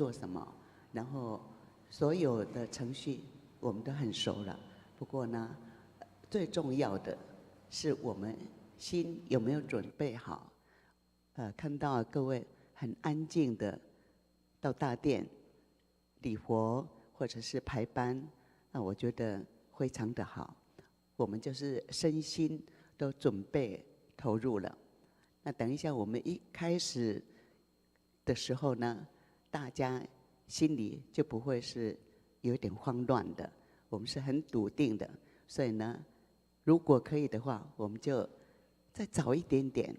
做什么，然后所有的程序我们都很熟了。不过呢，最重要的是我们心有没有准备好。看到各位很安静的到大殿礼佛或者是排班，那我觉得非常的好。我们就是身心都准备投入了。那等一下我们一开始的时候呢，大家心里就不会是有点慌乱的，我们是很笃定的。所以呢，如果可以的话，我们就再早一点点，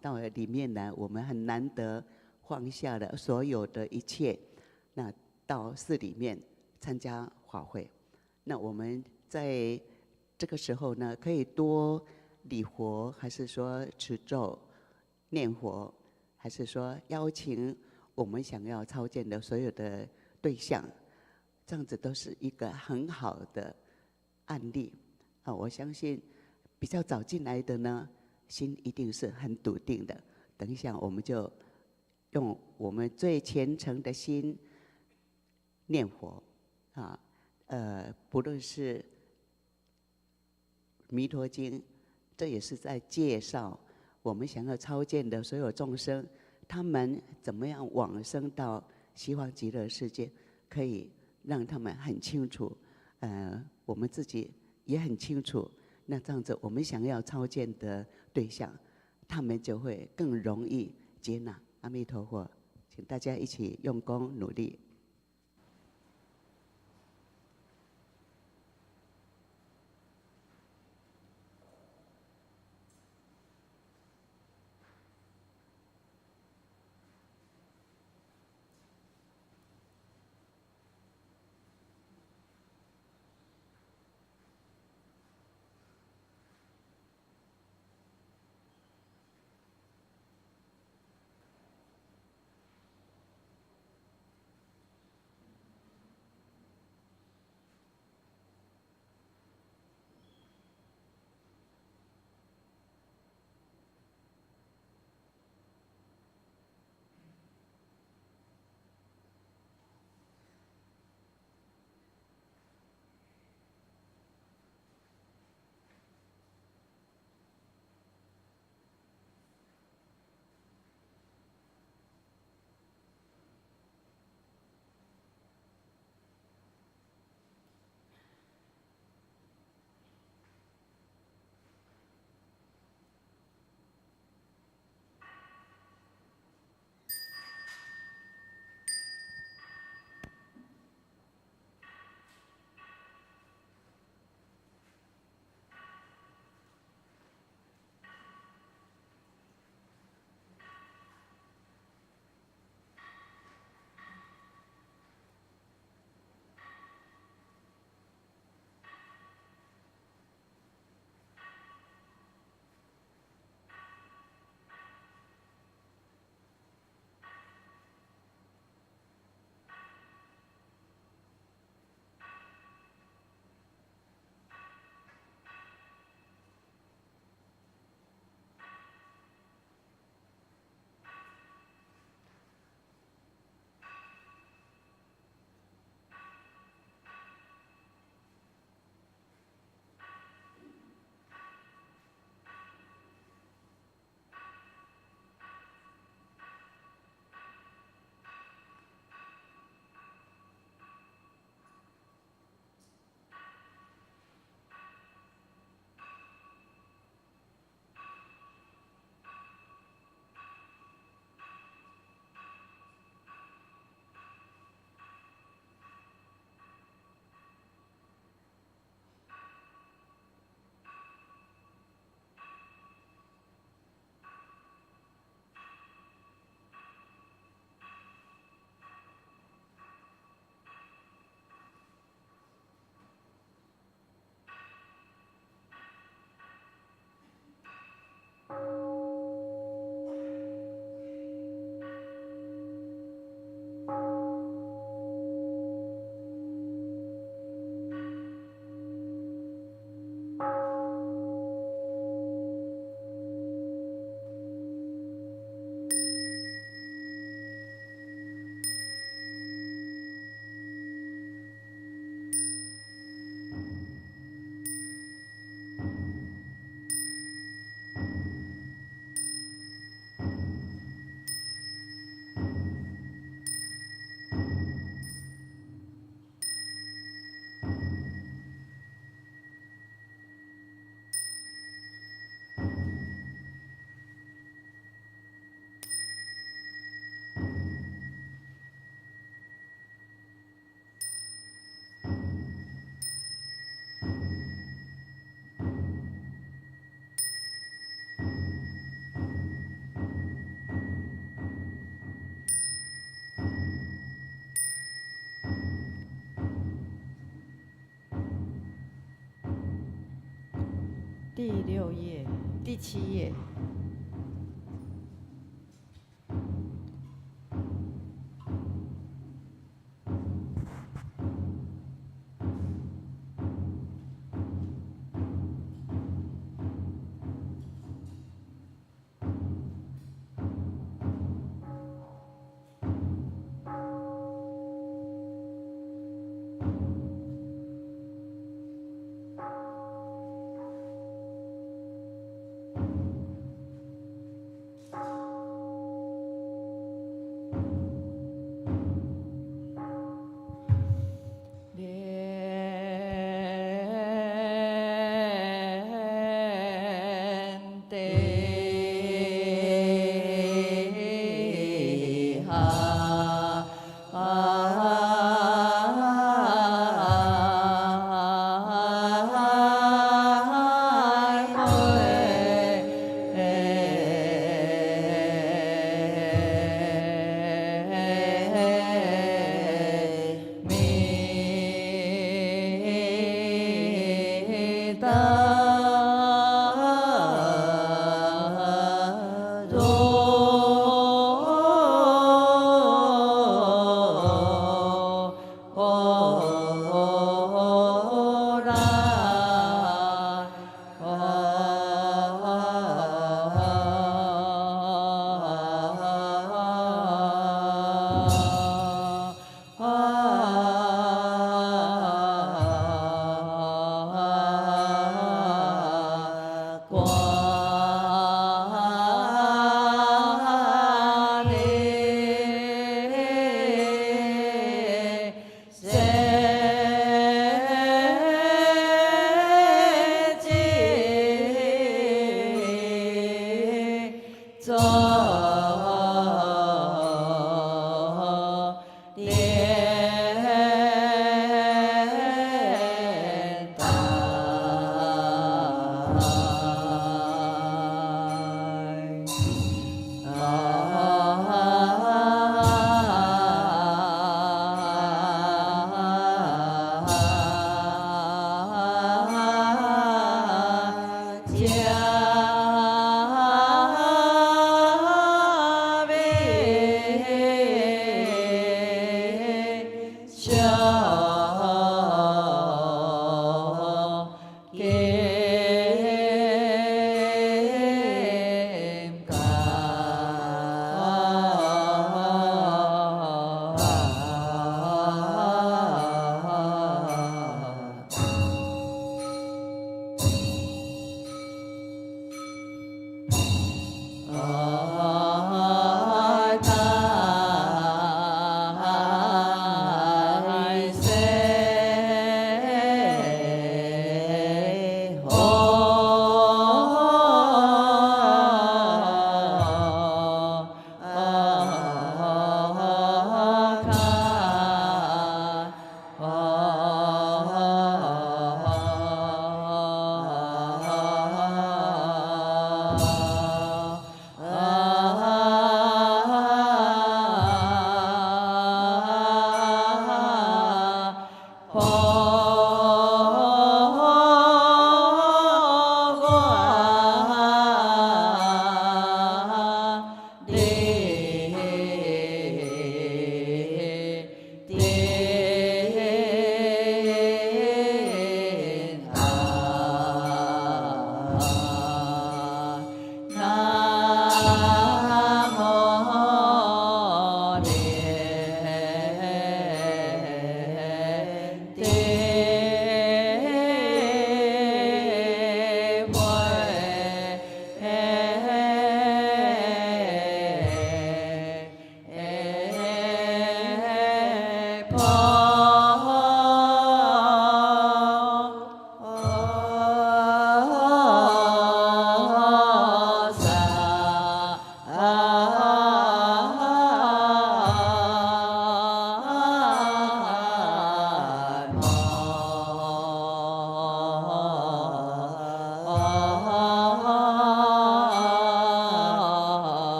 到里面来。我们很难得放下了所有的一切，那到寺里面参加法会。那我们在这个时候呢，可以多礼佛，还是说持咒、念佛，还是说邀请我们想要超荐的所有的对象，这样子都是一个很好的案例。我相信比较早进来的呢，心一定是很笃定的。等一下我们就用我们最虔诚的心念佛不论是弥陀经，这也是在介绍我们想要超荐的所有众生，他们怎么样往生到西方极乐世界，可以让他们很清楚，我们自己也很清楚。那这样子，我们想要超荐的对象，他们就会更容易接纳。阿弥陀佛，请大家一起用功努力。第6页，第7页。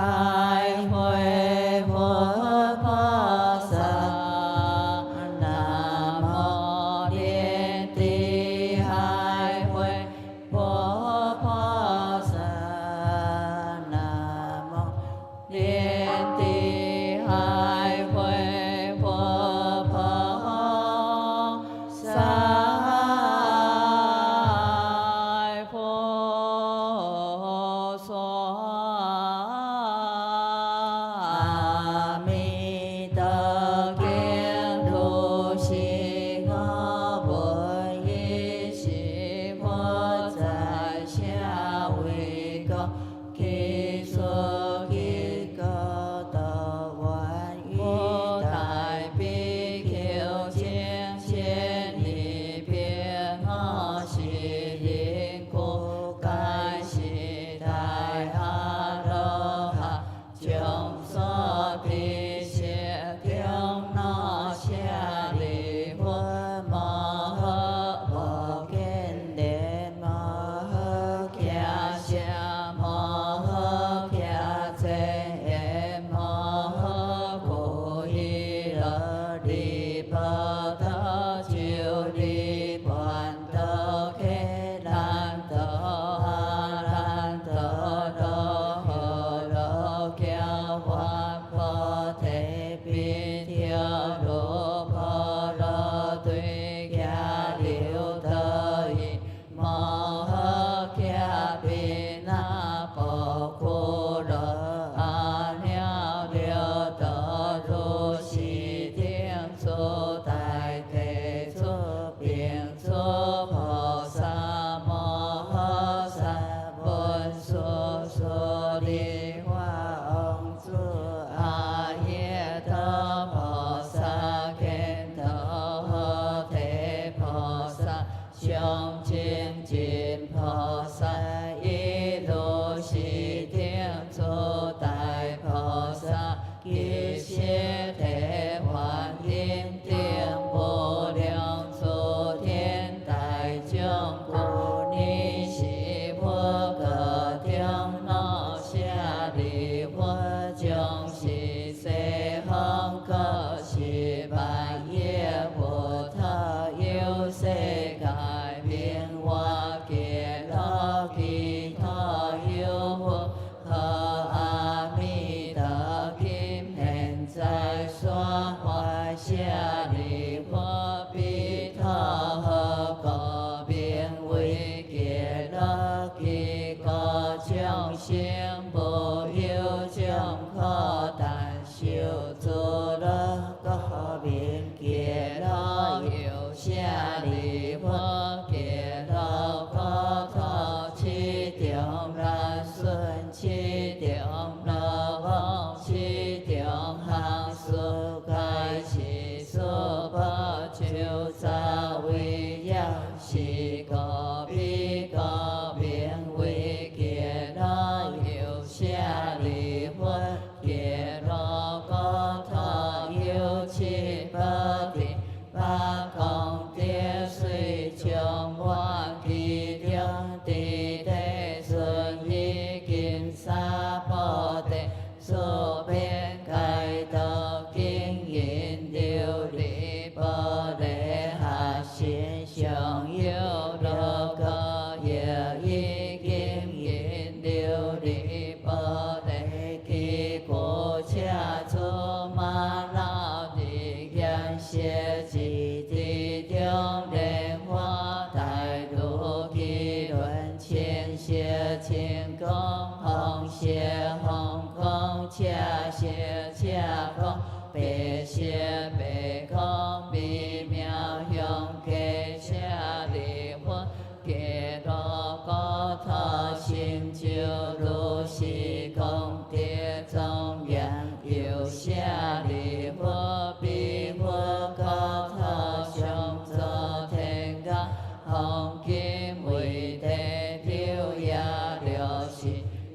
海会佛菩萨，南无莲池海会佛菩萨，南无莲池海会佛菩萨。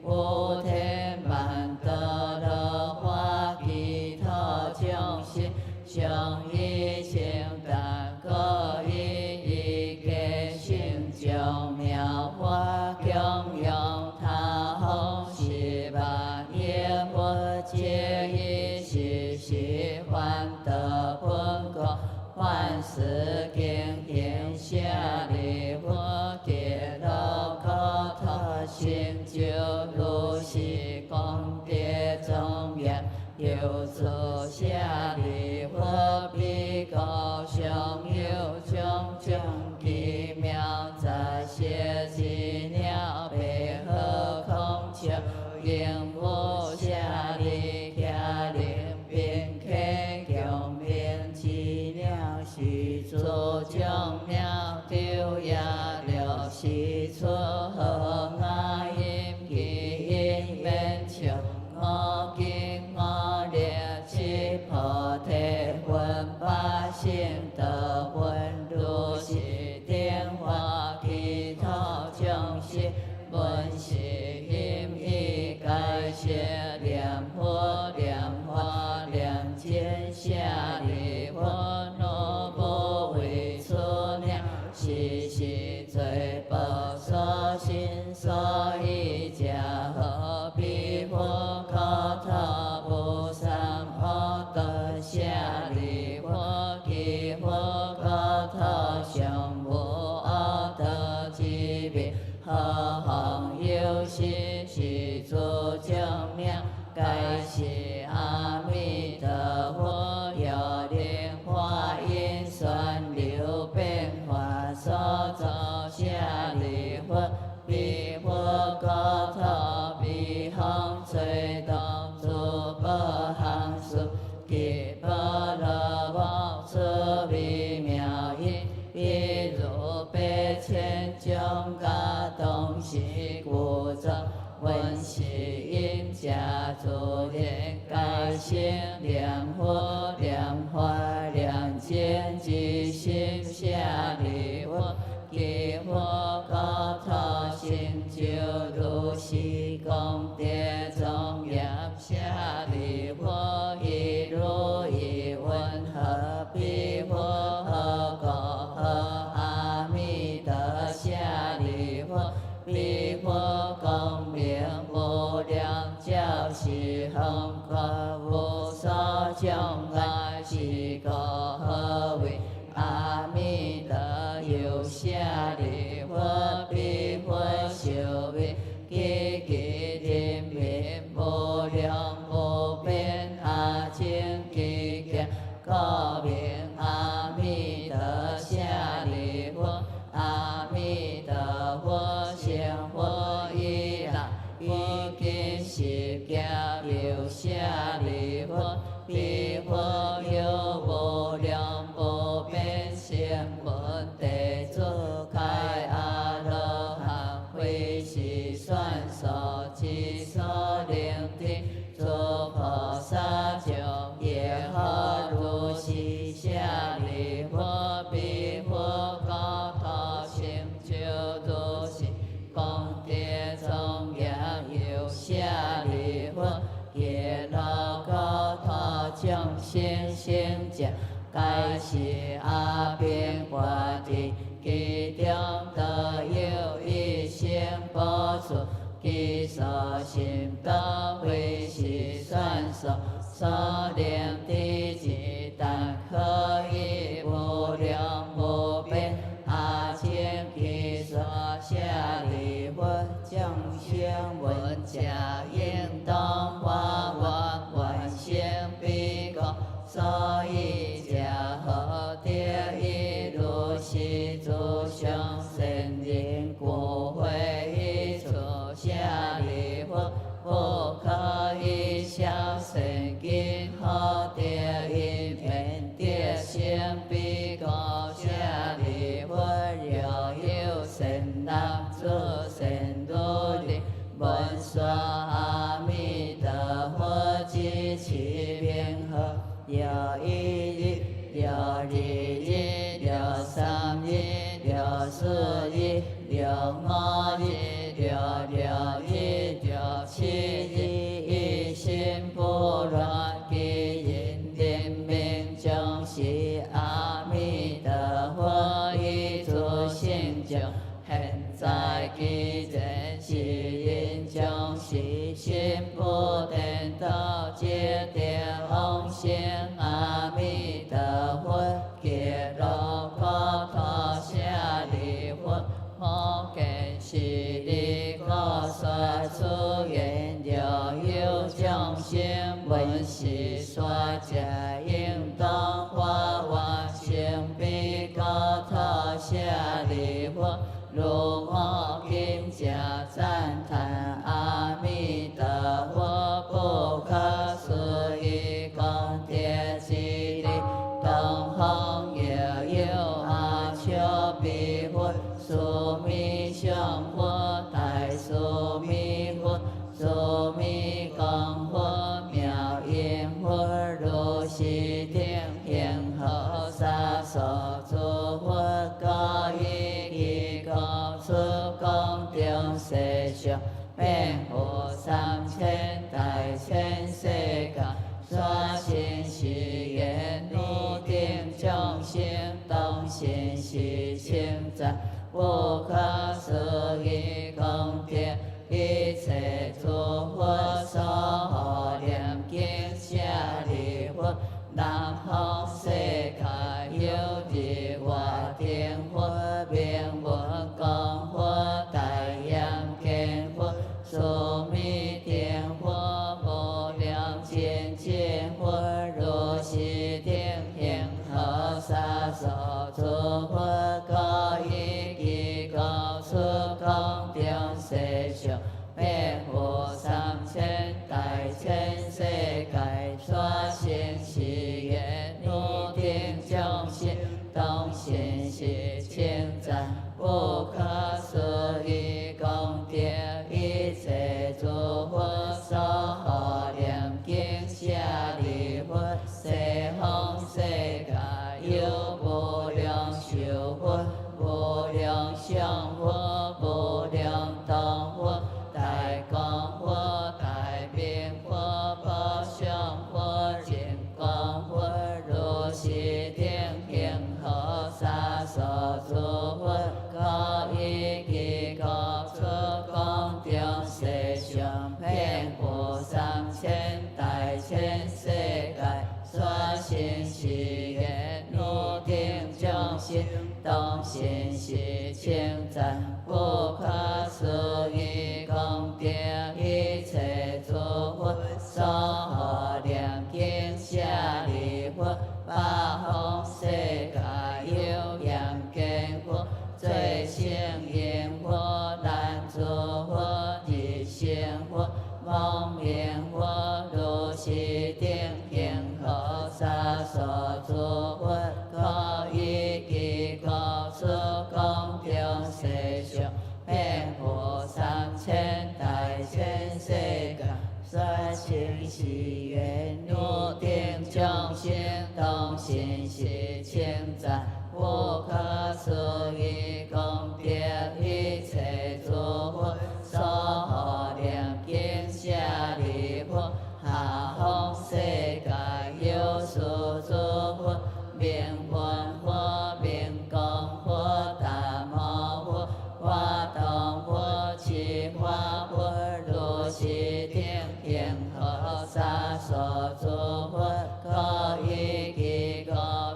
无天万德乐华。皆以时时还得本果，凡事经行下利佛，揭露可他成就如是功德庄严。有此下利佛，彼高上有种种奇妙在些之鸟，背后空求应无下利下灵并开强明之鸟，是作种鸟丢呀了是出何阿因其因免求我经我列七菩提分八性德分如是电话其他众生闻是因意该谢莲佛莲花莲见下利佛若不为出量是是罪报所心所以假何必佛可他不三阿得下利佛其佛可他相无阿得之别何行有心是作证明该是阿弥陀佛有莲花因算流变化所造下利佛彼佛可他彼行最道诸波行数其波罗波此微妙因彼如百千种噶东西故作闻是因家诸天该现良佛良花良见之心下利佛其佛可他成就如是功德庄严下利佛一如一问何彼佛何果何阿弥陀下利佛彼佛光明无量教是恒果无所障碍是果何为阿弥陀有下利佛彼佛修为积极天命无量无边阿清其见高明阿弥陀下利佛阿弥陀佛成佛依那于今世界有下利佛彼佛有无量无边显闻地主开阿罗汉会是算所之所聆听诸菩萨众耶何如是下利佛彼佛高他成就如是功德庄严有下利佛耶罗高他众生生者该是阿边法地其中得有一心保持其所行道为是算所念的之但可以无量无边阿清其所下利佛将相闻假应当花王万先彼国所以假何得以如是诸相神灵故会以出下利佛不可以消神经何得以遍地先彼国下利佛有神难诸神如力闻说阿弥陀佛之其名何有一日有二日有三日有四日有五日有六日有七日一心不乱其因念名中是阿弥陀佛一诸性中现在其人是因中是心不颠倒揭谛唵声阿弥陀佛，揭罗波陀舍利弗，摩根悉利果说出愿了有众生闻是说者应当发我生彼果陀舍利弗，如我今正赞叹阿弥陀佛不可思议功德之力，东方也有阿丘比佛、苏弥相佛、大苏弥佛、苏弥光佛、妙音佛、如是天天后沙所诸佛，各一各出功德世上，遍覆3000大千世界，所现是愿如定众生，当现是称赞不可思议功德，一切诸佛所念经舍利弗，南方世界有日外天佛、明文光佛、大阳见佛、苏弥天佛、无量千千佛、如是天天后沙所诸佛，各一各出功德世上，遍覆3000大千世界，所现是愿如定众生，当现是称赞不可思议功德，一切诸佛所念经舍利弗，西方世界有无量寿佛、无量相佛、无量当佛、大光佛、大明佛、宝相佛、净光佛、如是天天后沙所诸佛，各一各出功德世上，遍覆3000大千世界，所现是愿如定众生，当现是称赞不可思议功德，一切诸佛所念经舍利弗，八方世界有阳间佛、最胜愿佛、难诸佛、地仙佛、光明佛、如是天天后沙所诸佛，各一各出功德世上，遍覆3000大千世界，所现是愿如定众生，当现是称赞不可思议功德，一切诸佛所念经舍利弗，下方世界有数诸佛，明文佛、明光佛、大摩佛、华东佛、持华佛、如是天天后沙所诸佛，各一各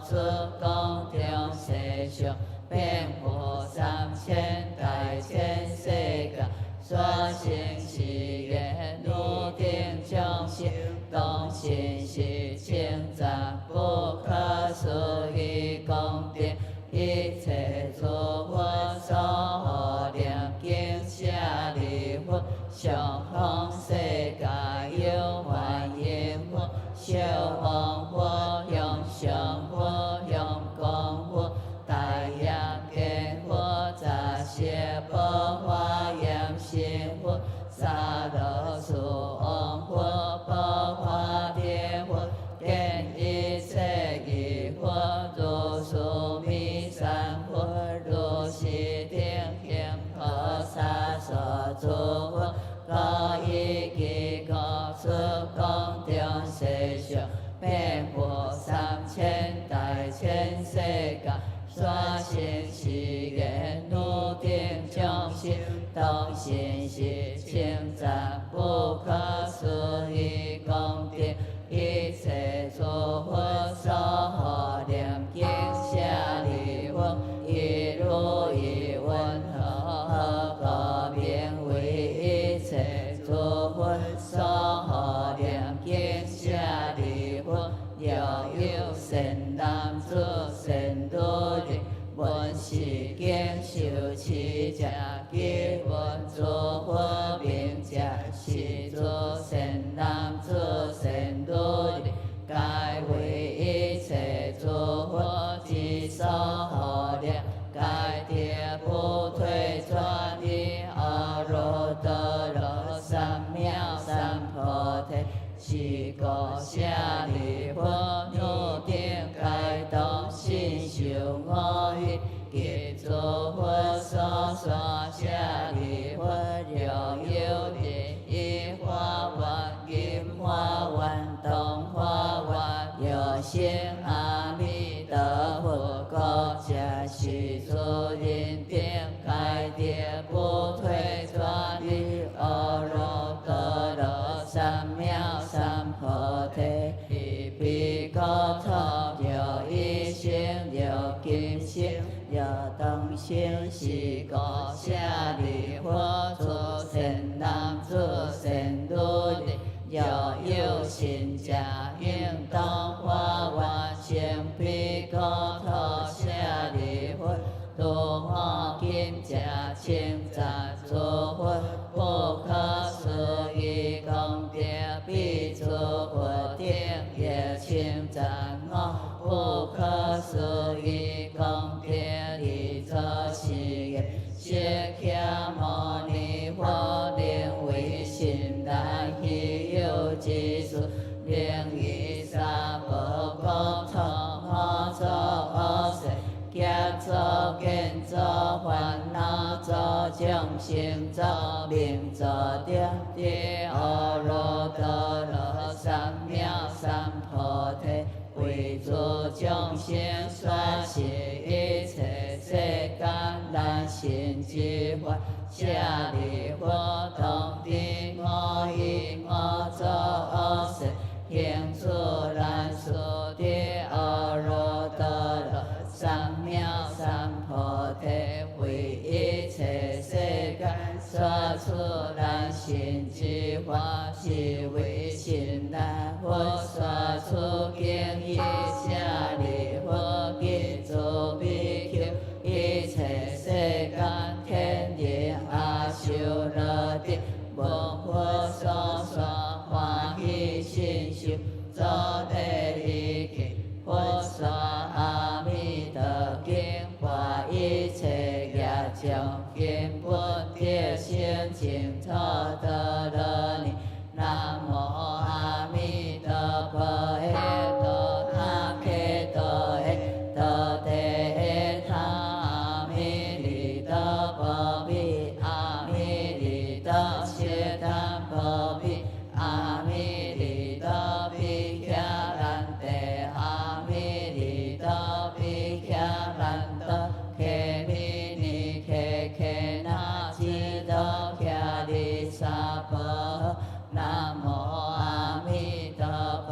出功德世上，遍覆3000大千世界，所现是愿如定众生，当现是称赞不可思议功德，一切诸佛所念经舍利弗，上方世界有梵音佛、小王佛、向上佛、向光佛、大阳见佛、杂色波华严心佛、萨罗苏王佛、波华天佛、见一切义佛、如苏弥三佛、如是天天后沙所诸佛，各一各出功德世上，遍覆3000大千世界，所现是愿如定众生，当现是称赞不可思议功德，是故舍利弗，入定解脱，信受五欲，具诸佛所说舍利弗，若有日一花愿、金花愿、铜花愿，有生阿弥陀佛，国家是诸人定解脱，不退转于阿耨多罗三藐三菩提，彼彼国土，若一生，若今生，若当生，是故舍利弗，诸善男子、善女人，若有信者，应当发愿成彼国土舍利弗，度化今者，称赞诸佛，不可思议功德，彼诸佛顶也称赞我，不可思议功德，利作是业，释迦牟尼佛能为心难稀有之事，能以三宝国土化作恶世。业作见作烦恼作众生作命作定地阿耨多罗三藐三菩提，为诸众生所是一切世间难行之法，舍利弗，当知我以我作恶事，行出难速地阿耨多罗三藐三菩提，为一切世间所出难行之法，是为心难佛所出经义，舍利弗，具足比丘，一切世间天人阿修罗天，闻佛所说欢喜信受，作礼礼敬，佛说阿弥陀经，化一切业障根本觉性净土多罗尼。南无阿弥陀佛，多他揭多多地他阿弥利多波比，阿弥利多悉檀波比，阿弥利多毗迦兰帝，阿弥利多毗迦兰多，揭弥尼揭揭那智多揭利萨婆。南无阿弥陀佛。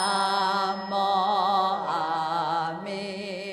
南无阿弥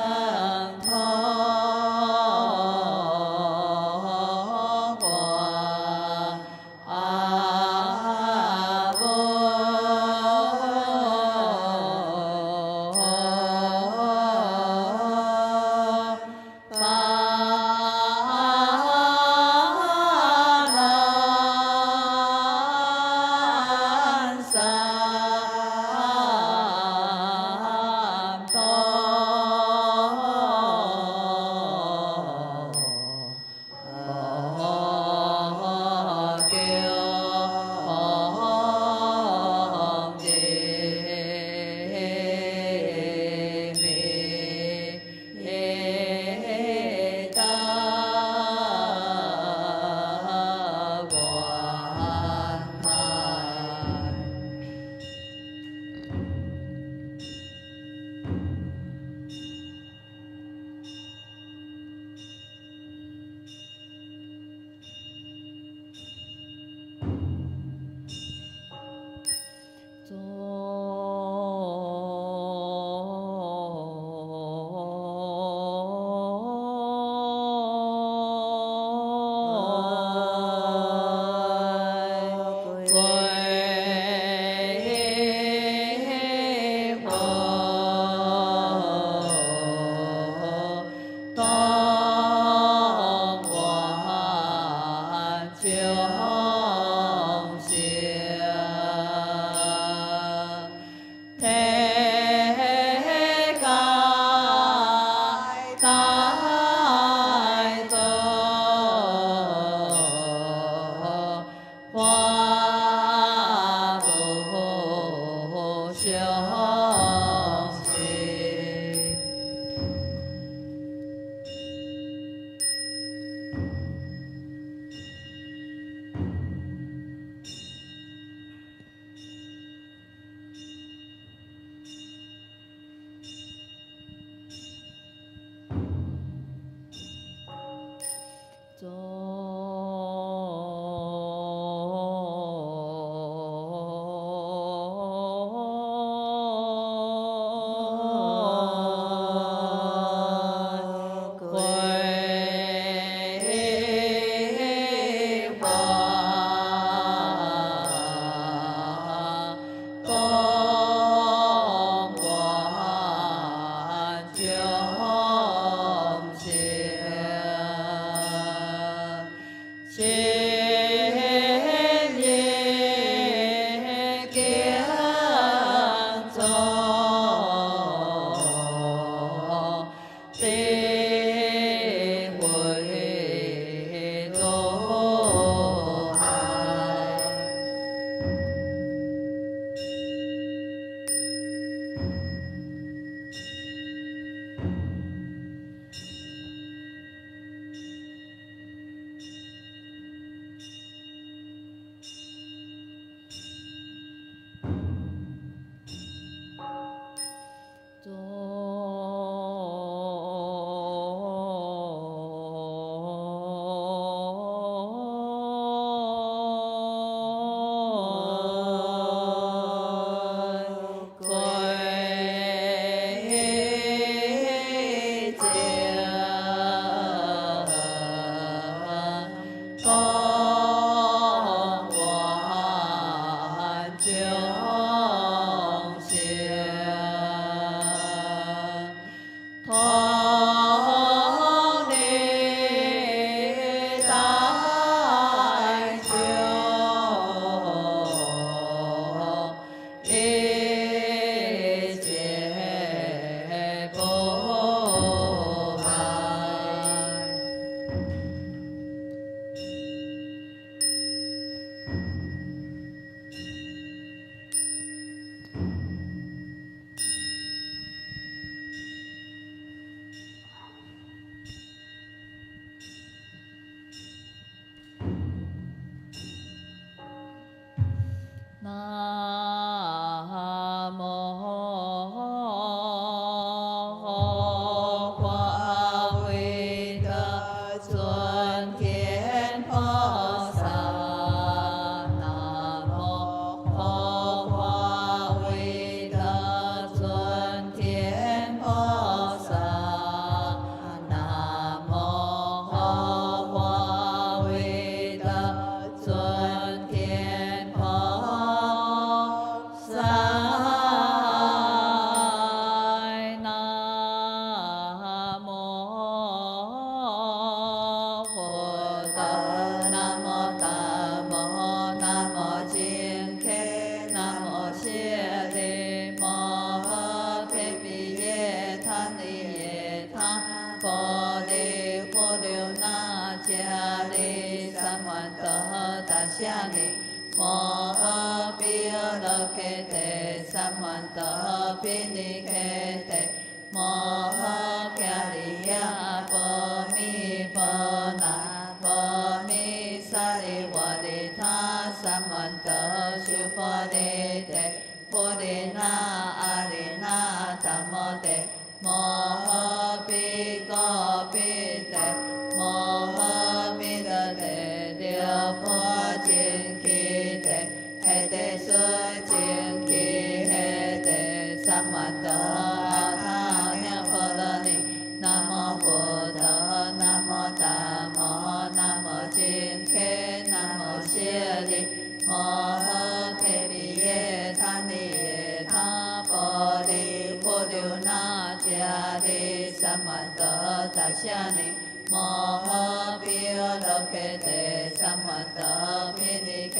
萨玛德毗尼揭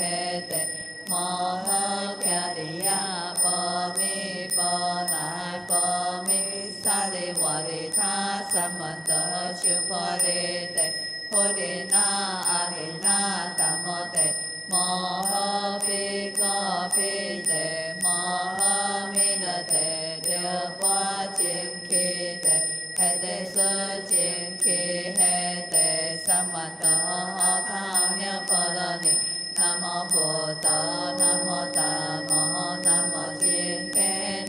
谛，摩诃迦利亚波弥波那波弥萨利瓦利他萨曼德修婆利地，菩提那阿利那达摩地，摩诃毗歌毗地，摩诃弥勒地，六波净祇地。黑地色净祇黑地萨曼德他妙波罗尼，南无佛陀，南无达摩，南无净祇，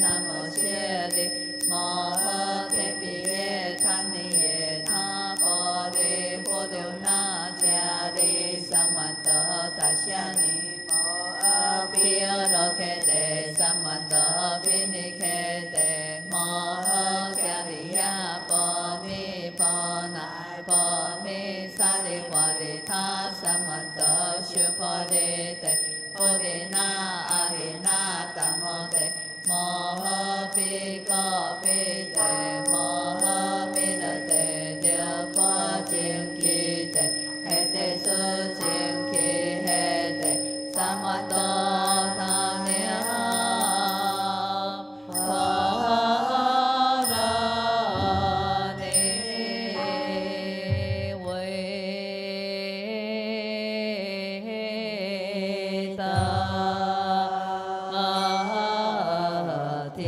南无舍利，摩诃提毗耶他尼耶他波利波流那迦利萨曼德达夏尼。阿毗罗揭谛，萨曼德毗尼揭谛，摩诃迦利亚波弥波那波弥萨利瓦利他萨曼德修婆利地，菩提那阿利那达摩地，摩诃毗歌毗地，摩诃弥勒地，六波净祇地，黑地色净祇黑地。萨摩多他尼波罗尼维达天。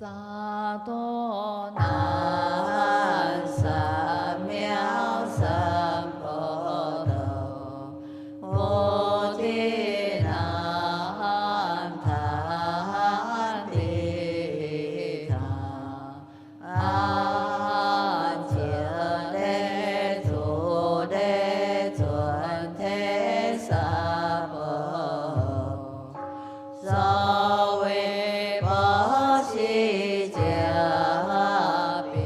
萨多南三藐三菩提，菩提南檀地塔，安揭雷足雷尊提萨婆，萨维巴西迦比。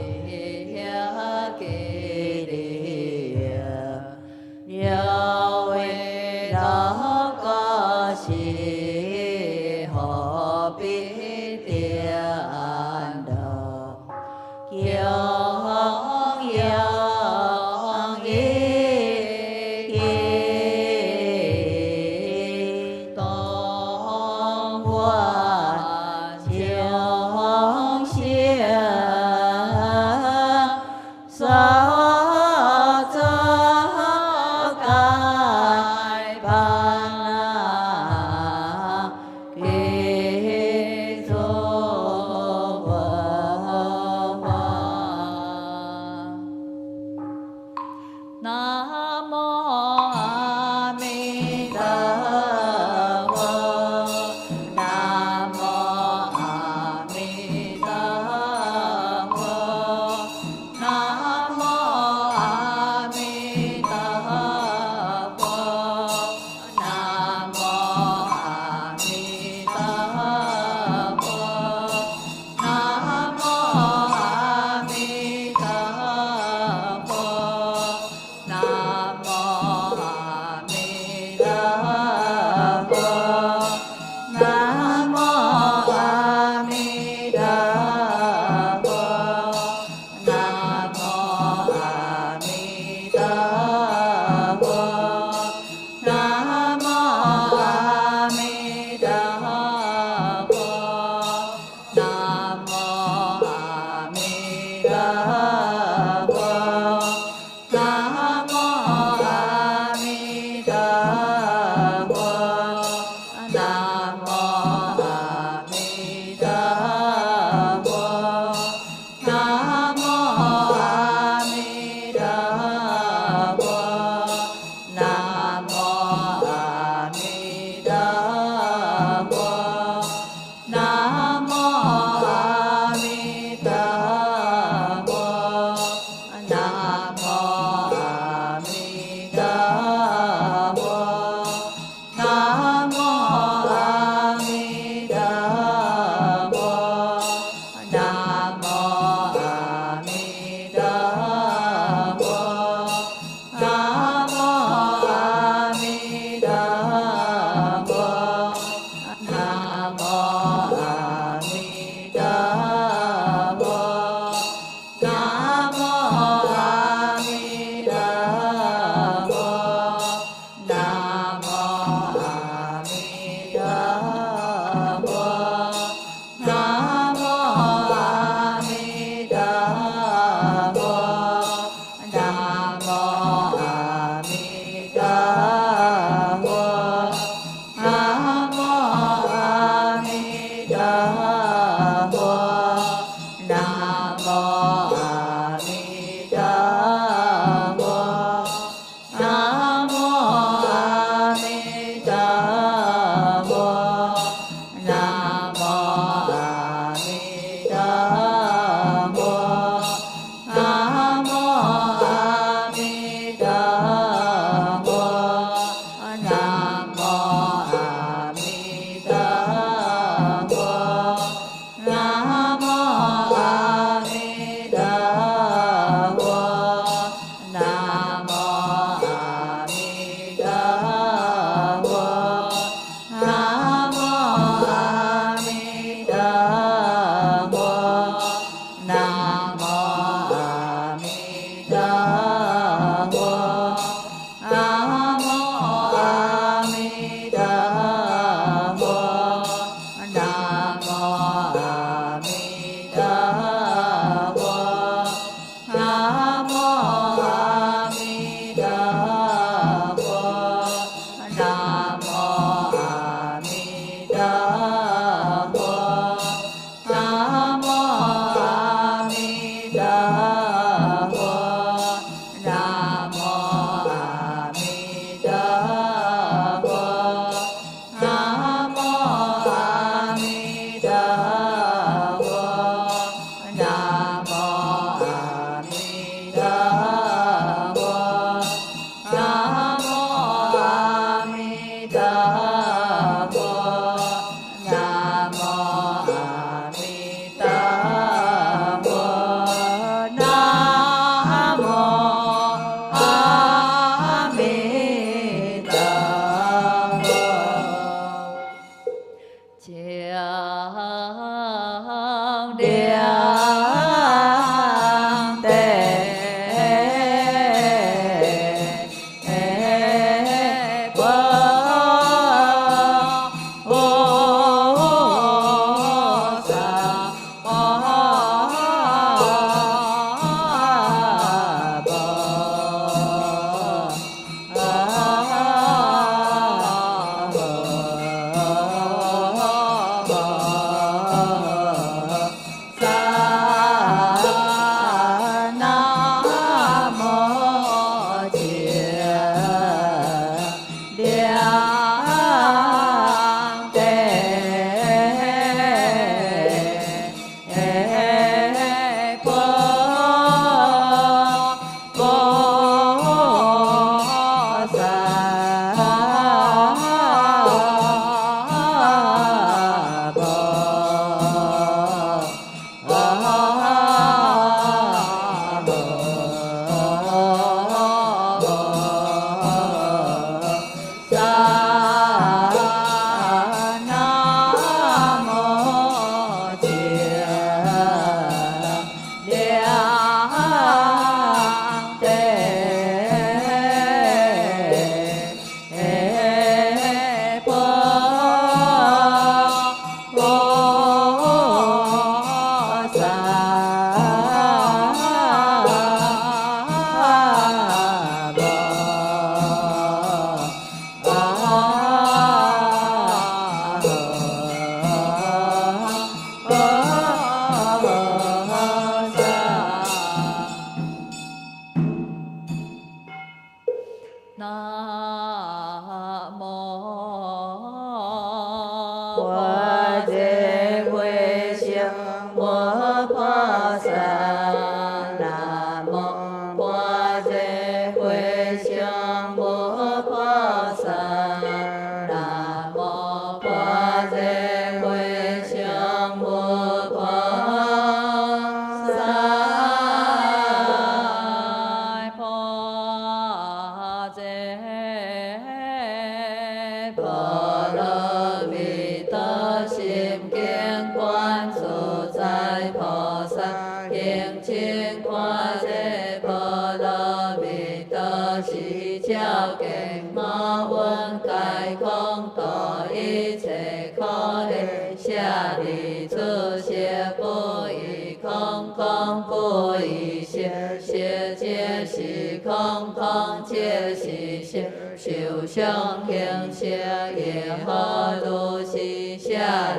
受想行识业好如是舍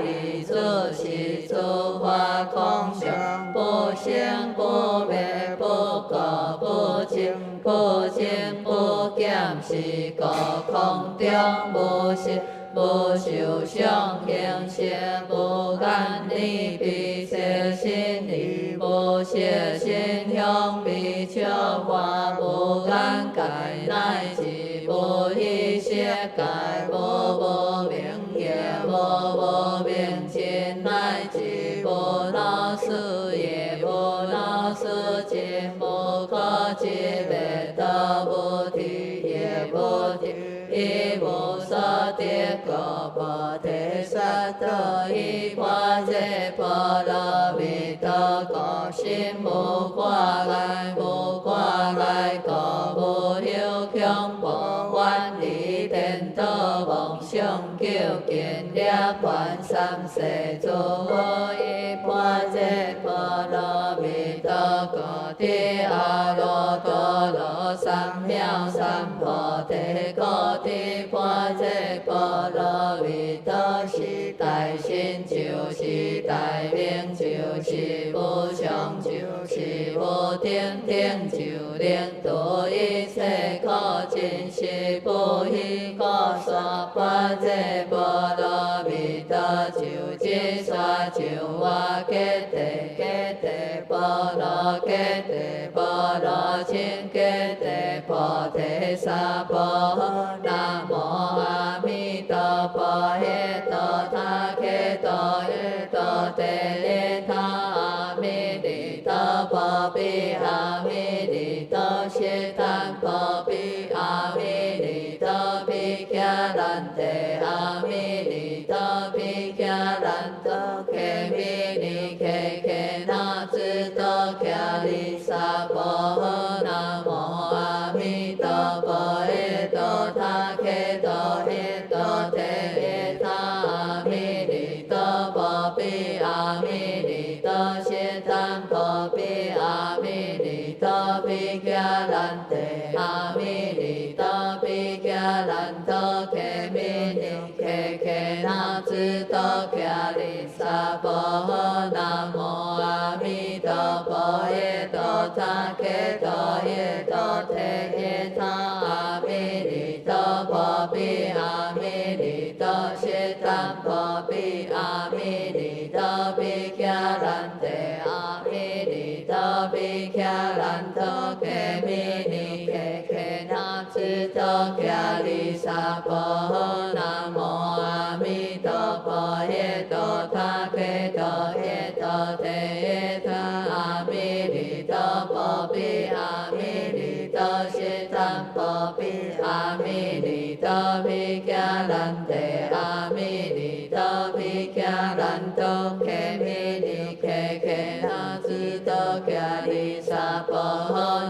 利子是诸法空相，不生不灭，不垢不净，不净不减，是故空中无实。无受想行识，无眼耳鼻舌身意，无色声香味触法，无眼界乃至无意识界，无明业，无明尽，乃至无老死业，无老死尽，无可知灭道，无体业，无体。依无所得果，菩提萨埵依般若波罗蜜多故，心无挂碍，无挂碍故，无有恐怖，远离颠倒妄想，究竟涅槃三世诸佛依般若波罗蜜多故，地阿耨多罗三藐三菩提故。般若波罗蜜多是大身，就是大名，就是无上，就是无顶顶，就令度一切苦尽，是不虚故说般若波罗蜜多，就只说就我揭谛波罗揭谛波罗僧揭谛菩提萨婆南无阿弥陀佛，耶多他揭多耶多帝耶他阿弥利多婆毗阿弥利多悉檀婆毗阿弥利多毗迦兰帝阿弥利多毗迦兰多揭弥尼揭揭那智多迦利萨婆南无阿弥陀佛，耶多他揭多耶多帝耶他阿弥利多婆毗阿弥利多悉檀婆毗阿弥利多毗迦兰帝阿弥利多毗迦兰多揭弥尼揭揭那智多迦利萨婆南无阿弥陀佛，耶多他揭多耶多帝耶他阿弥利多婆毗阿弥利多悉檀婆毗阿弥利多毗迦兰帝 đề a mi ni tho bi kha lan tho ke mi ni ke na chư tho kya li sa po nam mô a mi tho pho he to tha ke to he to te tha a mi ni tho pho bi a mi ni tho shi tam pho bi a mi ni tho bi kya lan te a mi ni tho bi kya lan to ke mi ni ke na chư tho kya li sa po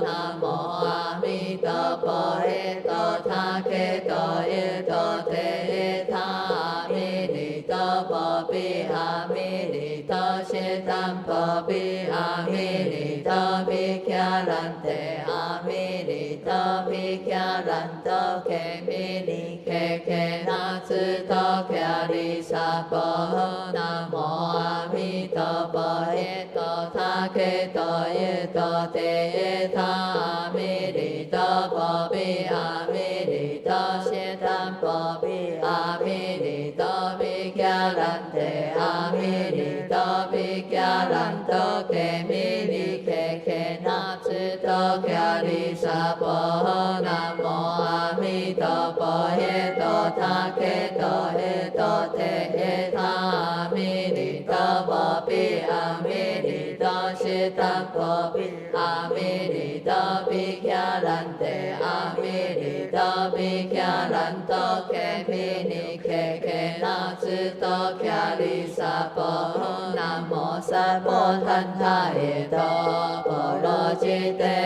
nam mô a mi tho pho he to tha ke to he to te tha a mi ni tho pho bi a mi ni tho shi tam pho bi a mi ni tho bi kya lan te a mi ni tho bi kya lan to ke mi ni ke na chư tho kya li sa po nam mô a mi tho pho he to tha ke to he to te tha a mi ni tho pho bi a mi ni tho shi tam pho bi a mi ni tho bi kya lan te a mi ni tho bi kya lan to ke mi ni ke na chư tho kya li sa po nam mô a mi tho pho he to tha ke to he to te tha a mi ni tho pho bi a mi ni tho shi tam pho bi a mi ni tho bi kya lan te a mi ni tho bi kya lan to ke mi ni ke na chư tho kya li sa po nam mô sa po than tha ye tho po lo chi te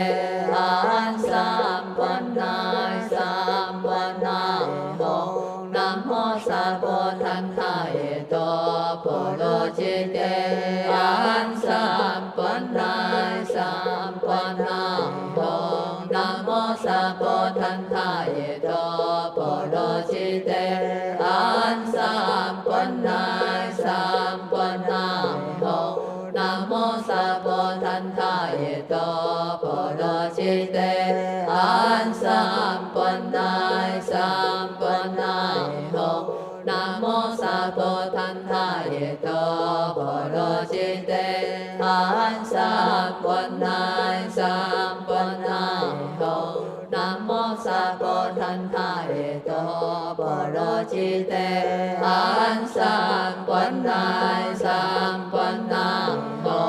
an sam quan nai sam quan na ho nam mô sa po than tha ye tho po lo chi te an sam quan nai sam quan na ho nam mô sa po than tha ye tho po lo chi te an sam quan nai sam quan na ho nam mô sa po than tha ye tho po lo chi te an sam quan nai sam quan na ho nam mô sa po than tha ye tho po lo chi te an sam quan nai sam quan na ho nam mô sa po than tha ye tho po lo chi te an sam quan nai sam quan na ho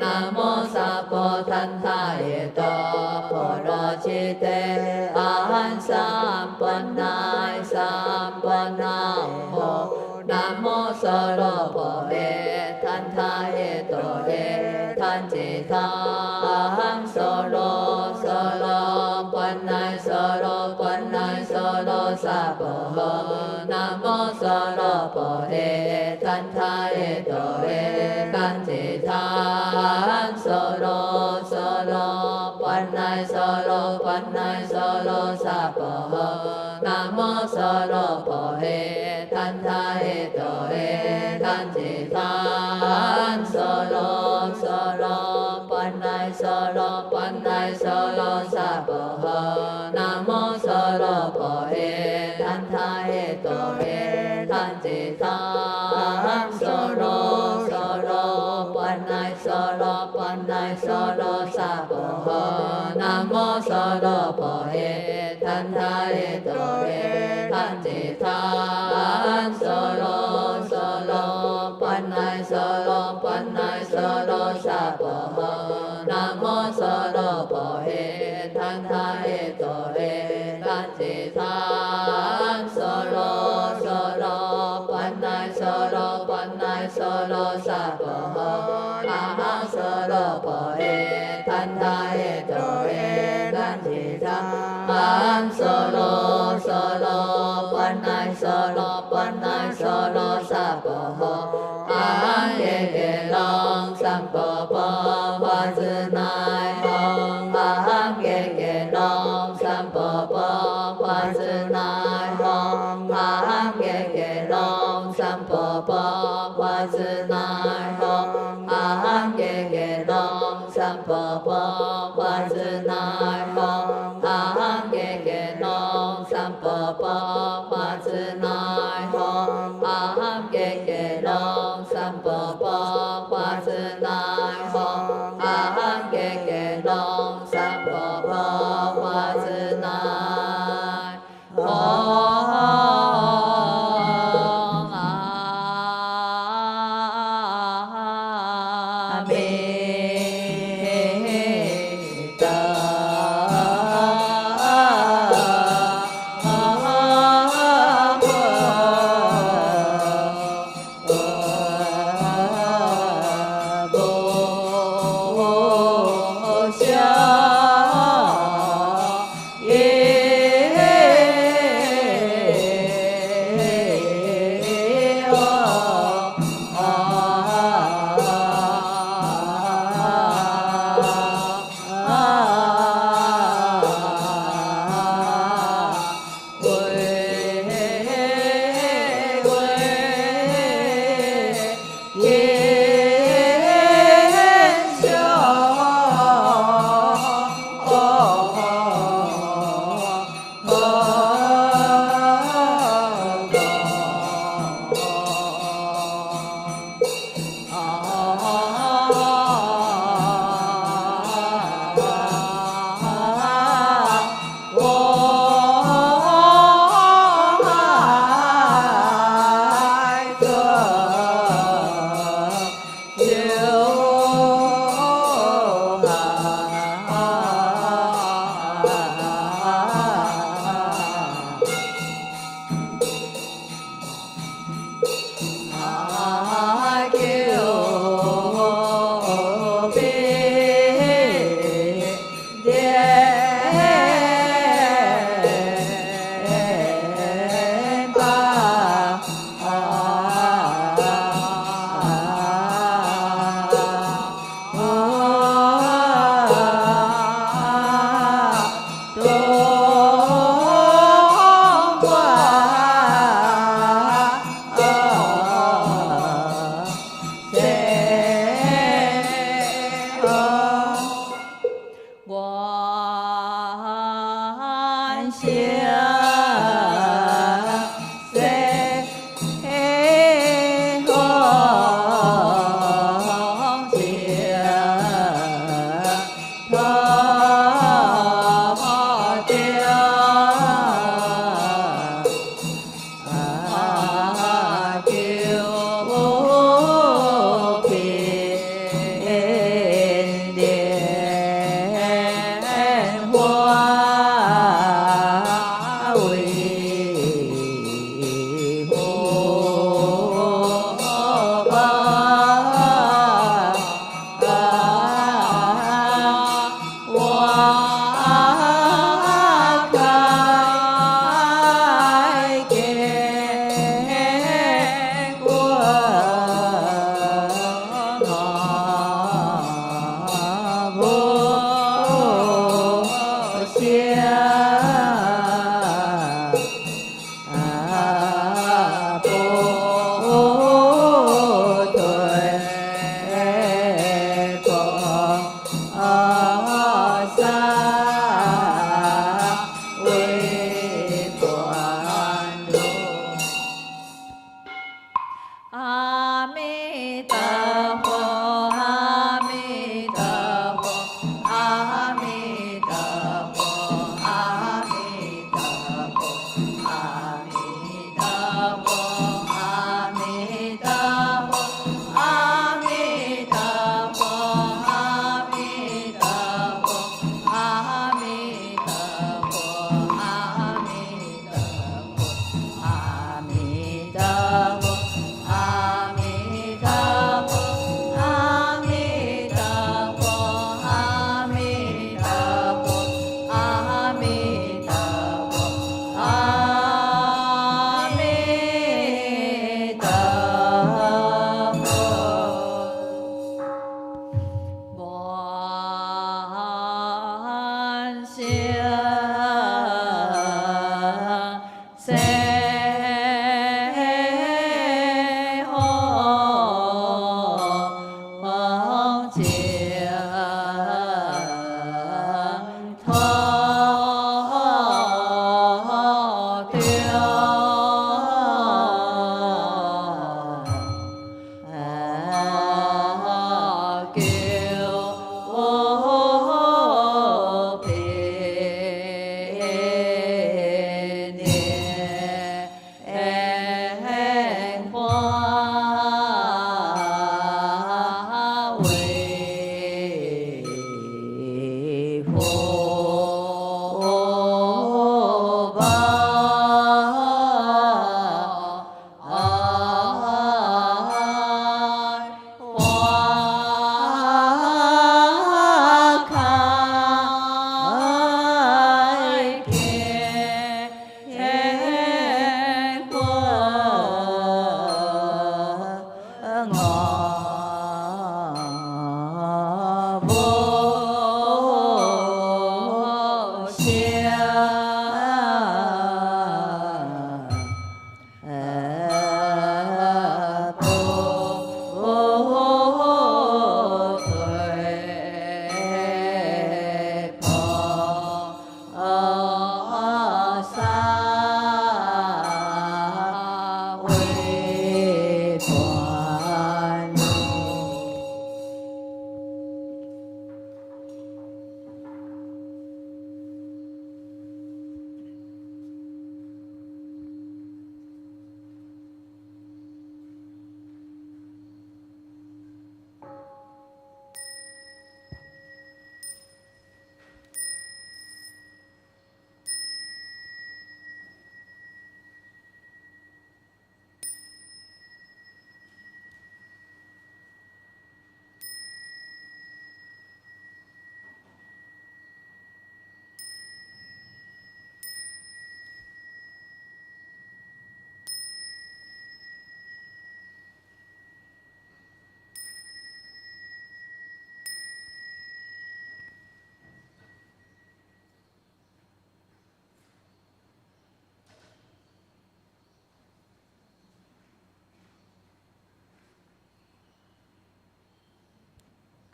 nam mô sa po than tha ye tho po lo chi te an sam quan nai sam quan na ho nam mô sa lo po he than tha ye to he than chi tha ham so lo quan nai so lo sa po nam mô sa lo po he than tha ye to he than chi tha ham so lo quan nai so lo sa po nam mô sa lo po he than tha ye to he than chi tha ham so lo quan nai so lo sa po nam mô sa lo po he than tha ye to he than chi tha ham so lo quan nai so lo sa po nam mô sa lo po he than tha ye to he than chi tha ham so lo quan nai so lo sa po nam mô sa lo po he than tha ye to he than chi tha ham so lo quan nai so lo sa po nam mô sa lo po he than tha ye to he than chi tha ham so lo quan nai so lo sa po an ye long sam po hoa zư nai hong an ye long sam po hoa zư nai hong an ye long sam po hoa zư nai hong an ye long sam po hoa zư nai hong an ye long sam po hoa zư nai hong an ye long sam po hoa zư nai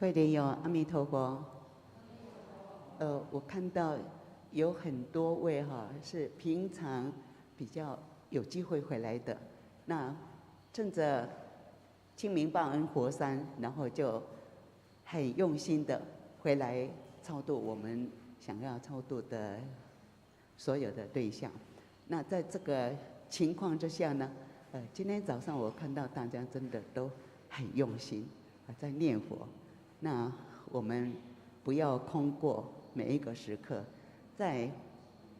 各位莲友，阿弥陀佛。我看到有很多位是平常比较有机会回来的，那趁着清明报恩佛山，然后就很用心的回来超度我们想要超度的所有的对象。那在这个情况之下呢，今天早上我看到大家真的都很用心在念佛。那我们不要空过每一个时刻，在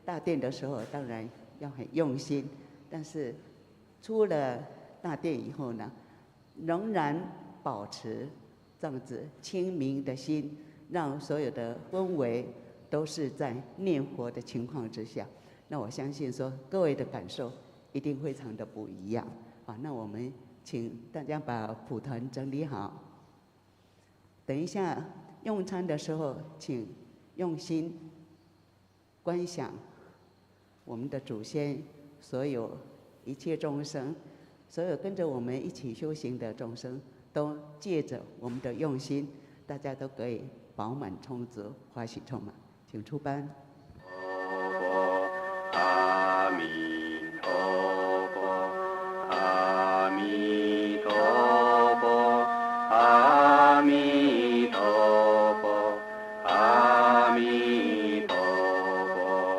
大殿的时候当然要很用心，但是出了大殿以后呢，仍然保持这样子清明的心，让所有的氛围都是在念佛的情况之下。那我相信说各位的感受一定非常的不一样。好，那我们请大家把蒲团整理好。等一下用餐的时候，请用心观想我们的祖先，所有一切众生，所有跟着我们一起修行的众生，都借着我们的用心，大家都可以饱满充足，欢喜充满。请出班。阿弥陀佛，阿弥陀佛，阿弥陀佛，阿弥陀佛，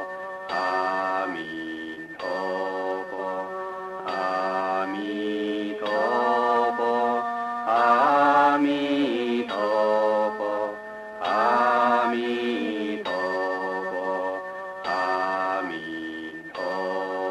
阿弥陀佛，阿弥陀佛，阿弥陀佛，阿弥陀佛，阿弥陀佛。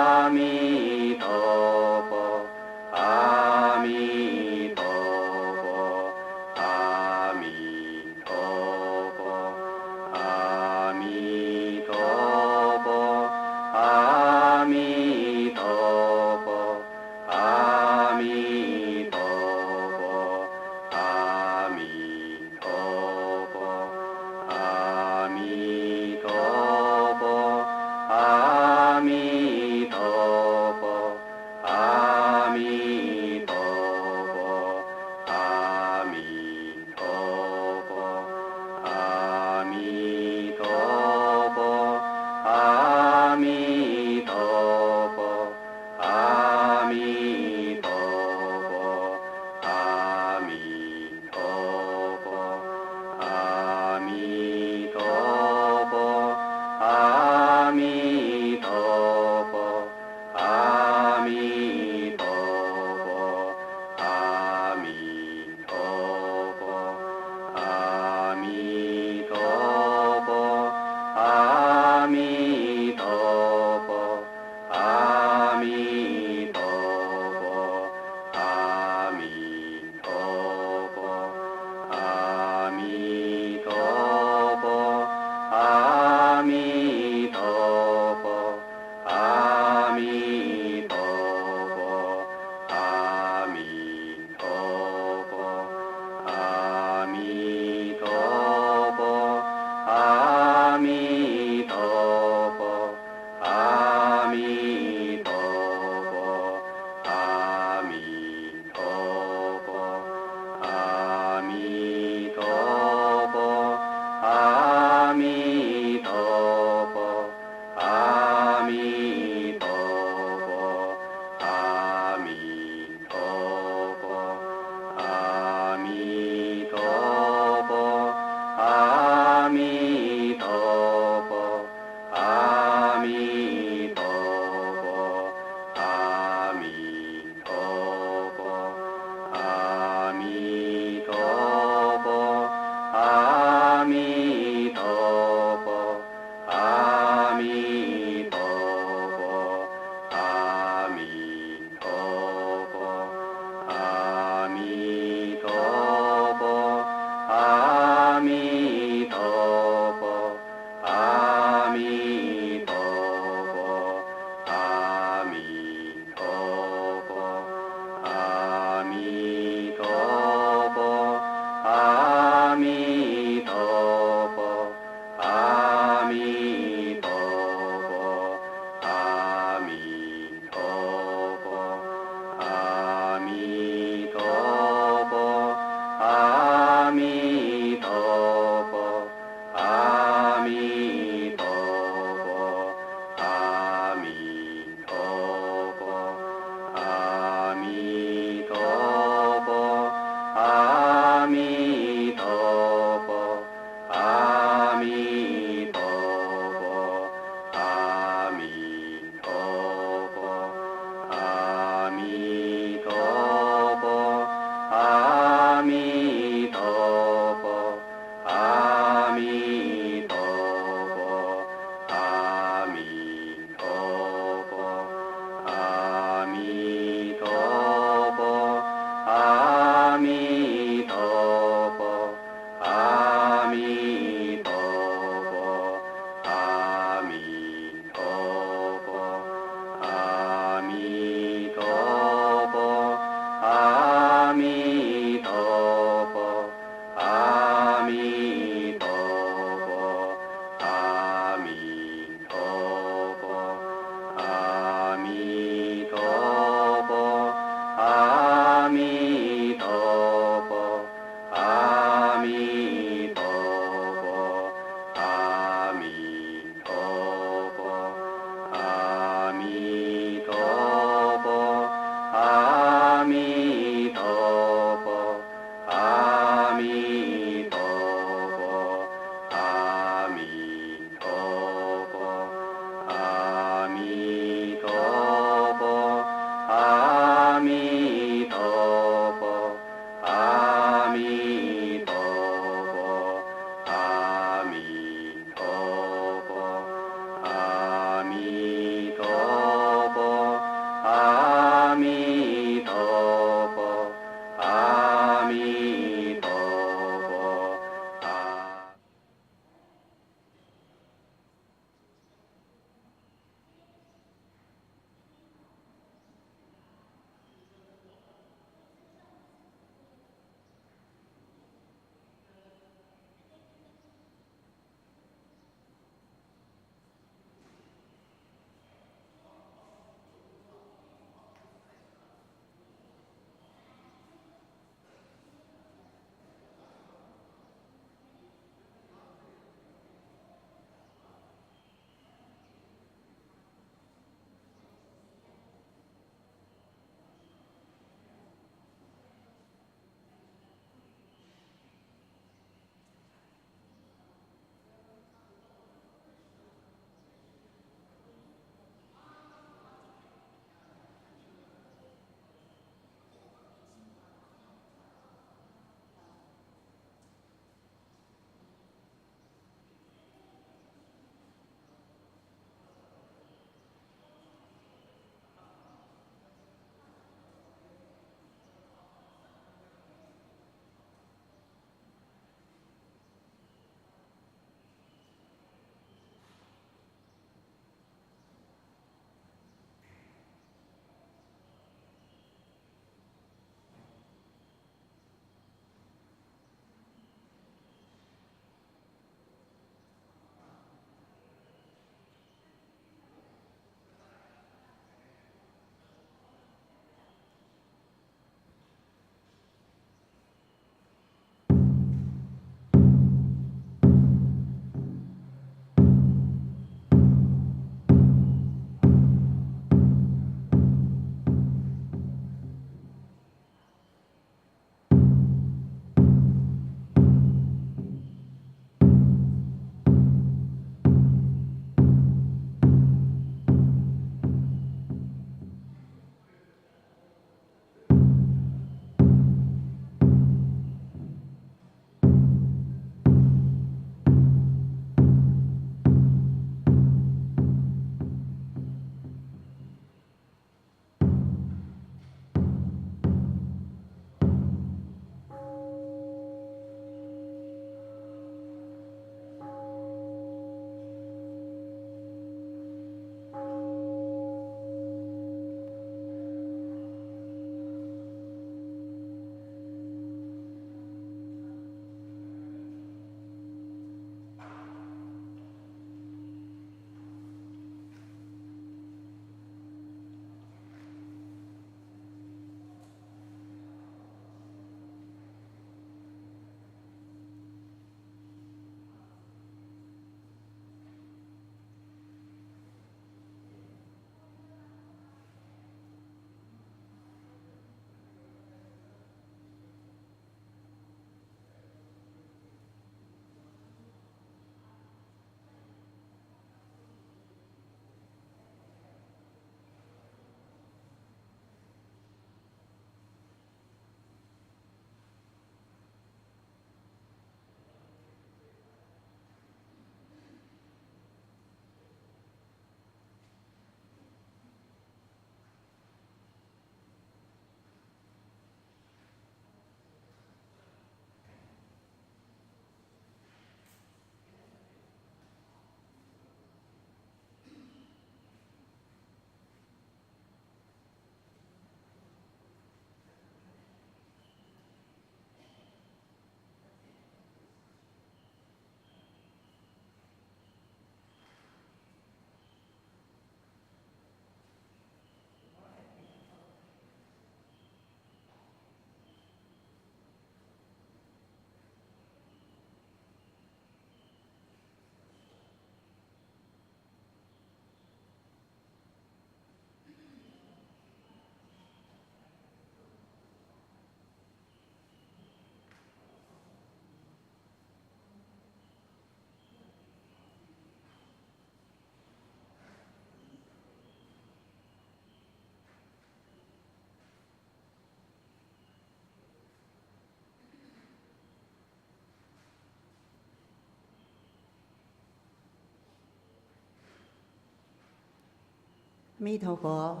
弥陀佛，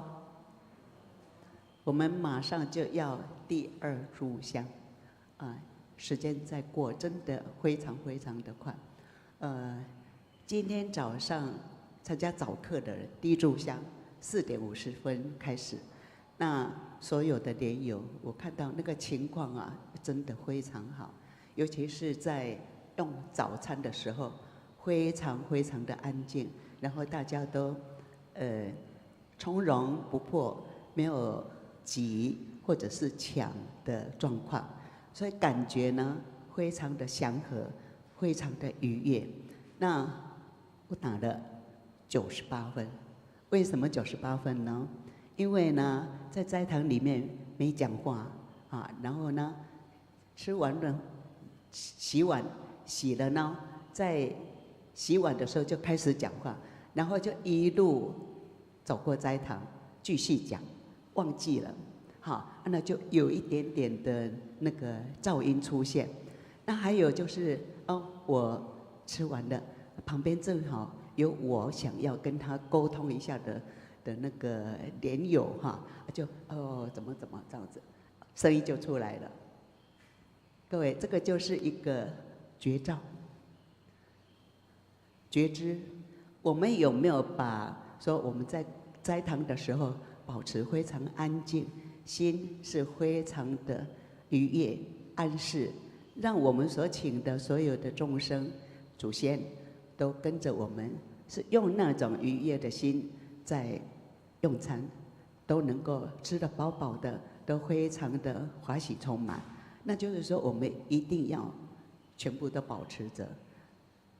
我们马上就要第2炷香，时间在过，真的非常非常的快。今天早上参加早课的人，第1炷香4点50分开始。那所有的莲友，我看到那个情况啊，真的非常好，尤其是在用早餐的时候，非常非常的安静，然后大家都从容不迫，没有急或者是抢的状况，所以感觉呢非常的祥和，非常的愉悦。那我打了98分，为什么98分呢？因为呢，在斋堂里面没讲话然后呢，吃完了洗碗洗了呢，在洗碗的时候就开始讲话，然后就一路走过斋堂继续讲，忘记了，那就有一点点的那个噪音出现。那还有就是我吃完了，旁边正好有我想要跟他沟通一下的那个莲友就怎么这样子，声音就出来了。各位，这个就是一个觉照、觉知。我们有没有把说我们在斋堂的时候保持非常安静，心是非常的愉悦、安适，让我们所请的所有的众生、祖先都跟着我们，是用那种愉悦的心在用餐，都能够吃得饱饱的，都非常的欢喜充满。那就是说，我们一定要全部都保持着，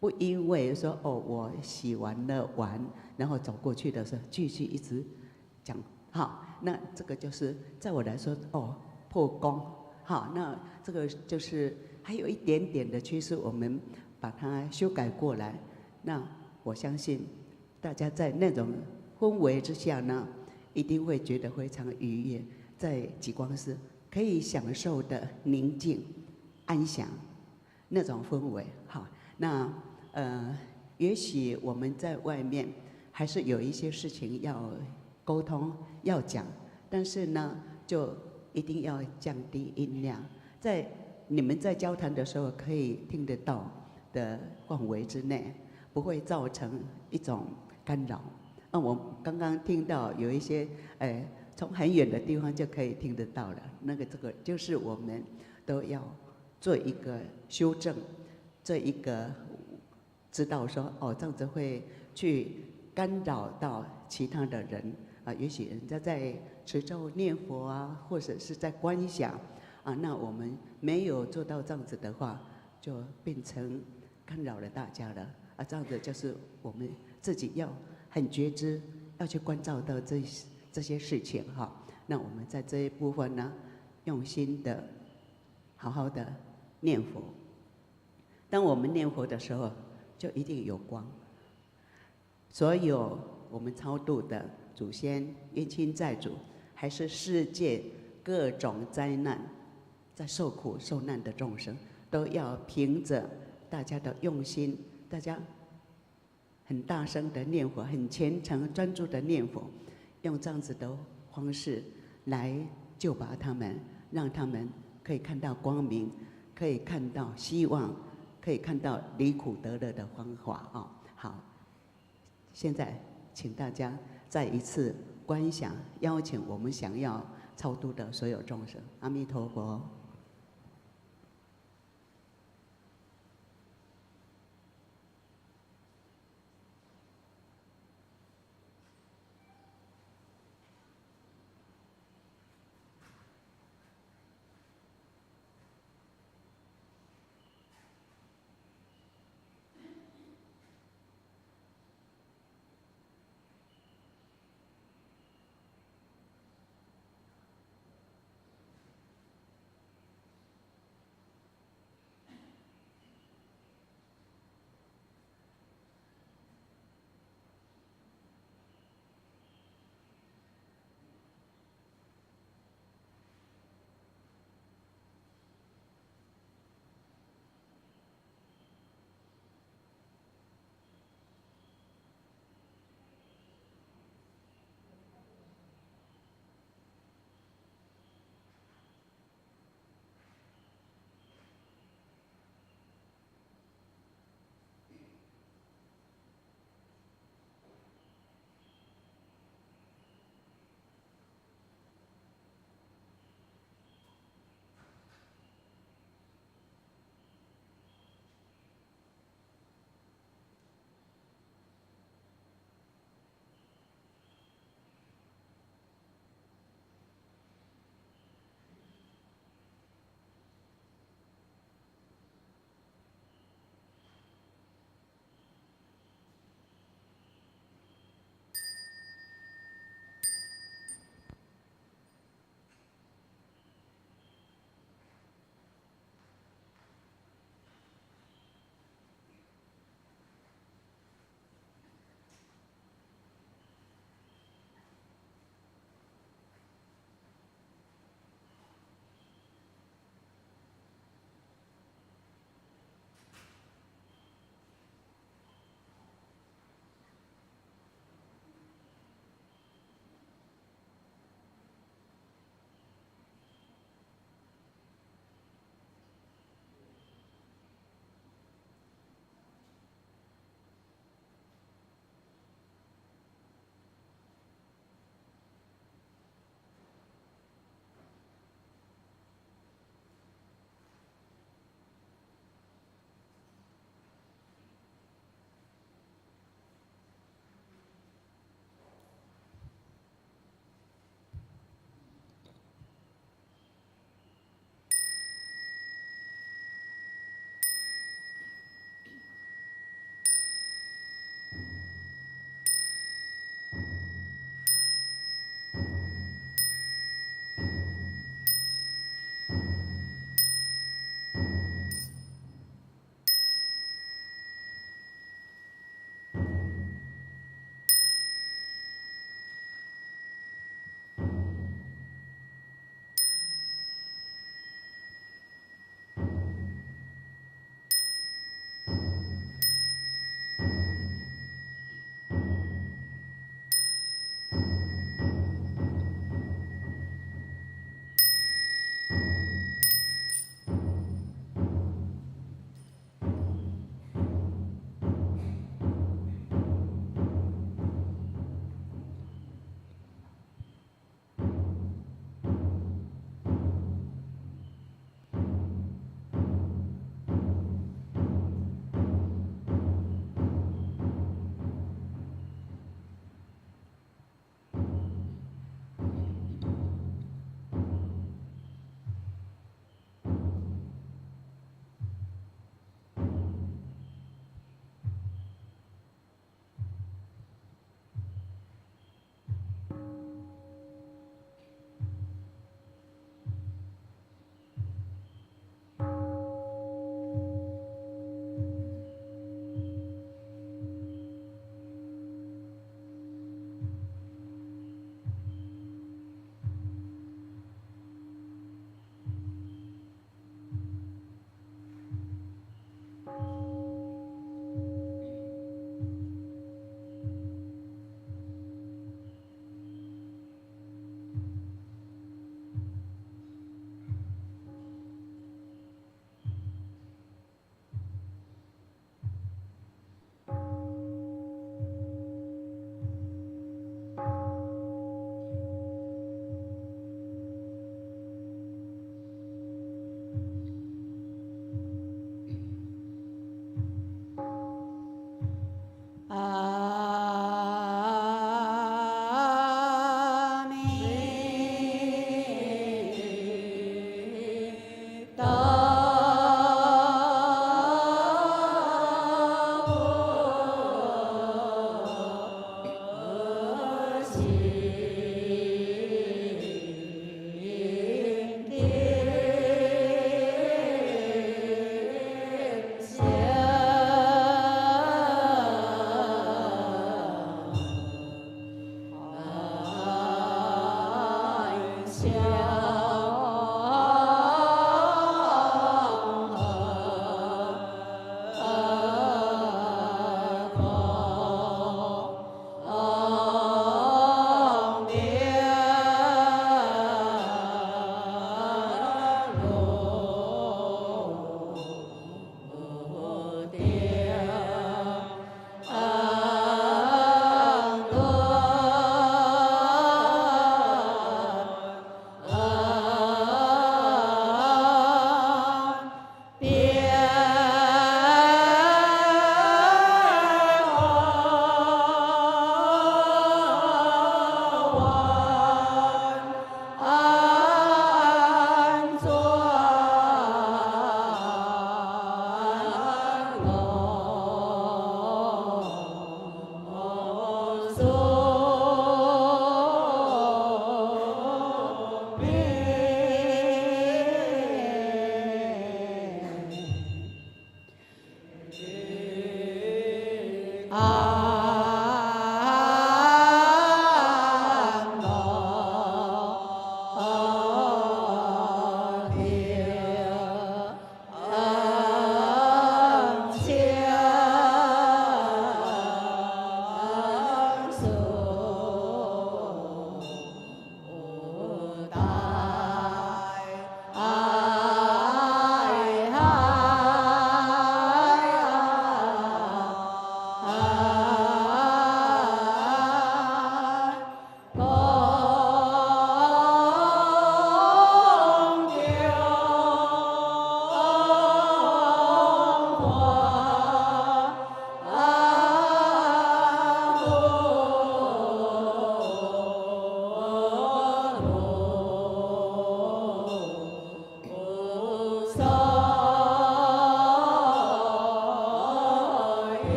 不因为说我洗完了碗，然后走过去的时候继续一直讲，那这个就是在我来说破功，那这个就是还有一点点的趋势，我们把它修改过来。那我相信大家在那种氛围之下呢，一定会觉得非常愉悦，在极光寺可以享受的宁静、安详那种氛围。那也许我们在外面还是有一些事情要沟通、要讲，但是呢，就一定要降低音量，在你们在交谈的时候可以听得到的范围之内，不会造成一种干扰。我刚刚听到有一些从很远的地方就可以听得到了，这个就是我们都要做一个修正，做一个知道说这样子会去干扰到其他的人也许人家在持咒念佛或者是在观想那我们没有做到这样子的话，就变成干扰了大家了这样子就是我们自己要很觉知，要去关照到这些事情那我们在这一部分呢，用心的、好好的念佛。当我们念佛的时候，就一定有光。所有我们超度的祖先、冤亲债主，还是世界各种灾难在受苦受难的众生，都要凭着大家的用心，大家很大声的念佛，很虔诚专注的念佛，用这样子的方式来救拔他们，让他们可以看到光明，可以看到希望，可以看到离苦得乐的方法好，现在请大家再一次观想，邀请我们想要超度的所有众生。阿弥陀佛。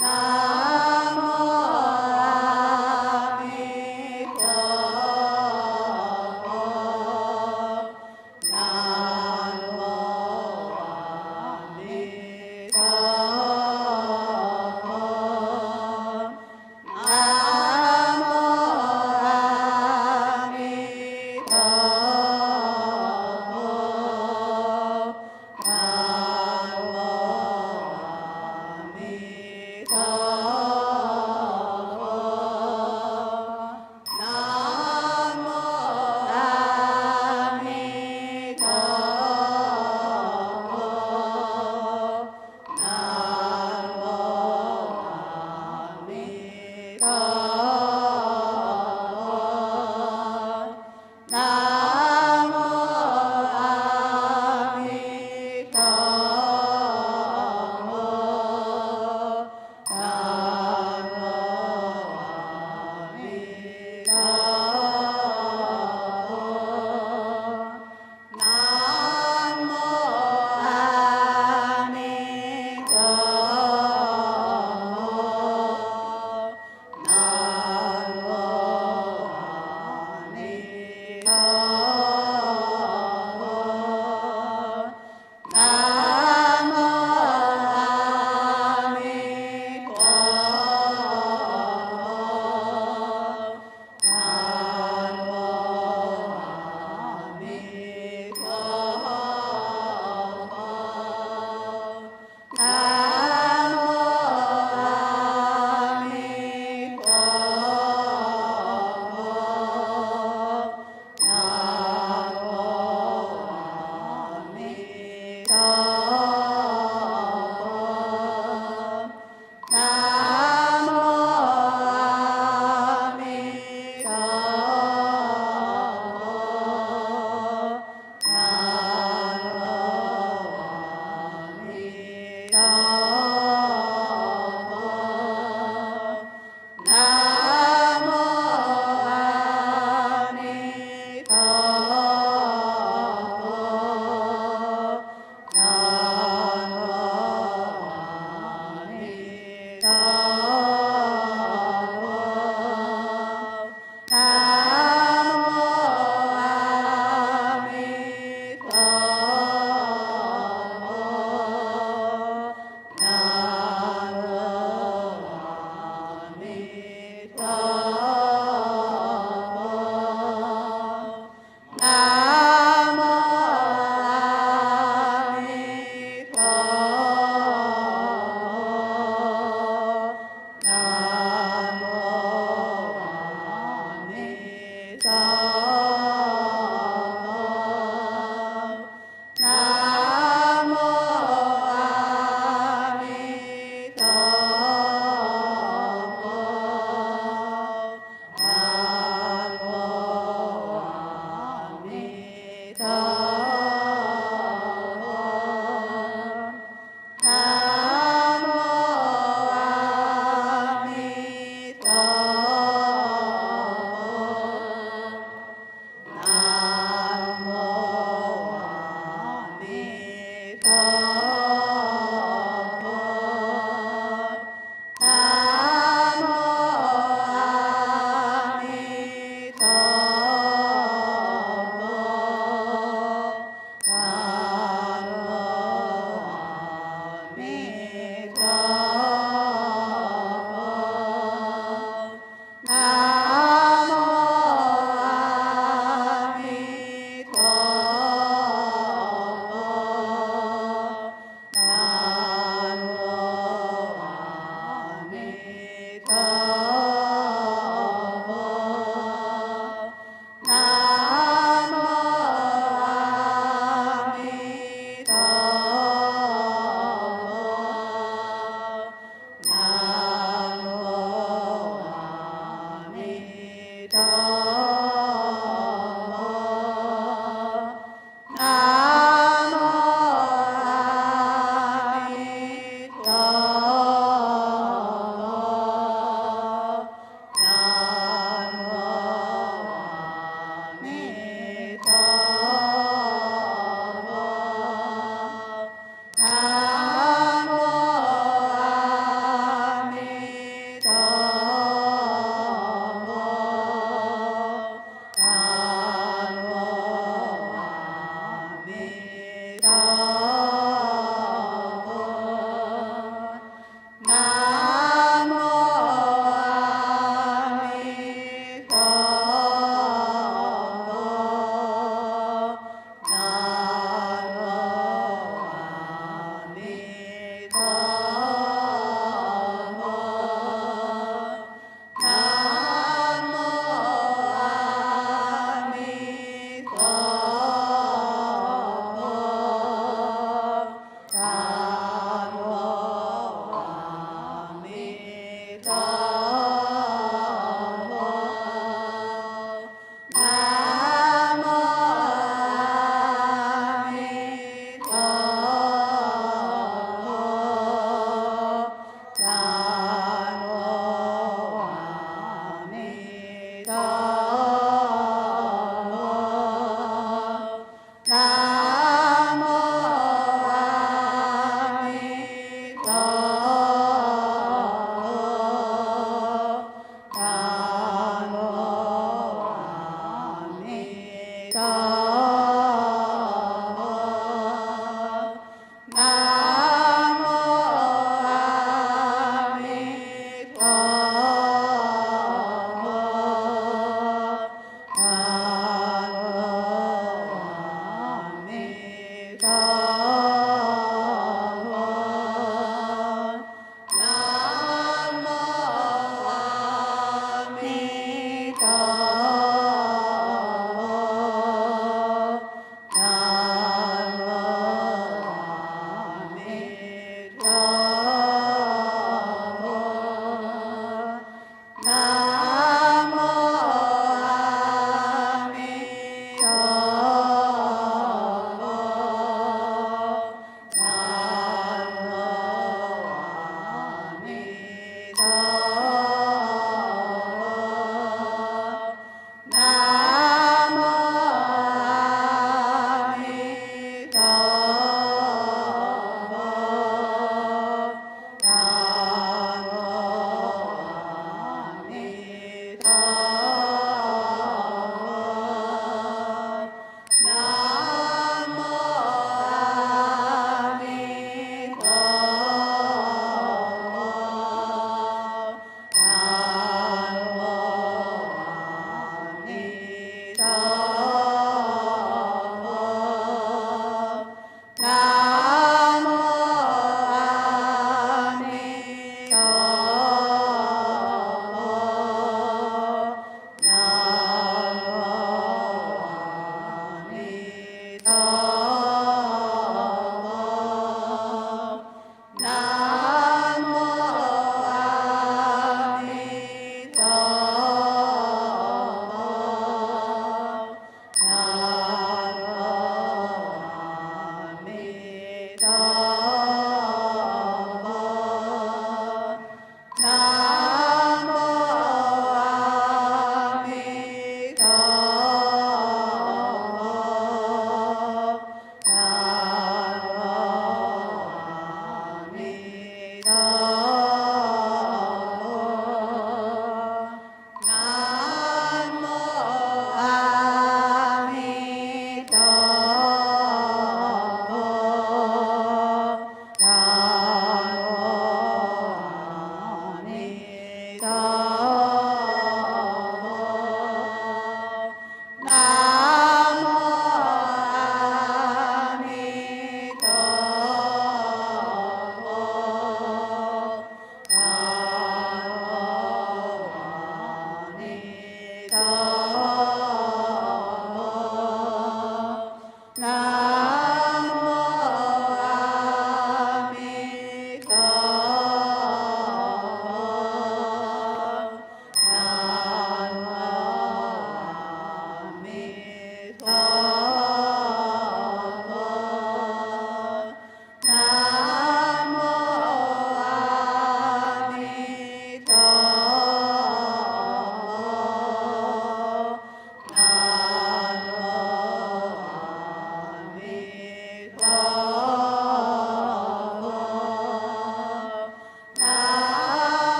南无阿弥陀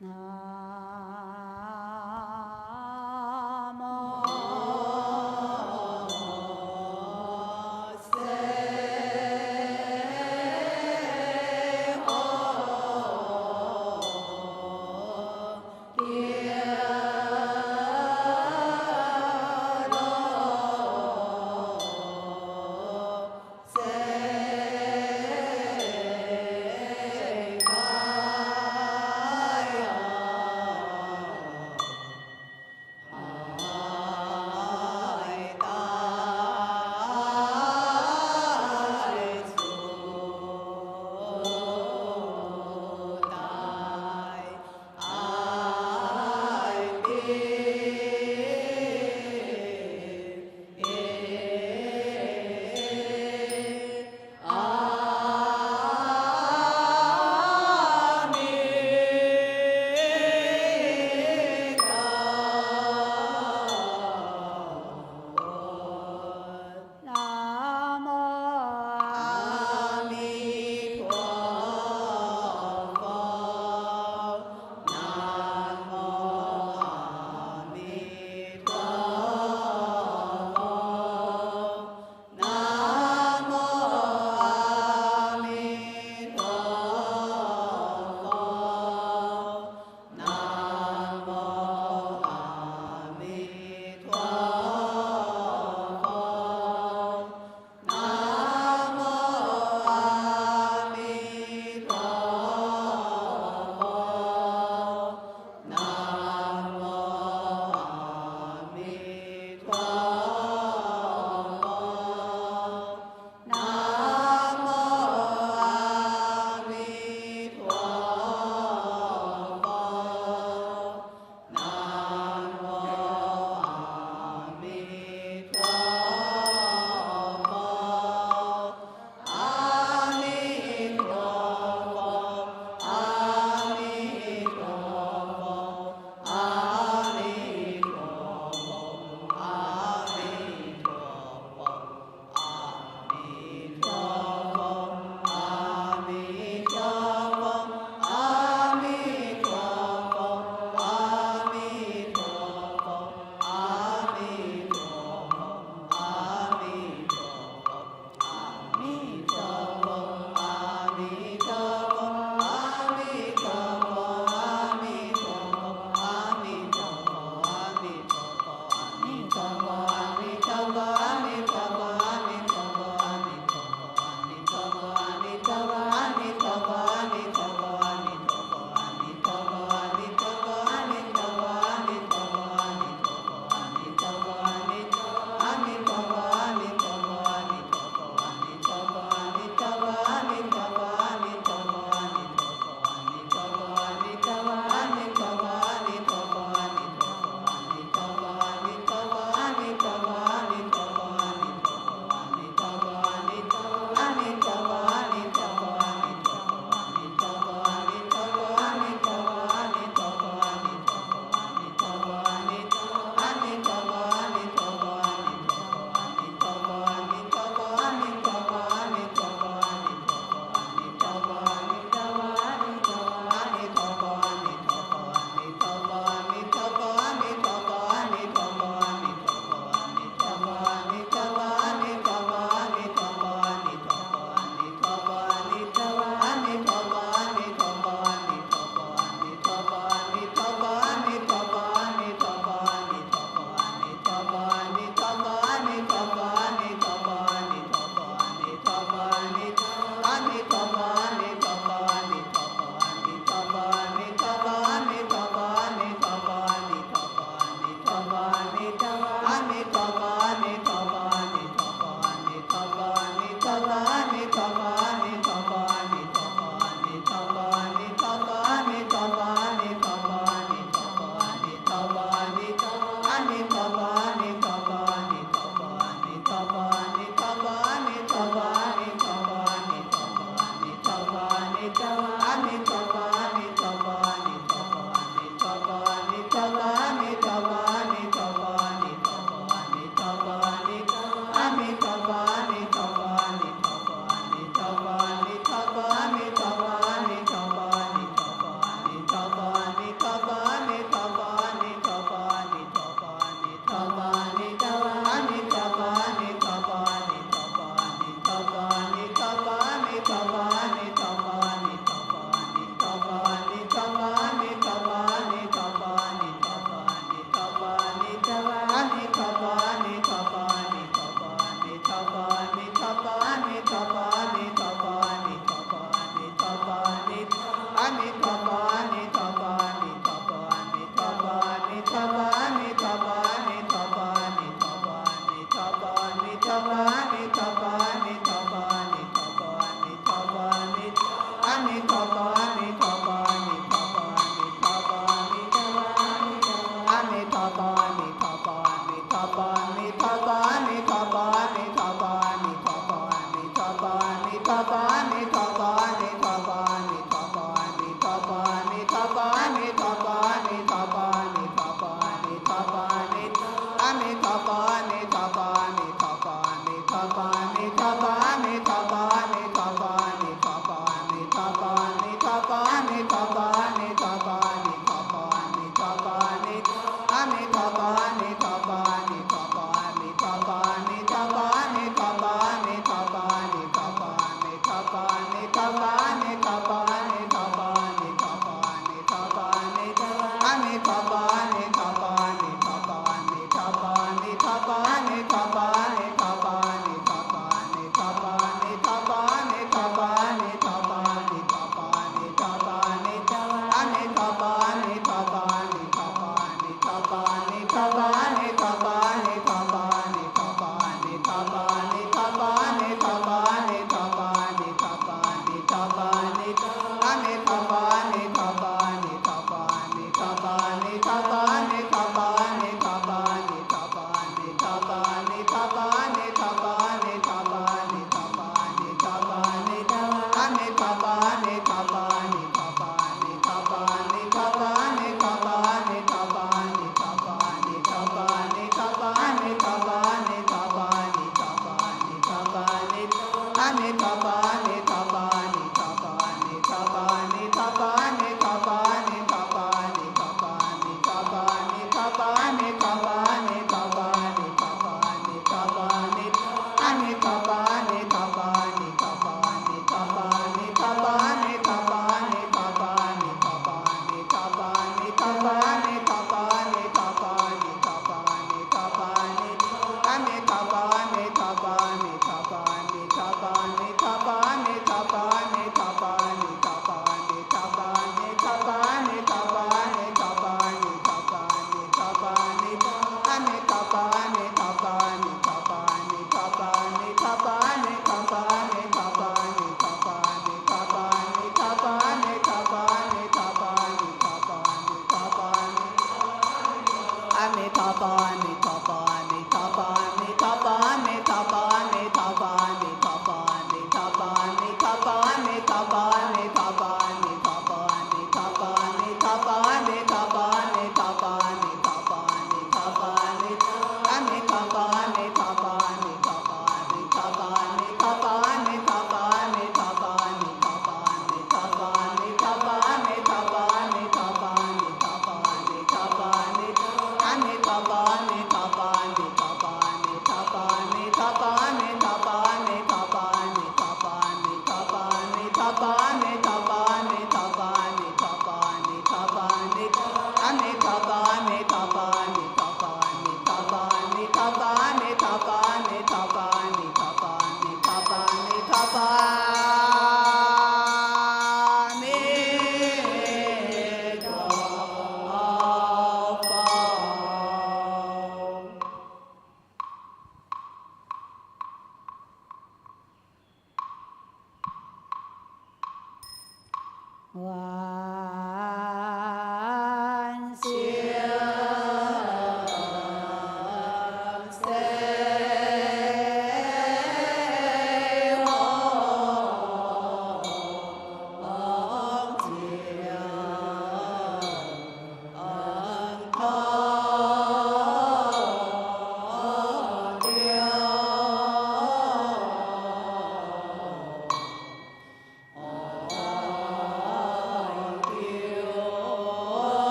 南无释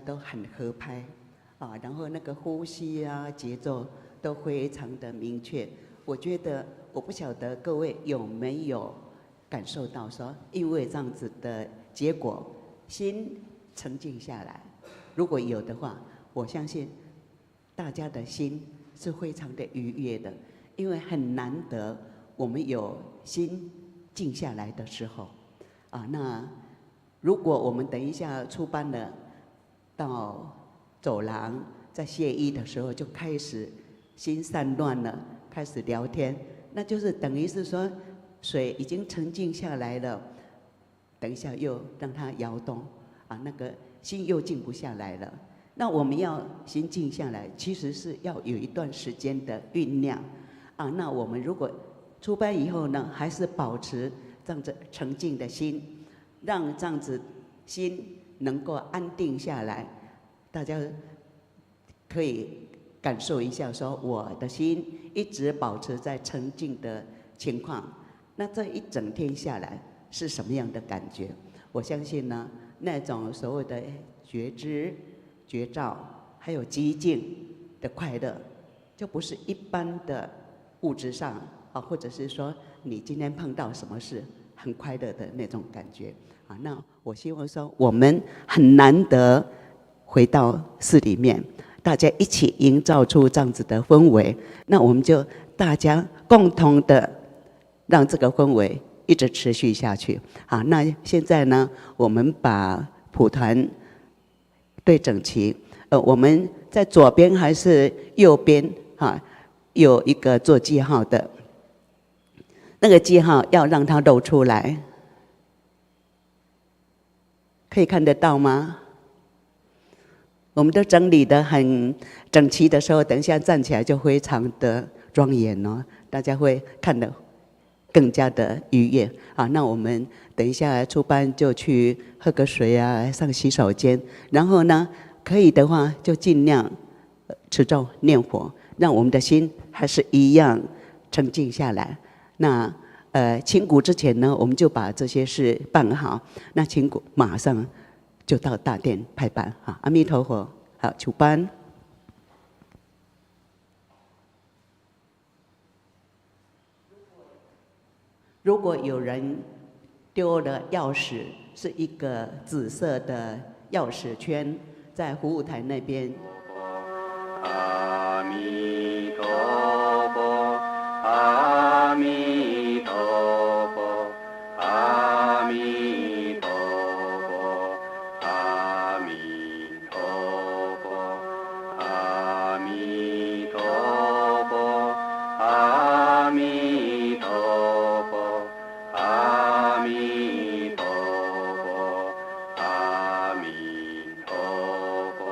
都很合拍，啊，然后那个呼吸啊节奏都非常的明确。我觉得我不晓得各位有没有感受到说，因为这样子的结果，心沉静下来。如果有的话，我相信大家的心是非常的愉悦的，因为很难得我们有心静下来的时候，啊，那如果我们等一下出班了，到走廊在卸衣的时候就开始心散乱了，开始聊天，那就是等于是说水已经沉静下来了，等一下又让它摇动，啊，那个心又静不下来了。那我们要心静下来，其实是要有一段时间的酝酿，啊，那我们如果出班以后呢，还是保持这样子沉静的心，让这样子心能够安定下来，大家可以感受一下，说我的心一直保持在沉静的情况，那这一整天下来是什么样的感觉？我相信呢，那种所谓的觉知、觉照，还有寂静的快乐，就不是一般的物质上啊，或者是说你今天碰到什么事很快乐的那种感觉啊。那我希望说，我们很难得回到寺里面，大家一起营造出这样子的氛围，那我们就大家共同的让这个氛围一直持续下去。好，那现在呢，我们把蒲团对整齐，我们在左边还是右边啊？有一个做记号的，那个记号要让它露出来，可以看得到吗？我们都整理得很整齐的时候，等一下站起来就非常的庄严哦，大家会看得更加的愉悦。好，那我们等一下出班就去喝个水啊，上洗手间，然后呢，可以的话就尽量持咒念佛，让我们的心还是一样沉静下来。那请鼓之前呢，我们就把这些事办好。那请鼓马上就到大殿排班。好，阿弥陀佛。好，出班。如果有人丢了钥匙，是一个紫色的钥匙圈，在服务台那边。阿弥陀佛，阿弥陀佛，阿弥陀佛，阿弥陀佛，阿弥陀佛，阿弥陀佛，阿弥陀佛，阿弥陀佛。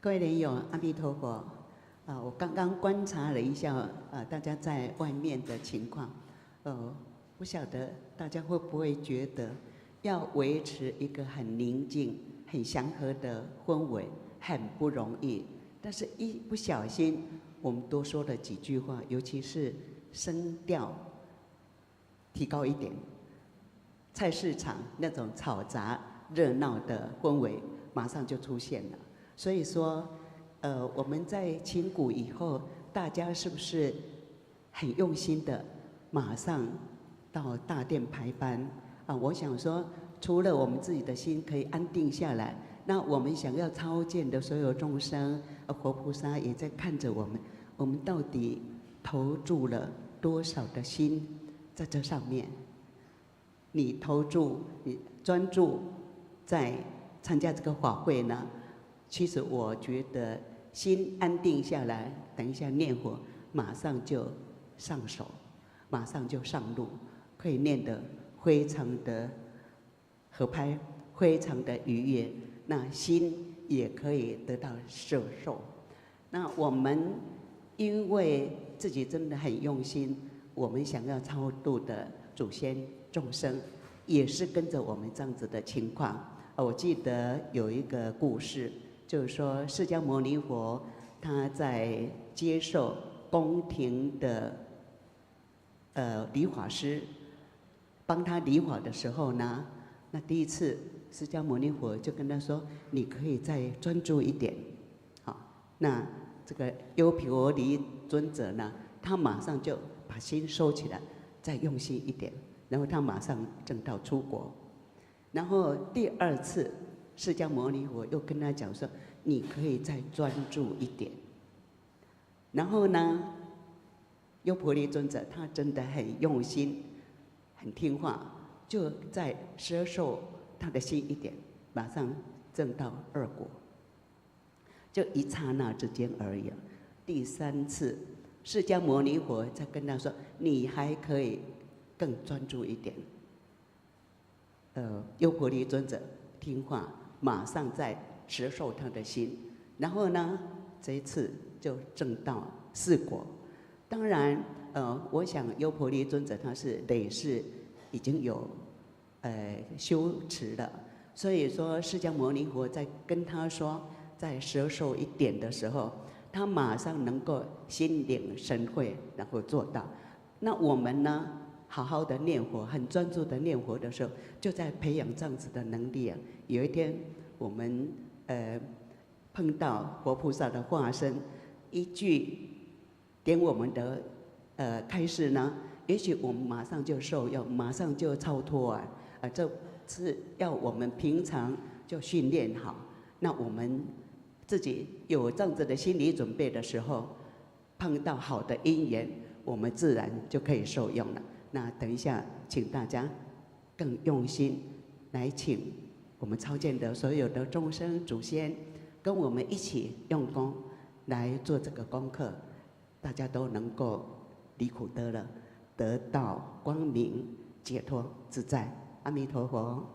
各位莲友，阿弥陀佛。我刚刚观察了一下，大家在外面的情况，不晓得大家会不会觉得，要维持一个很宁静、很祥和的氛围很不容易。但是，一不小心，我们多说了几句话，尤其是声调提高一点，菜市场那种嘈杂热闹的氛围马上就出现了。所以说，我们在清谷以后，大家是不是很用心的，马上到大殿排班啊？我想说，除了我们自己的心可以安定下来，那我们想要超见的所有众生，活菩萨也在看着我们，我们到底投注了多少的心在这上面？你投注，你专注在参加这个法会呢？其实我觉得心安定下来，等一下念佛，马上就上手，马上就上路，可以念得非常的合拍，非常的愉悦，那心也可以得到摄受。那我们因为自己真的很用心，我们想要超度的祖先众生，也是跟着我们这样子的情况。我记得有一个故事。就是说，释迦牟尼佛他在接受宫廷的理发师帮他理发的时候呢，那第一次释迦牟尼佛就跟他说：“你可以再专注一点。”好，那这个优婆离尊者呢，他马上就把心收起来，再用心一点，然后他马上证道出国。然后第二次。释迦牟尼佛又跟他讲说：“你可以再专注一点。”然后呢，优婆离尊者他真的很用心，很听话，就在摄受他的心一点，马上证到二果，就一刹那之间而已。第三次，释迦牟尼佛再跟他说：“你还可以更专注一点。”优婆离尊者听话。马上在摄受他的心，然后呢，这一次就证到四果。当然，我想优婆离尊者他是累世已经有修持了，所以说释迦牟尼佛在跟他说在摄受一点的时候，他马上能够心领神会，然后做到。那我们呢，好好的念佛，很专注的念佛的时候，就在培养这样子的能力啊。有一天，我们碰到佛菩萨的化身，一句点我们的开示呢，也许我们马上就受用，马上就超脱啊！这是要我们平常就训练好。那我们自己有这样子的心理准备的时候，碰到好的因缘，我们自然就可以受用了。那等一下，请大家更用心来请我们超见的所有的众生祖先，跟我们一起用功来做这个功课，大家都能够离苦得乐，得到光明、解脱、自在。阿弥陀佛。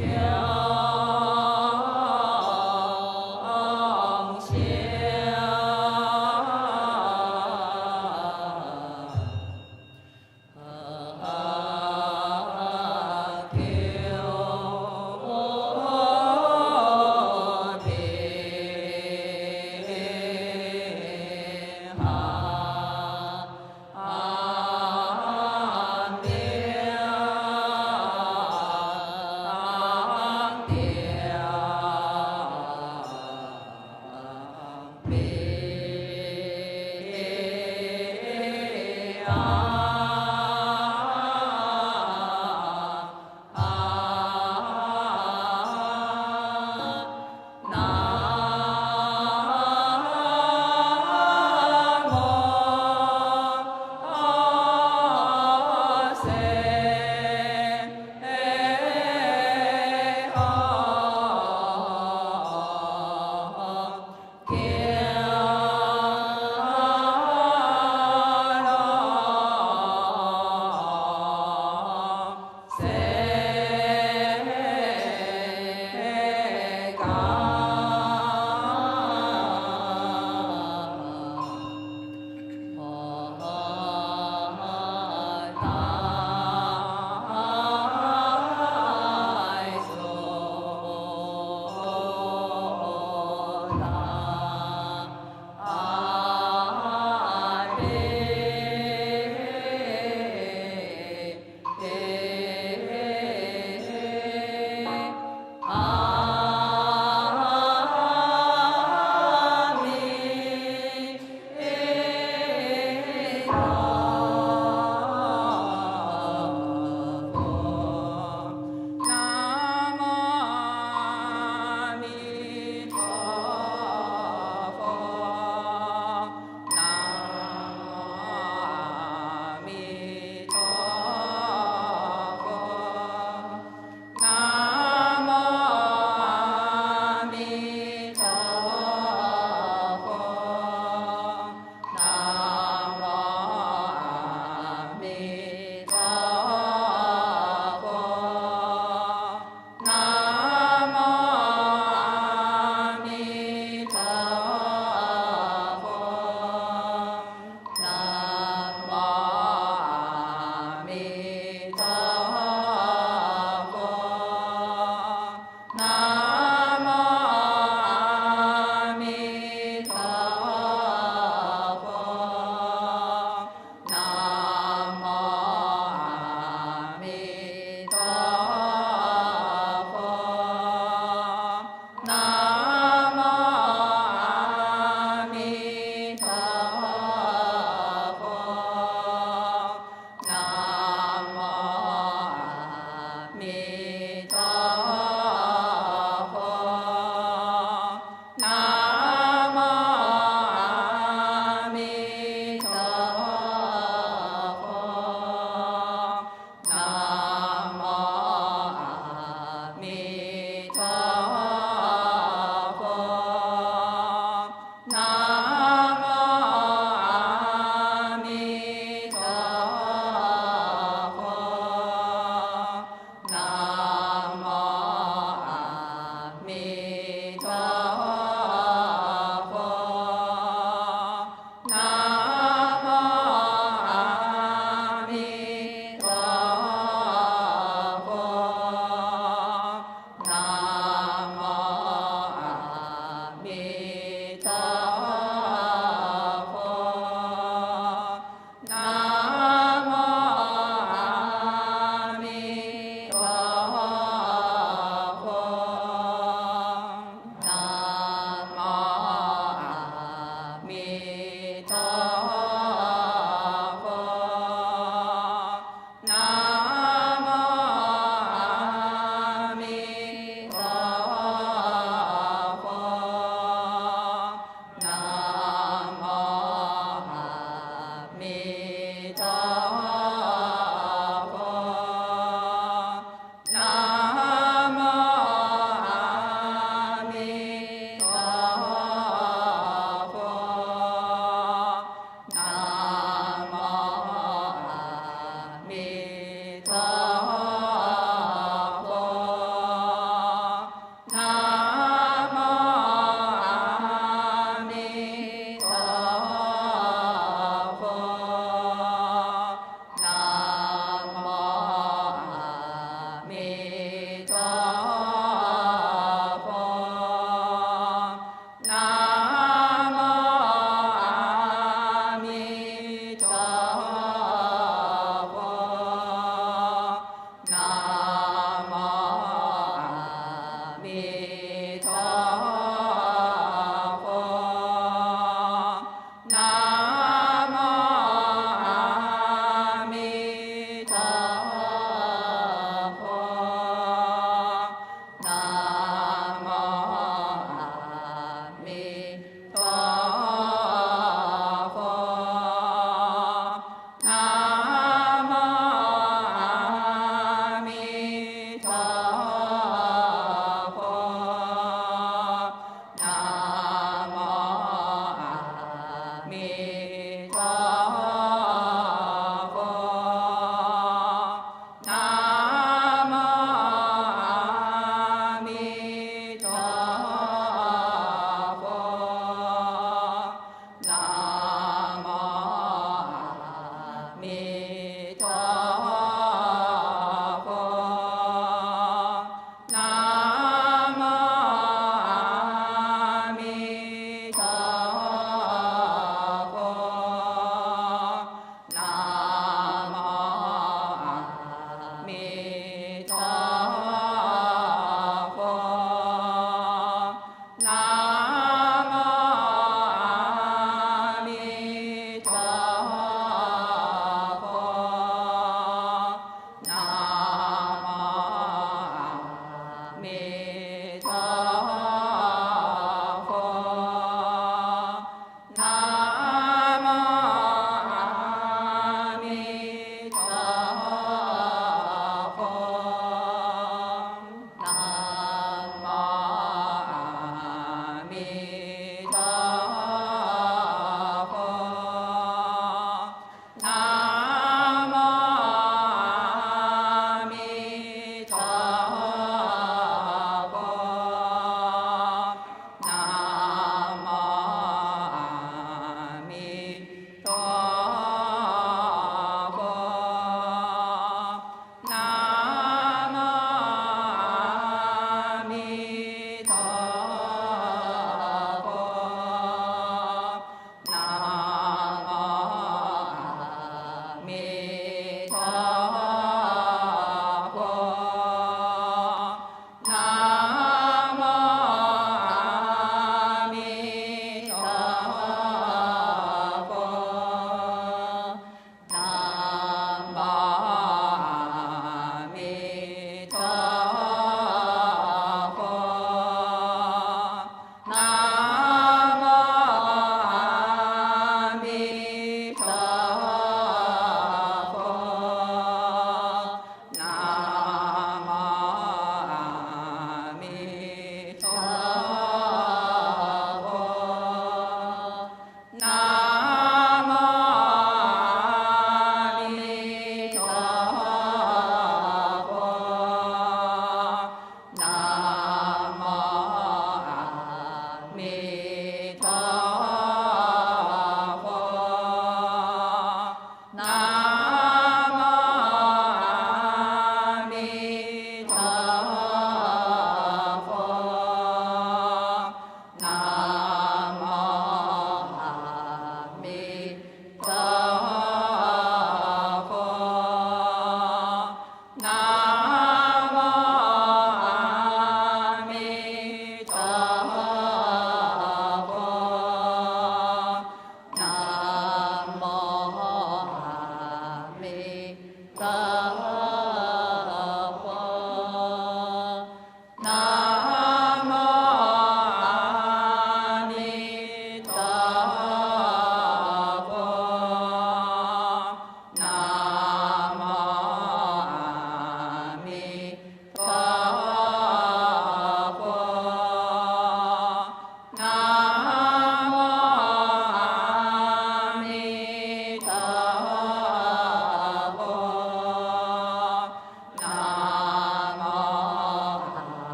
阿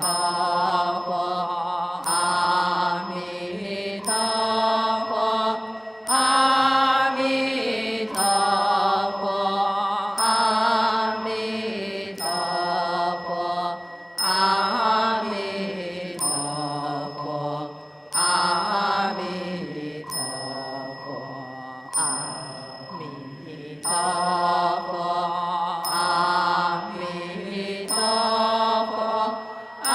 陀佛，阿弥陀佛，阿弥陀佛，阿弥陀佛，阿弥陀佛，阿弥陀佛，阿弥陀佛，阿弥陀佛，阿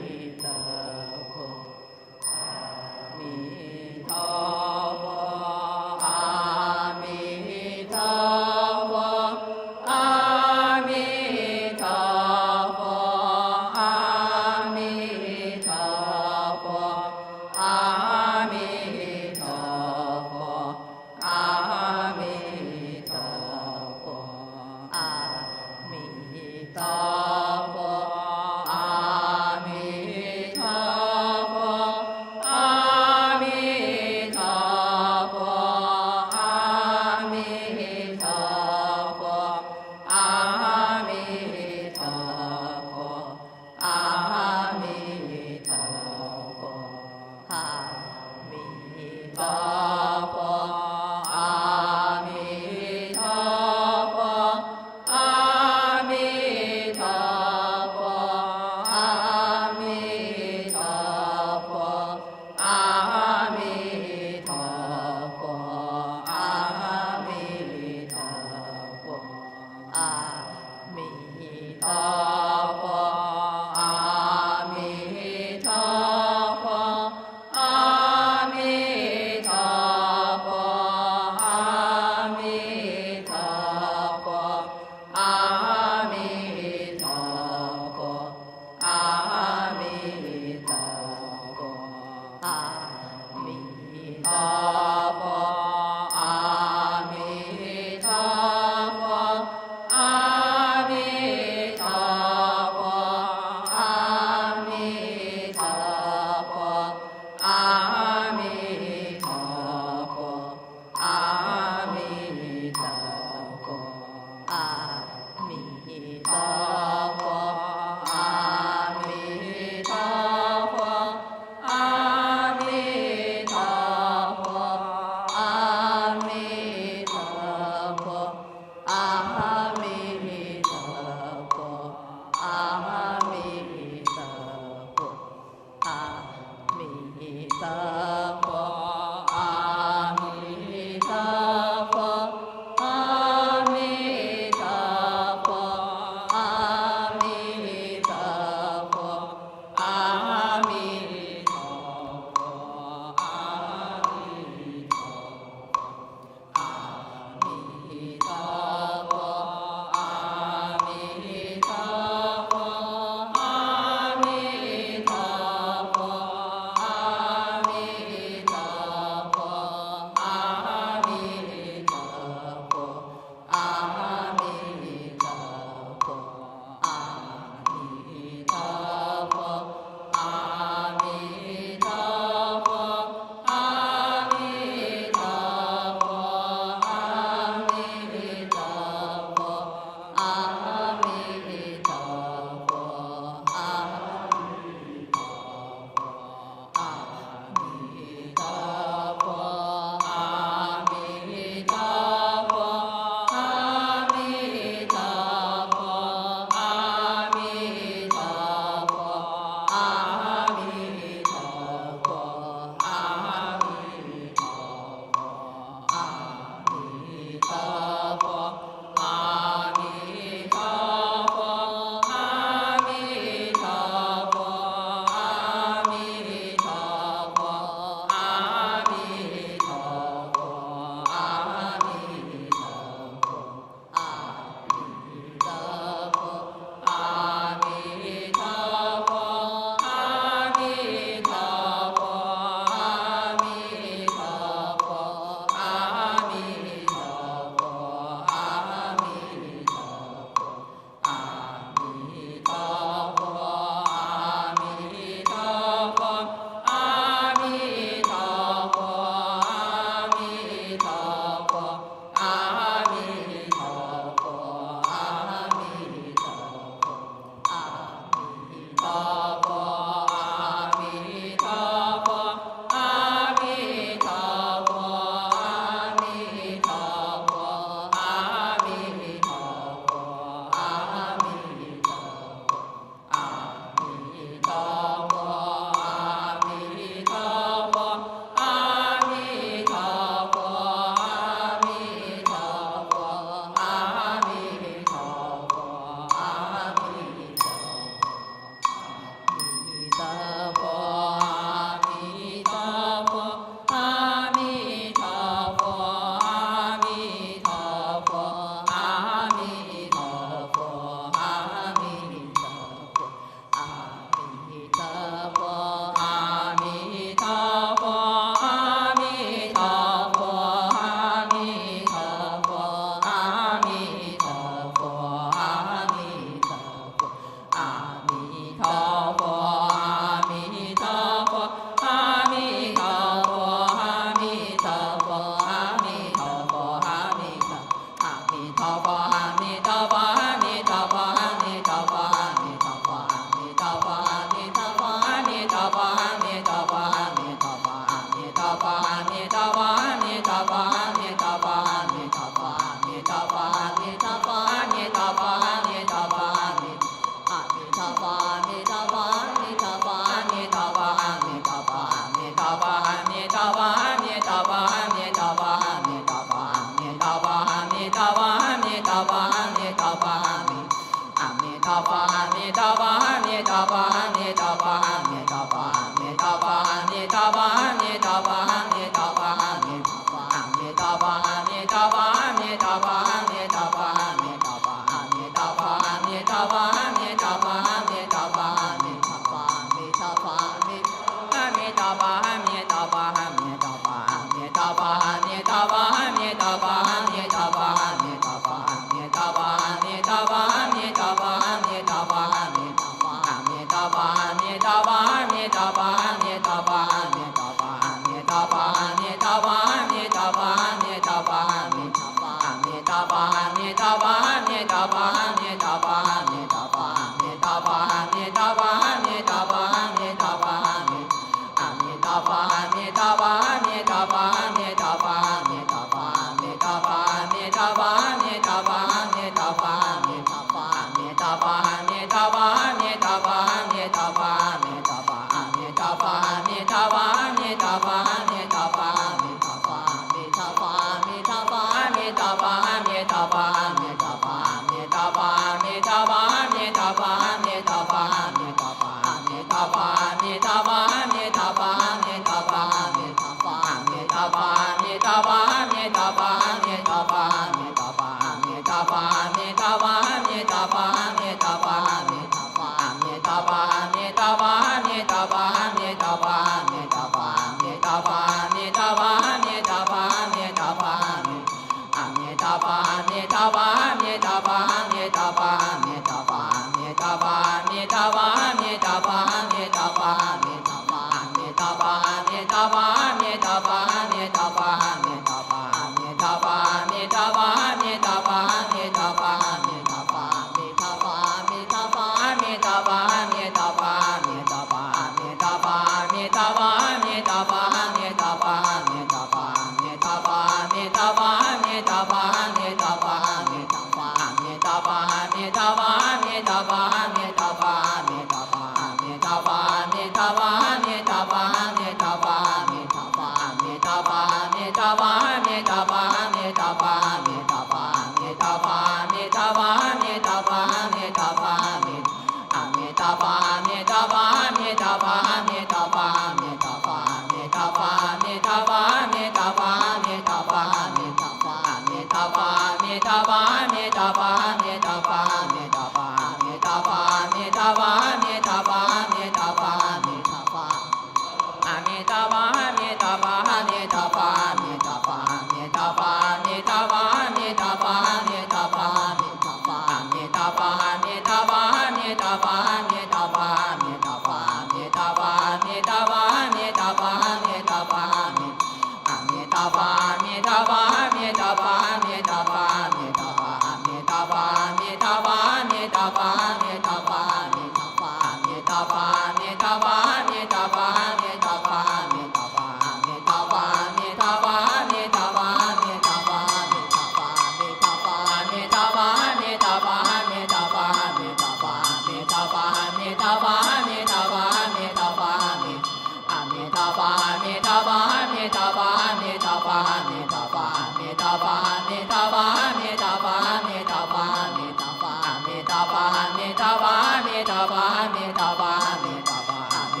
เ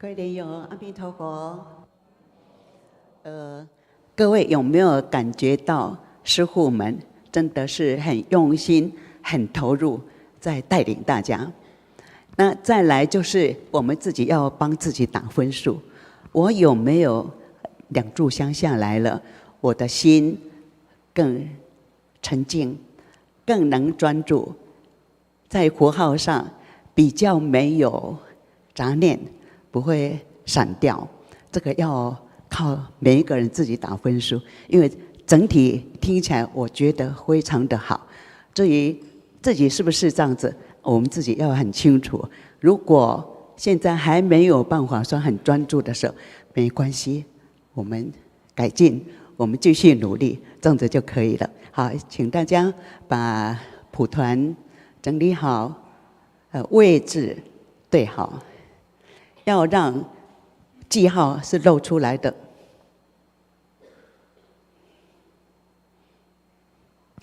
各位莲友，阿弥陀佛。各位有没有感觉到师父们真的是很用心、很投入，在带领大家？那再来就是我们自己要帮自己打分数。我有没有2炷香下来了，我的心更沉静，更能专注，在佛号上比较没有杂念，不会闪掉。这个要靠每一个人自己打分数，因为整体听起来我觉得非常的好。至于自己是不是这样子，我们自己要很清楚。如果现在还没有办法说很专注的时候，没关系，我们改进，我们继续努力，这样子就可以了。好，请大家把蒲团整理好，位置对好，要让记号是露出来的。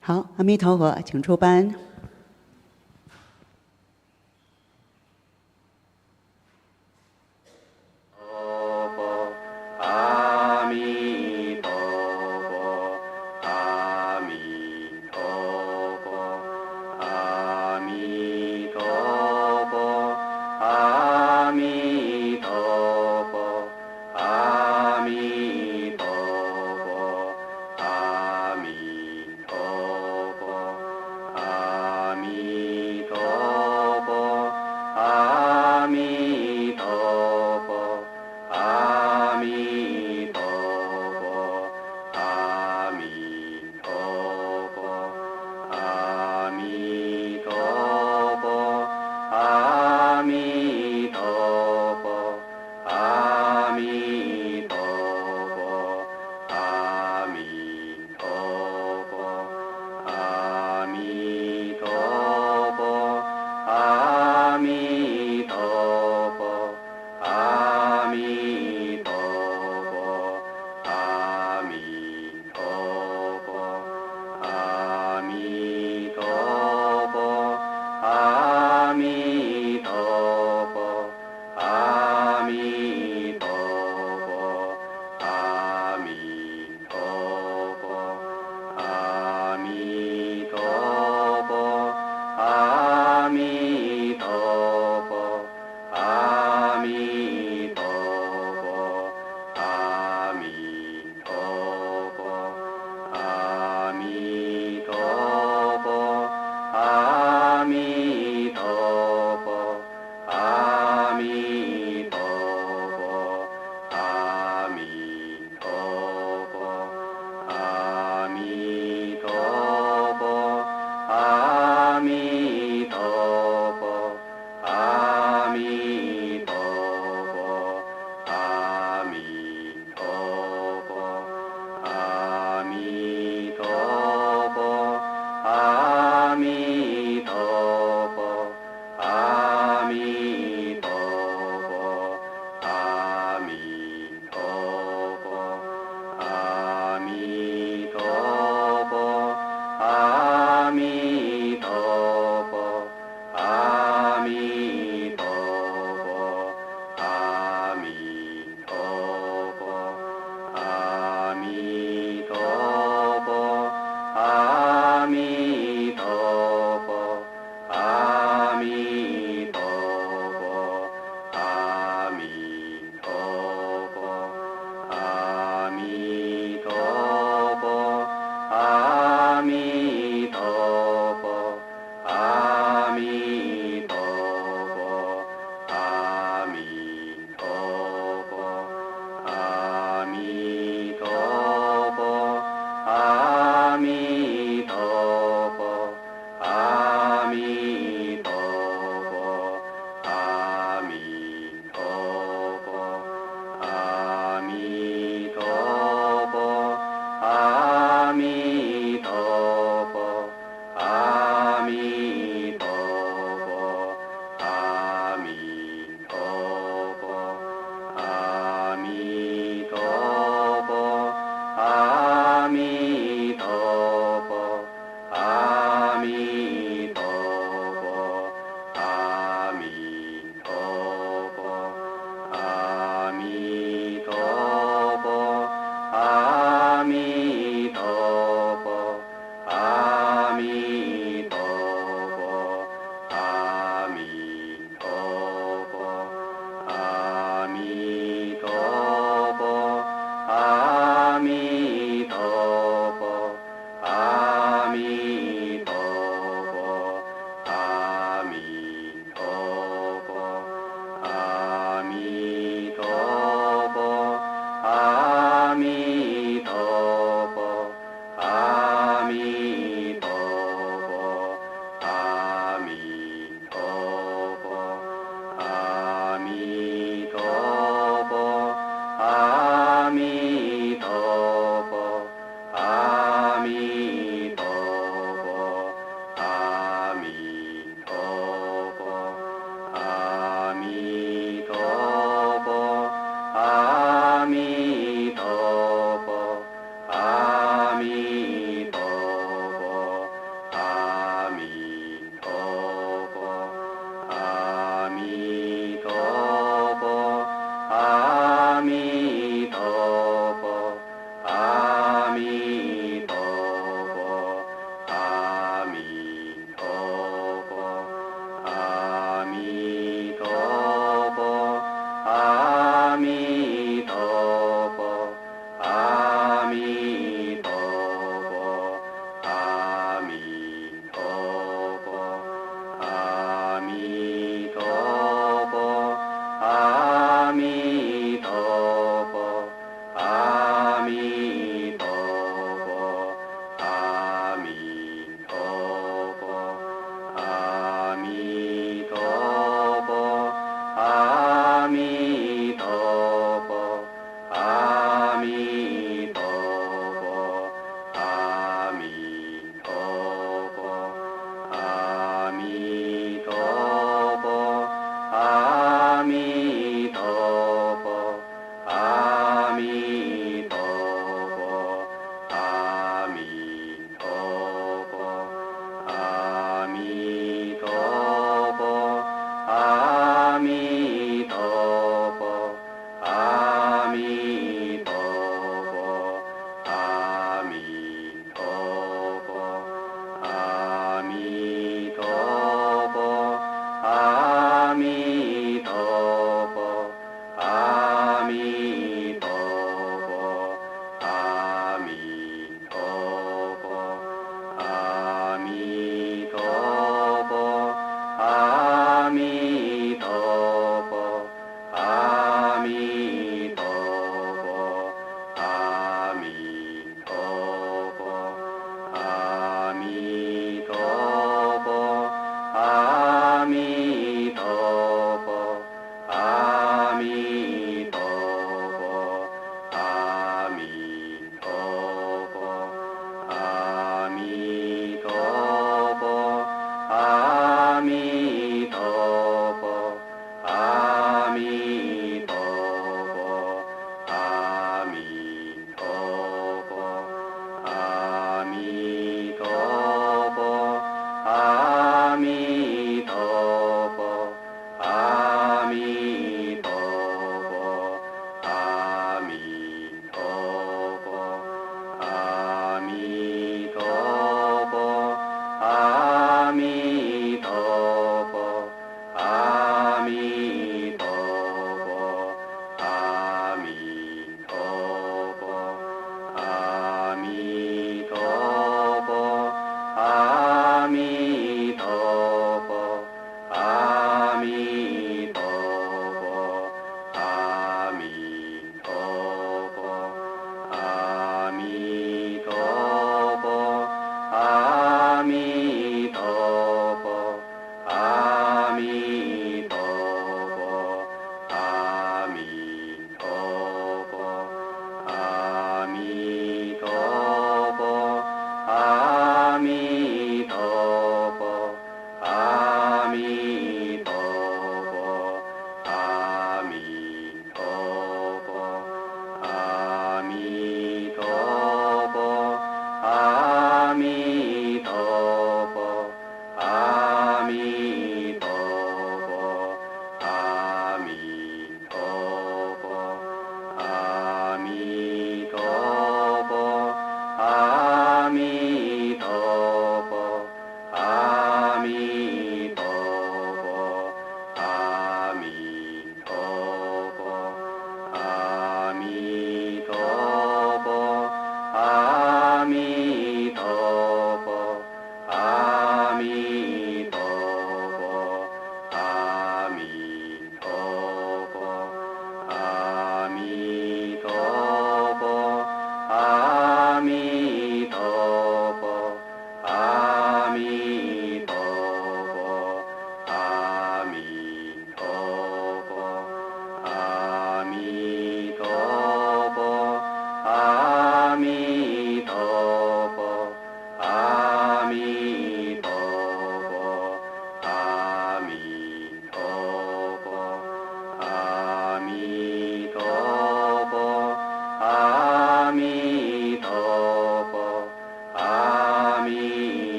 好，阿弥陀佛，请出班。阿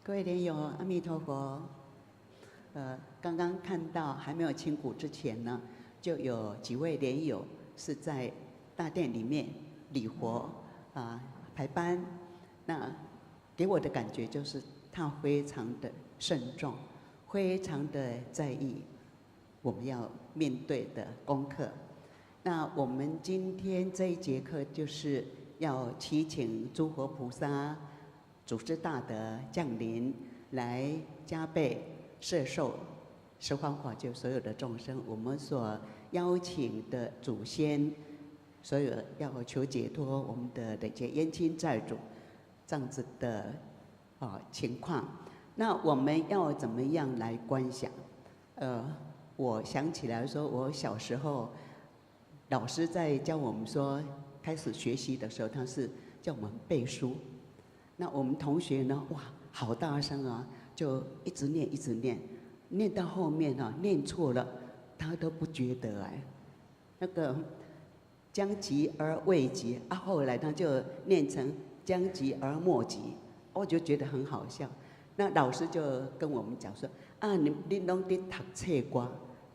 各位莲友，阿弥陀佛。刚刚看到还没有清谷之前呢，就有几位莲友是在大殿里面礼佛排班。那给我的感觉就是他非常的慎重，非常的在意我们要面对的功课。那我们今天这一节课就是要祈请诸佛菩萨、祖师大德降临，来加倍摄受十方法界所有的众生。我们所邀请的祖先，所有要求解脱我们的累劫冤亲债主，这样子的情况。那我们要怎么样来观想？我想起来说，我小时候老师在教我们说，开始学习的时候，他是叫我们背书。那我们同学呢，哇，好大声啊，就一直念一直念，念到后面啊，念错了，他都不觉得哎，那个将及而未及啊，后来他就念成将及而莫及，我就觉得很好笑。那老师就跟我们讲说啊，你拢在读册瓜，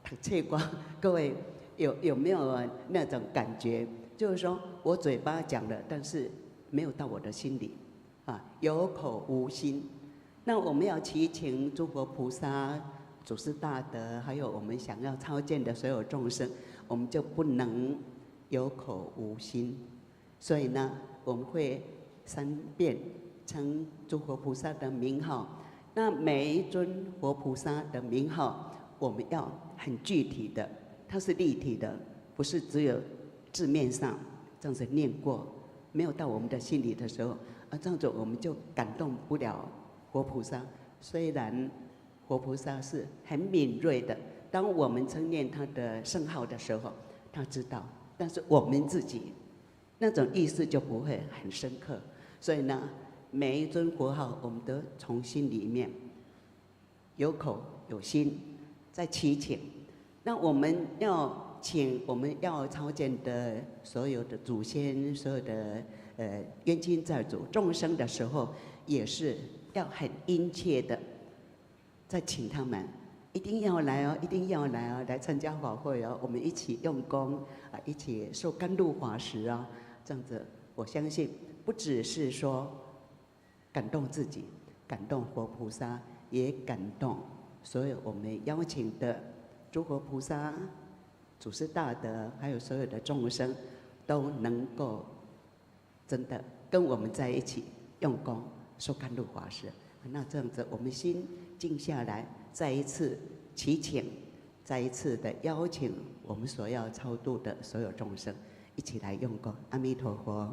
读册瓜，各位有没有那种感觉？就是说我嘴巴讲了，但是没有到我的心里，有口无心。那我们要祈请诸佛菩萨、祖师大德，还有我们想要超荐的所有众生，我们就不能有口无心。所以呢，我们会3遍称诸佛菩萨的名号。那每一尊佛菩萨的名号，我们要很具体的，它是立体的，不是只有字面上这样子念过，没有到我们的心里的时候，这样子我们就感动不了佛菩萨。虽然佛菩萨是很敏锐的，当我们称念他的圣号的时候，他知道，但是我们自己那种意思就不会很深刻。所以呢，每一尊佛号，我们都从心里面有口有心在祈请。那我们要请我们要超荐的所有的祖先、所有的冤亲债主众生的时候，也是要很殷切的在请他们，一定要来哦，一定要来哦，来参加法会哦，我们一起用功一起受甘露法食啊，这样子，我相信不只是说感动自己，感动佛菩萨，也感动所有我们邀请的诸佛菩萨、祖师大德，还有所有的众生，都能够真的跟我们在一起用功受甘露法食。那这样子，我们心静下来，再一次祈请，再一次的邀请我们所要超度的所有众生一起来用功。阿弥陀佛。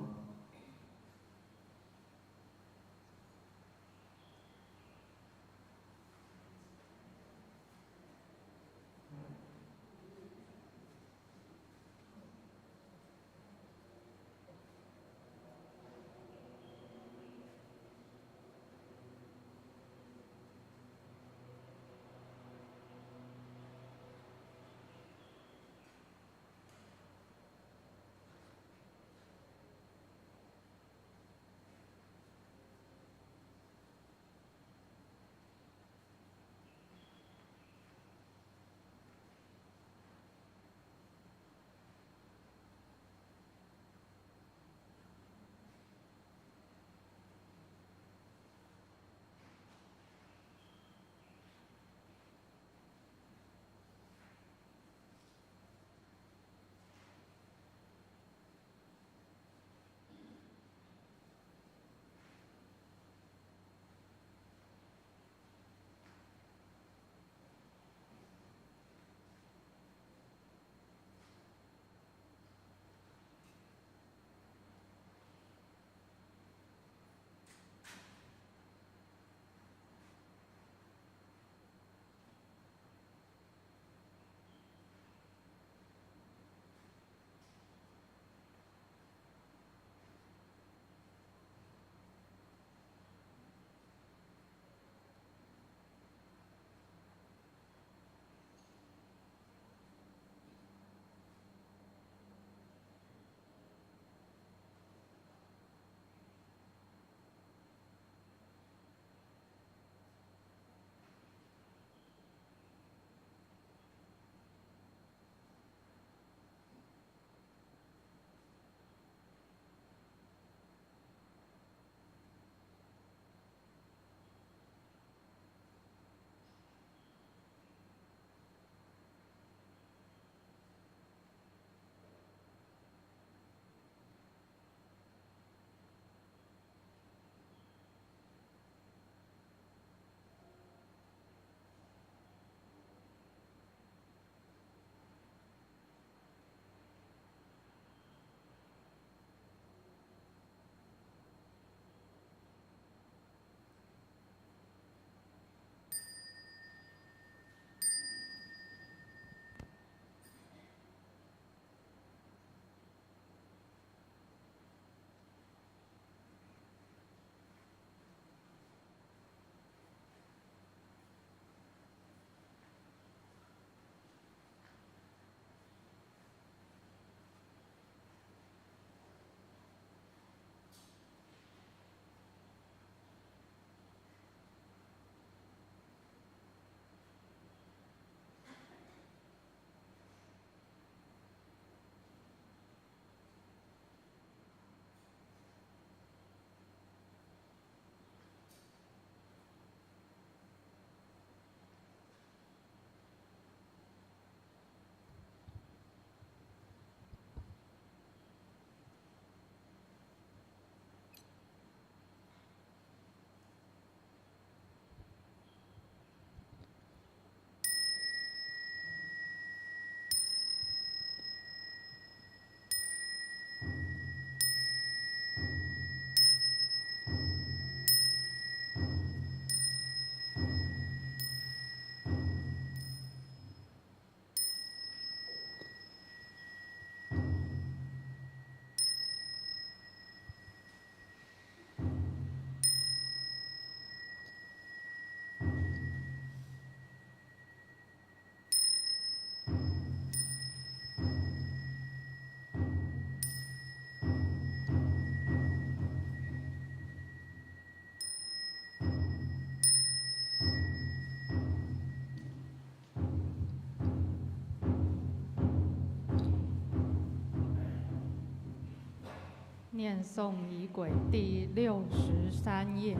念诵仪轨第63页。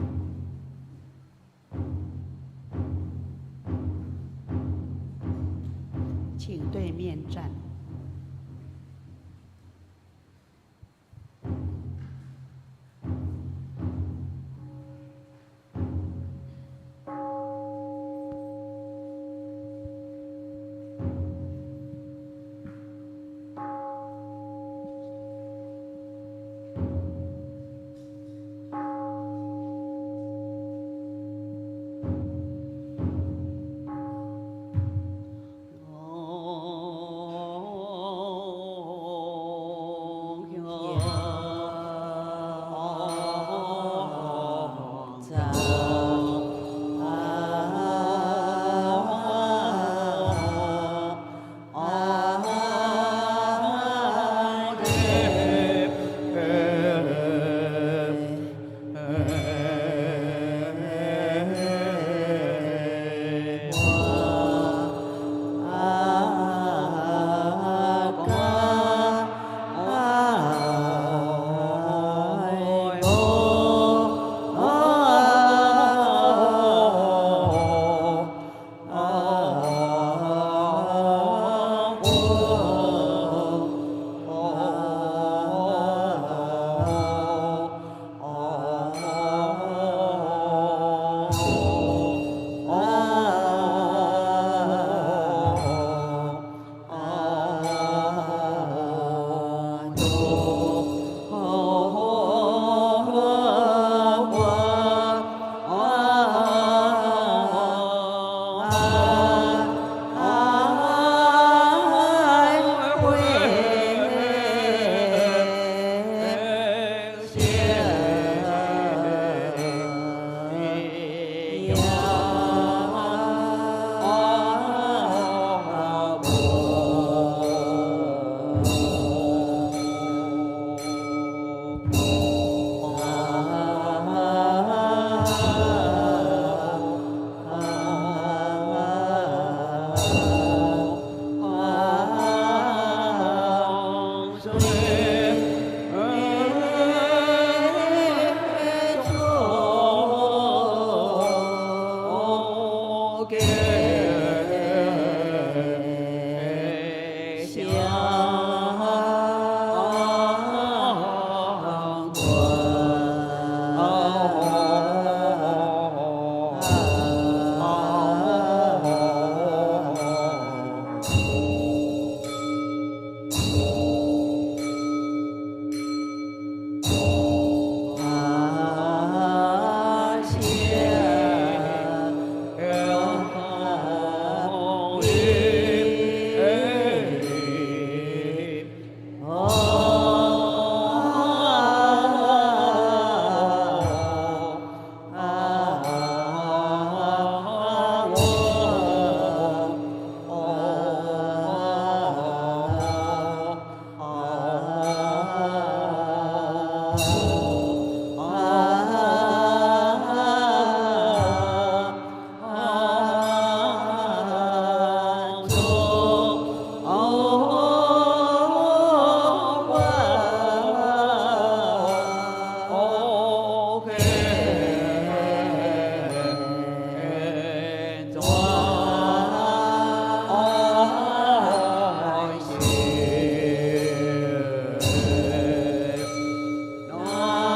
请对面站。啊。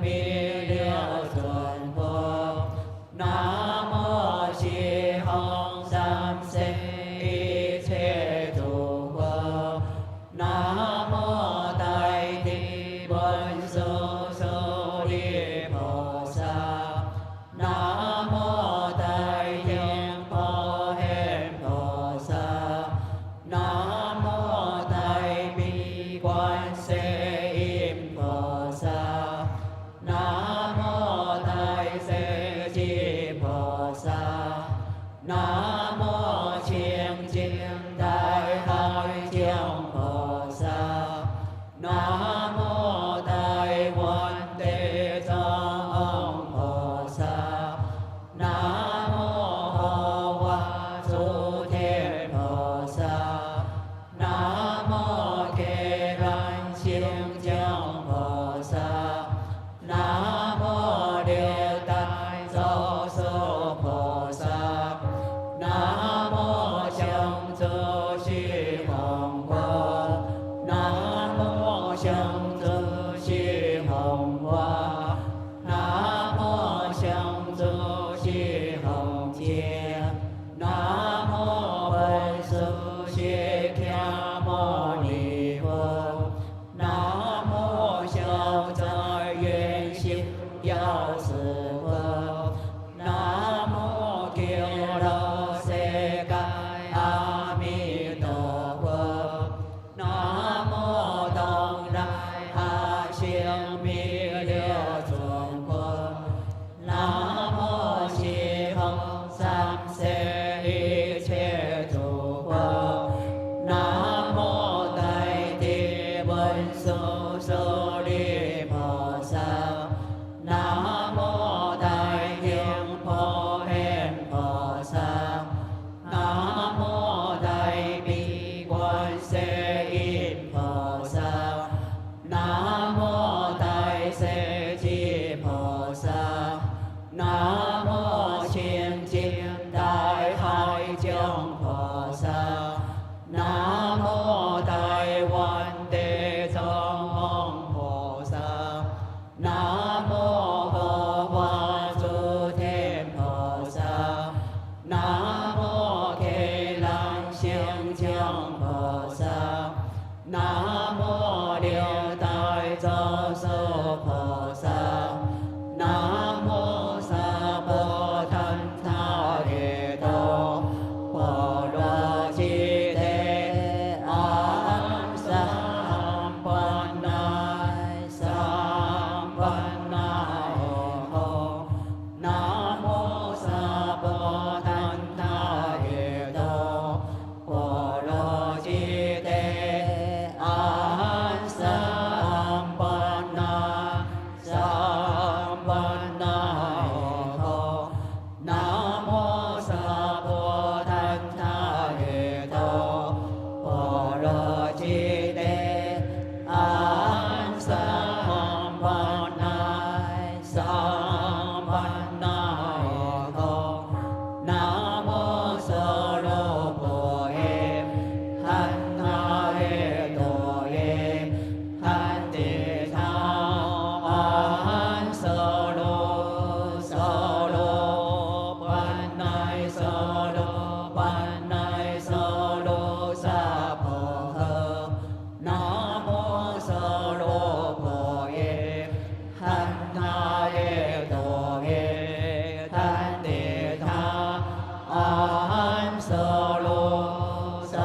名观世音菩萨，南无大势至菩萨，南无清净大海将菩萨，南无大愿地藏菩萨，南无护法诸天菩萨，南无伽蓝清净菩萨，南无六大周舍菩萨，南无相诸虚空佛，南无相诸虚空佛，南无相诸虚空界，南无文殊释迦牟尼佛，南无消灾愿行药师佛，南无极乐世界阿弥陀佛，南无东来阿修弥勒尊佛，南无西方三世一切诸佛，南无大地文殊舍利菩萨，南无大应普贤菩萨，南无大悲观世音菩萨，南无大势至菩萨，南无清净大海将菩萨，南无大愿地藏菩萨，南无护法诸天菩萨，南无伽蓝清净菩萨，南无六大周舍菩萨，南无萨婆檀他耶多波罗揭谛阿三般剌三般剌，南无萨婆檀他耶多波罗揭谛阿三般剌三般剌，南无萨婆檀他耶多波罗揭谛阿三般剌三般剌，南无娑罗婆耶含他耶多耶含地他安娑罗娑罗般乃娑罗般乃娑罗萨婆诃，南无娑罗婆耶含他耶多耶含地他安娑罗娑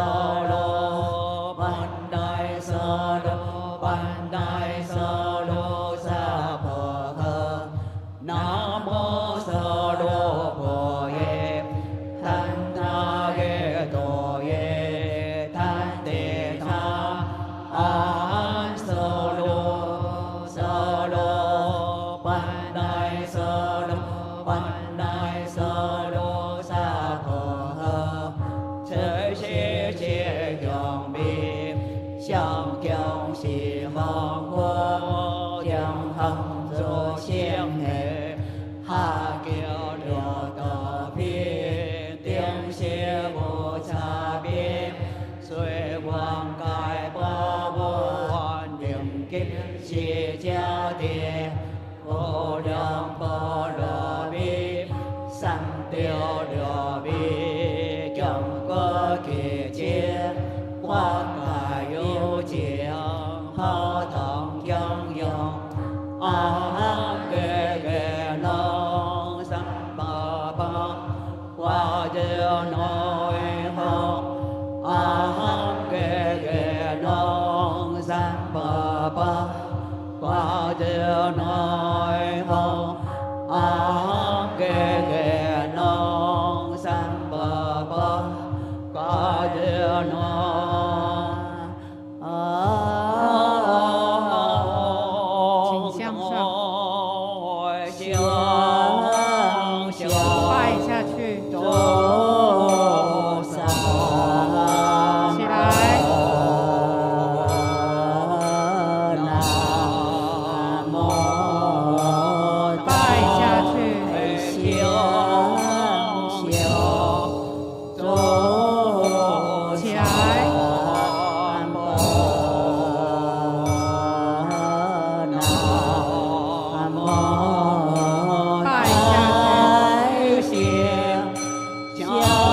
罗般乃娑罗般乃娑罗萨婆诃，南无娑罗婆耶含他耶多耶含地他安娑罗娑罗般乃娑罗般乃娑罗萨婆诃，这世界永别相共是方佛将恒作相黑哈叫六道遍定邪无差别随光盖波波灵吉是家殿无量波罗蜜三条六蜜将过其界花开有情好同相用阿给给龙三八八花就内后阿给给龙三宝宝，挂着内后，给弄三宝宝，挂着内。请向上，拜下去，起来，拜下去，起来，拜下去，起来，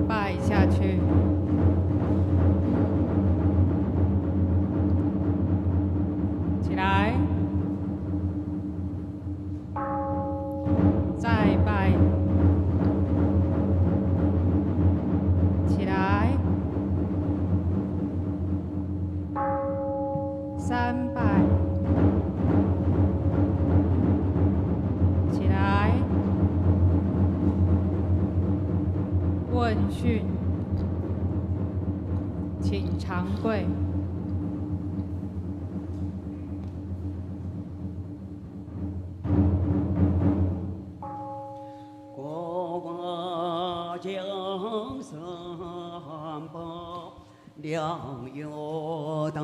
拜下去，起来，再拜，起来，三拜，起来，问讯，请长跪。国江三宝，良药大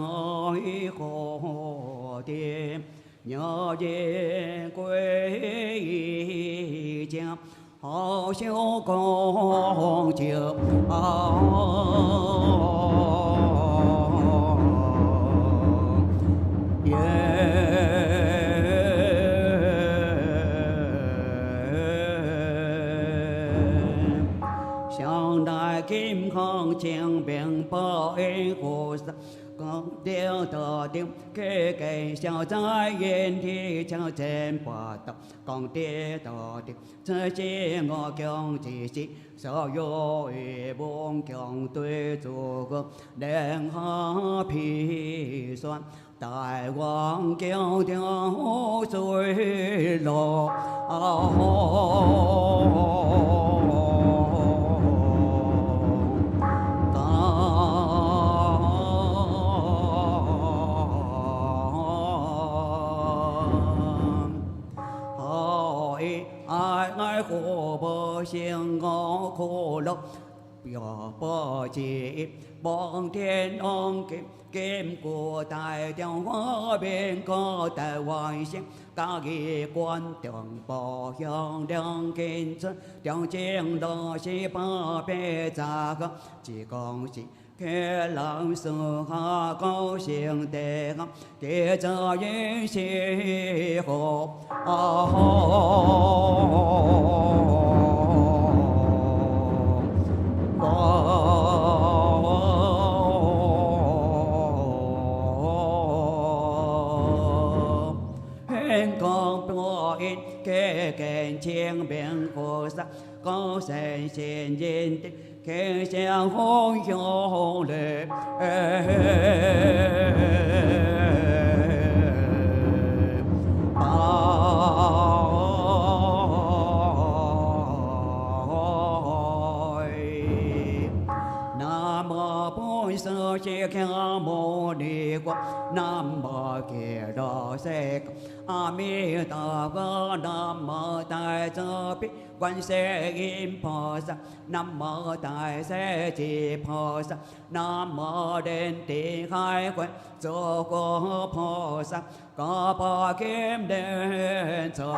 火殿，鸟见归一家，好修公就向来金康清平保恩护萨，公调得定，给给小在眼体强真八道，公调得定，这些我强之时，所有与梦强对诸个人下披算。大王教条水落爱护百姓我苦乐，表不济，望天安金金国大调花边高大万象，大义官定保乡两金子，两江乐西八百杂个，几公斤。给老生下高兴的好，给这人幸福很高表演，给更清明菩萨，高神仙人的。天下红红的，南无本师释迦牟尼佛，南无揭罗世阿弥陀佛，南无大慈悲观世音菩萨，南无大势至菩萨，南无莲池海会诸佛菩萨，高宝金莲座。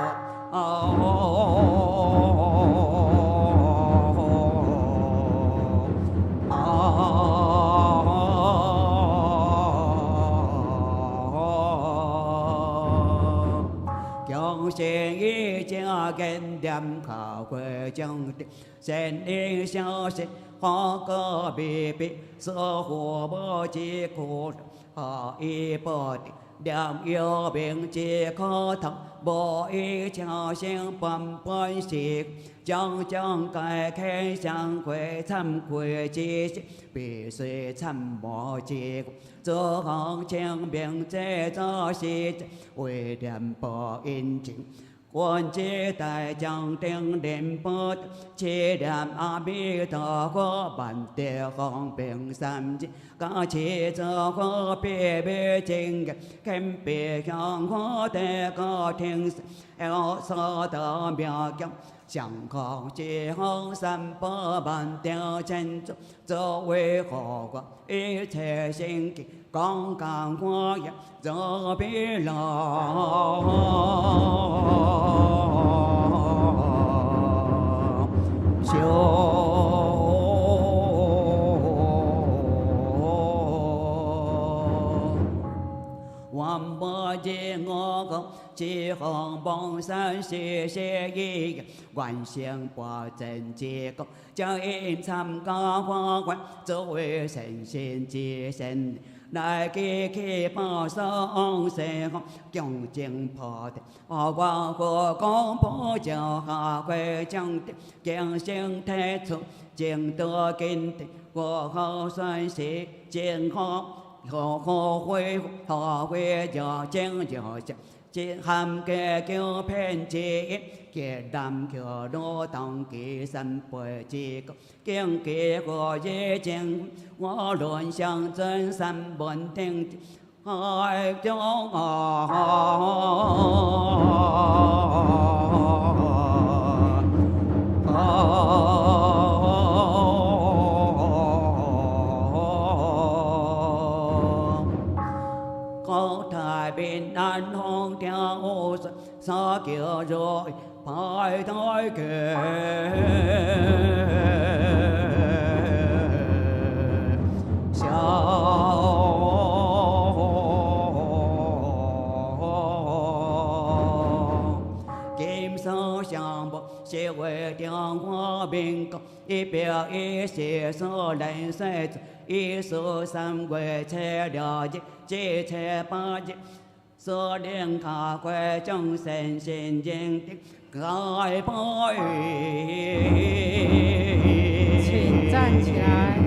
强行一家跟点考会将的，神灵消息花个比比，说活不及苦，好一不的。良药病皆可逃，无一巧心半半息，将将改开相会忏悔之心，必须参谋之故。诸行清明这造是为念报因情。观世大将定念不得，七念阿弥陀佛，万德方平三界，加持诸佛别别精进，肯别向我得个听声，有所得妙境。上空之后三百万条千种，作为何国一切心经，刚刚花样若比老。万不知我国之行邦山谢谢意，万幸不真之国，将因参加花冠，作为神仙之神。来祈祈保送神佛，恭敬破地，我国公布就下归将的，敬星提出，敬德敬的，我好算是敬好。何会何会就正就正，只含个叫偏之一，结南桥路当机三辈之个，经过我一经，我论相真三本听，爱中平安风调水，沙叫rồi phải nói kề kim sơ相报，社会电话民工，一表一写所来赛子，一说三月切了解，这切八节。所令卡归众生心经的改不请站起来。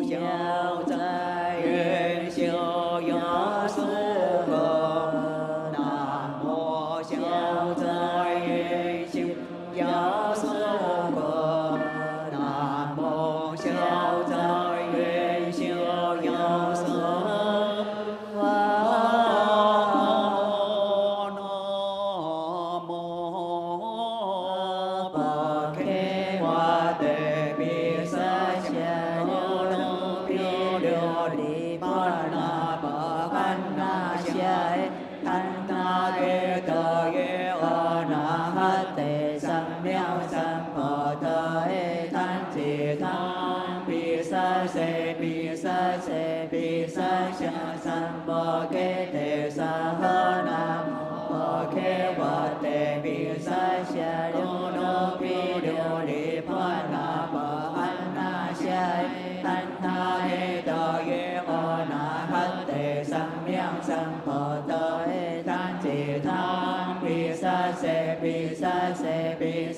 消灾愿修有四个。南无消灾愿修有四个。南无消灾愿修有四Sam Bồ Kế Tề Sa Hơ Nam Bồ Kế Bồ Tề Bi Sa Cha Đô Đô Pi Đô Đi Phật Na Bồ An Na Cha Tan Tha Hê Tờ Yê Ô Na Hát Tề Sam Miang Sam Bồ Tờ Hê Tan Chỉ Tham Bi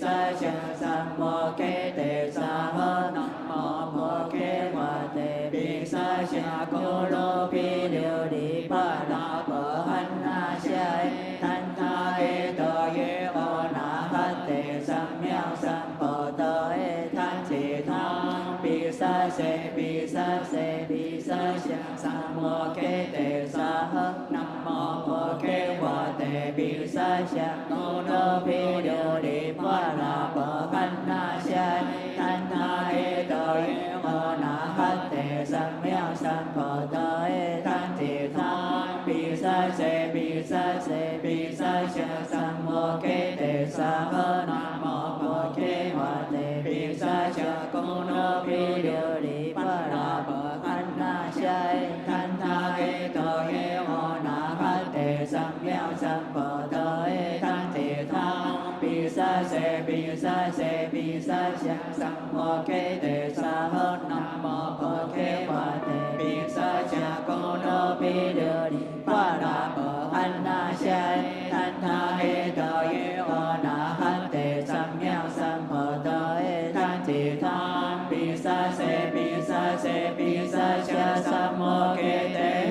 Sa Cha Sam Bồ Kế Tề Sa Hơ Nam Bồ Kế Bồ Tề Bi Sa Cha Cô Đô Pi Đô Đi Phật Na Bồ An Na Cha Tan Tha Hê Tờ Yê Ô Na Hát Tề Sam Miang Sam Bồ Tờ Hê Tan Chỉ Tham Bi Sa Cha Sam Bồ Kế Tề Sa Hơ Nam Bồ Kế Bồ Tề Bi Sa Cha Cô Đô Pi Đô Đi Phật Na Bồ An Na Cha Tan Tha Hê Tờ Yê Ô Na Hát Tề Sam Miang Sam Bồ Tờ Hê Tan Chỉ Tham Bi Sa Cha Sam Bồ Kế Tề Sa Hơ Nam Bồ Kế Bồ Tề Bi Sa Cha Cô Đô Pi Đô Đi Phật Na Bồ An Na Cha Tan Tha Hê Tờ Yê Ô Na Hát Tề Sam Miang Sam Bồ Tờ Hê Tan Chỉ Tham Bi Sa Cha Sam Bồ Kế Tề Sa Hơ Nam Bồ Kế Bồ Tề Bi Sa Cha Cô Đô Pi Đô Đi Phật Na Bồ An Na Cha Tan Tha Hê Tờ Yê Ô Na Hát Tề Sam Miang Sam Bồ Tờ Hê Tan Chỉ Tham Bi Sa Cha Sam Bồ Kế Tề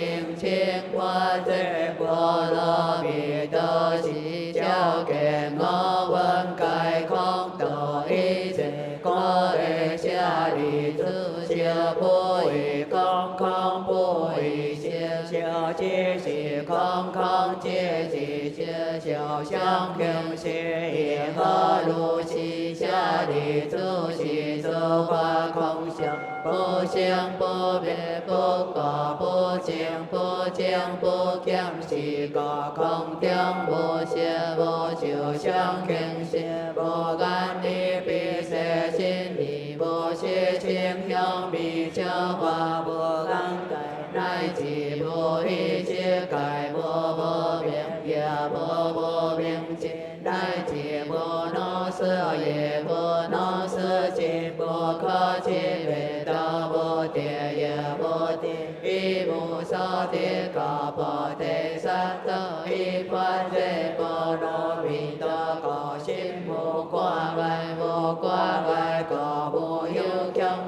明清法界波罗蜜多时，照见我闻解空度一切苦的舍利子，小不异空，空不异小，小即是空，空即是小，小相空是一何如是舍利子是诸法空相，不生不灭不垢不净不净不减是个空中无邪无受相空是无眼耳鼻舌身意无识情向迷照法无眼界乃至无意识界无明也无明智乃至无能事业无能事情无可知为道无地也无地一无所地个菩提萨埵一法界波罗蜜多个心无挂碍无挂碍个无有强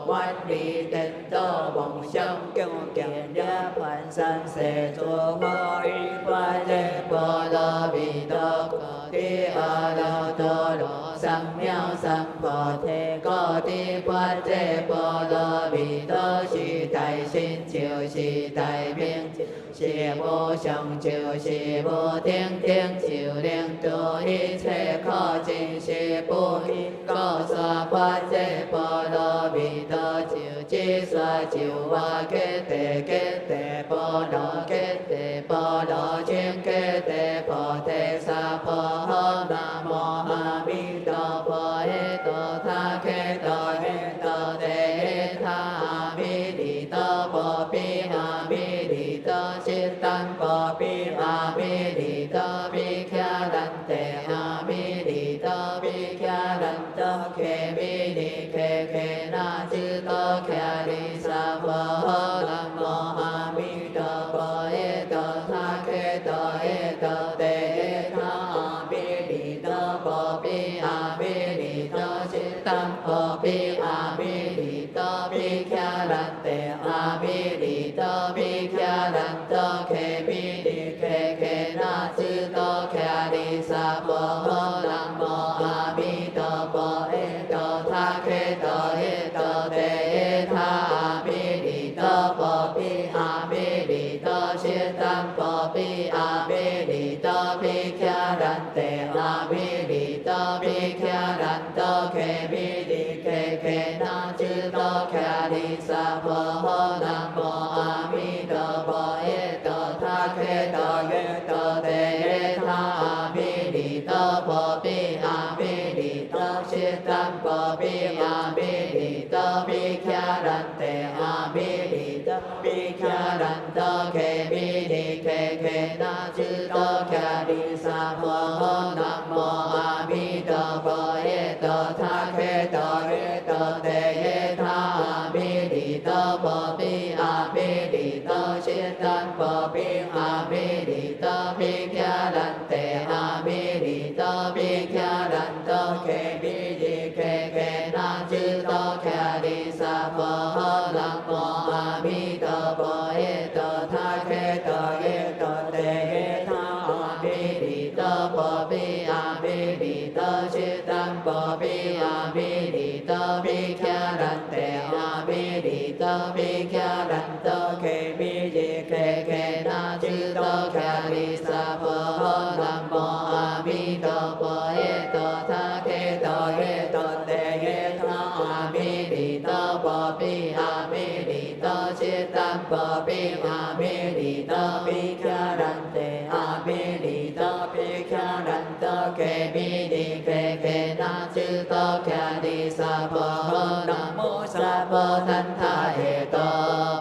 万里颠倒梦想强健也凡三世诸佛一法界波罗蜜多个地阿耨多罗三藐三菩提个地法界波罗蜜多是大身就是大名是无上就是无顶顶就令度一切可尽是不异高沙法界波罗蜜多就只沙就瓦揭谛揭谛波罗揭谛波罗僧揭谛菩提萨婆诃南无阿弥陀佛耶多他揭多耶多地耶他阿弥利多波比阿弥利多悉檀波比阿弥利多比迦兰地阿弥利多比迦兰多揭弥利揭揭那智多迦利萨婆诃南无阿弥陀佛耶多他揭多耶多地耶他阿弥利多波比阿弥利多悉檀波比阿弥利多比迦兰地阿弥利多比迦兰多揭弥利揭揭那智多迦利萨婆诃南无阿弥陀佛耶多他揭多耶多地耶他阿弥利多波比阿弥利多悉檀波比阿弥利多比迦兰地阿弥利多比迦兰多揭弥利揭揭那智多迦利萨婆诃南无阿弥陀佛耶多他揭多耶多地耶他阿弥利多波比阿弥利多悉檀波比阿弥利多比迦兰地阿弥利多比迦兰多揭弥利揭揭那智多迦利萨婆诃南无阿弥陀佛耶多他揭多耶多地耶他阿弥利多波比阿弥利多悉檀波比阿弥利多比迦兰地阿弥利多比迦兰多揭弥利揭揭那智多迦利萨婆诃南无阿弥陀佛耶多他揭多耶多地耶他阿弥利多波比阿弥利多悉檀波比阿弥利多比迦兰地阿弥利多比迦兰多揭弥利揭揭那智多迦利萨婆诃南无阿弥陀佛耶多他揭多耶多地耶他阿弥利多波比阿弥利多悉檀波比阿弥利多比迦兰地阿弥利多比迦兰多揭弥利揭揭那智多迦利萨婆诃南无萨婆檀他耶多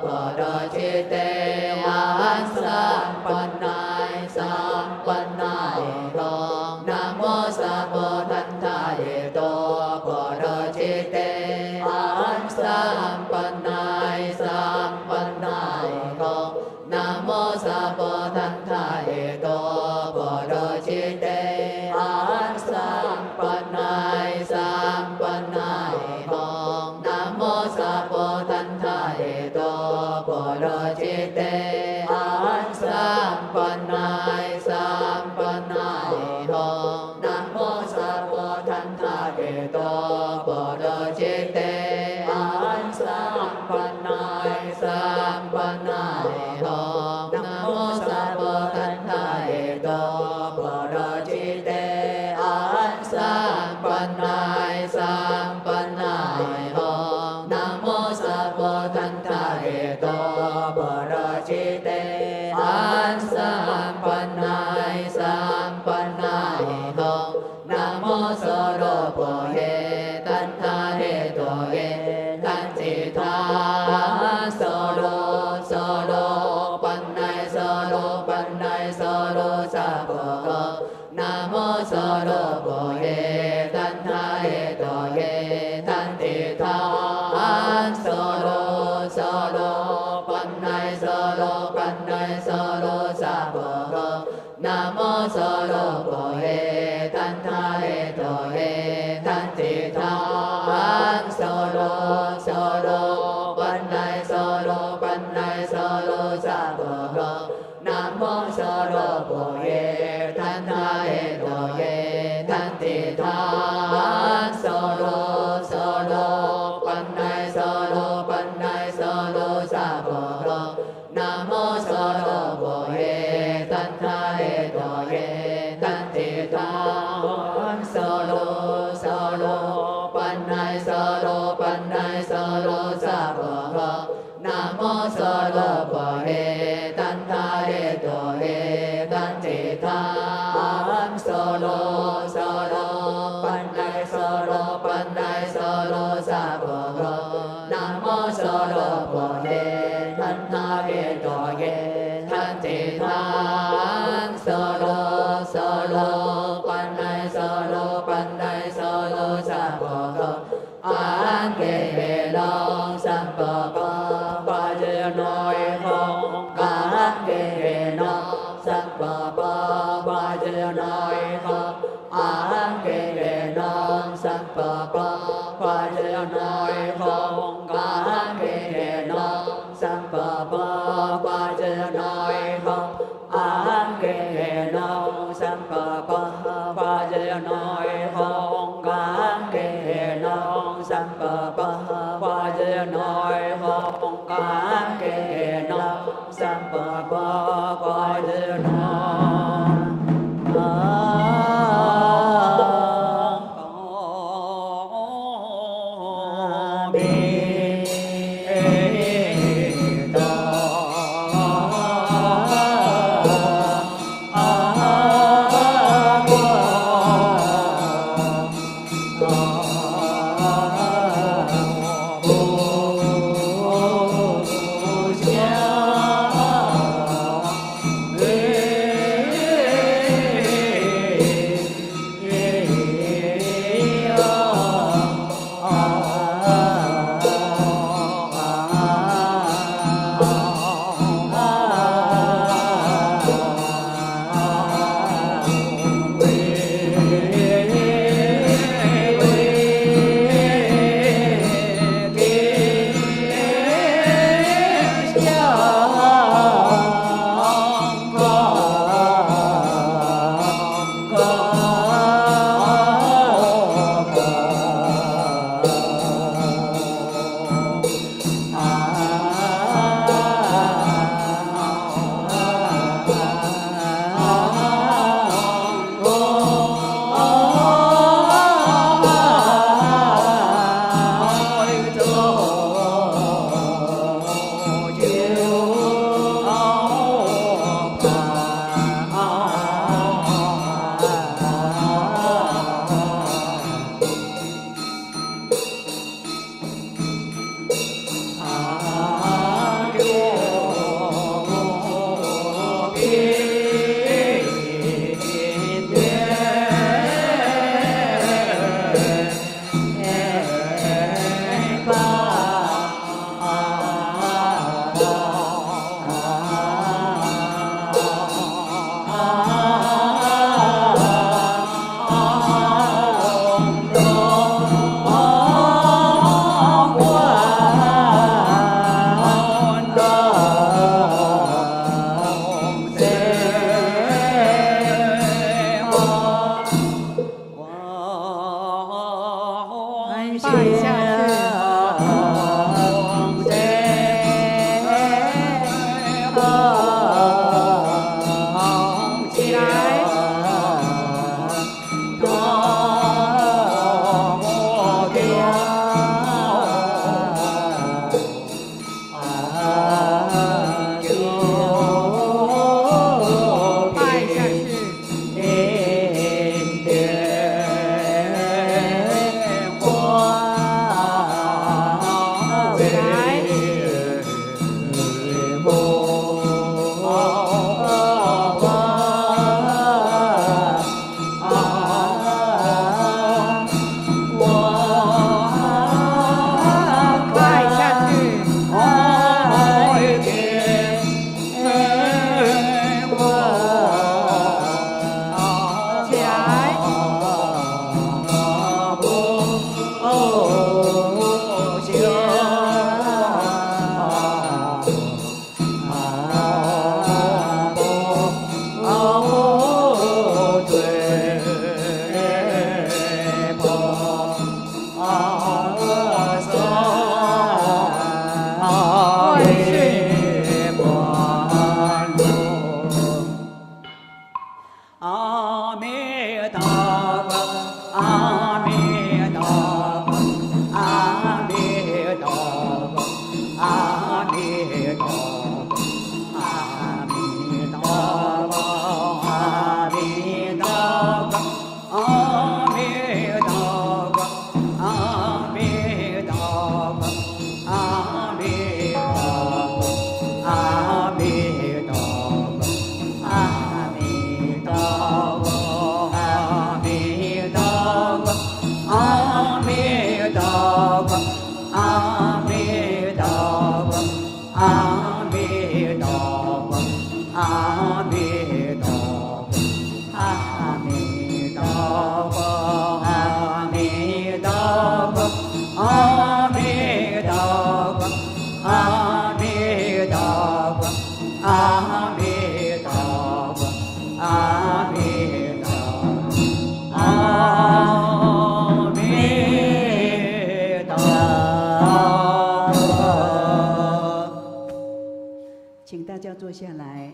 波罗揭谛阿萨班那萨班那耶多南无萨婆檀他耶多波罗揭谛阿萨班那萨班那耶多南无萨婆檀他耶多波罗揭谛阿萨班那萨班那耶多南无萨婆檀他耶多波罗揭谛จิเตอันสัมปันนายสัมปันนายโหนะโมโสโลโภเฮตันทาเหตุเยตันจิตาโสโลโสโลปันนายโสโลปันนายโสโลสัพพะนะโมโสโลโภเฮตันทาเหตุเยตันจิตาโสโลโสโลปันนายโสโลปันนายโสโลสัพพะนะโมโสโลโภเฮตันทาเหตุเยตันจิตาโสโลโสโลปันนายโสโลปันนายโสโลสัพพะนะโมโสโลโภเฮตันทาเหตุเยตันจิตาโสโลโสโลปันนายโสโลปันนายโสโลสัพพะนะโมโสโลโภเฮตันทาเหตุเยตันจิตาโสโลโสโลปันนายโสโลปันนายโสโลสัพพะนะโมโสโลโภเฮตันทาเหตุเยตันจิตาโสโลโสโลปันนายโสโลปันนายโสโลสัพพะนะโมโสโลโภเฮตันทาเหตุเยตันจิตาโสโลโสโลปันนายโสโลปันนายโสโลสัพพะอันเกลองสัพพะปะเจโนยโหกังเกโนสัพพะปะเจโนยโหอังเกโนสัพพะปะเจโนยโหกังเกโนสัพพะปะเจโนยโหอังเกโนสัพพะปะเจโนยโหกังเกโนสัพพะปะเจโนยโหกังเกโนสัพพะปะเจโน阿弥陀佛，阿弥陀佛，阿弥陀佛，阿弥陀佛，阿弥陀佛，阿弥陀佛，阿弥陀佛，阿弥陀佛。请大家坐下来。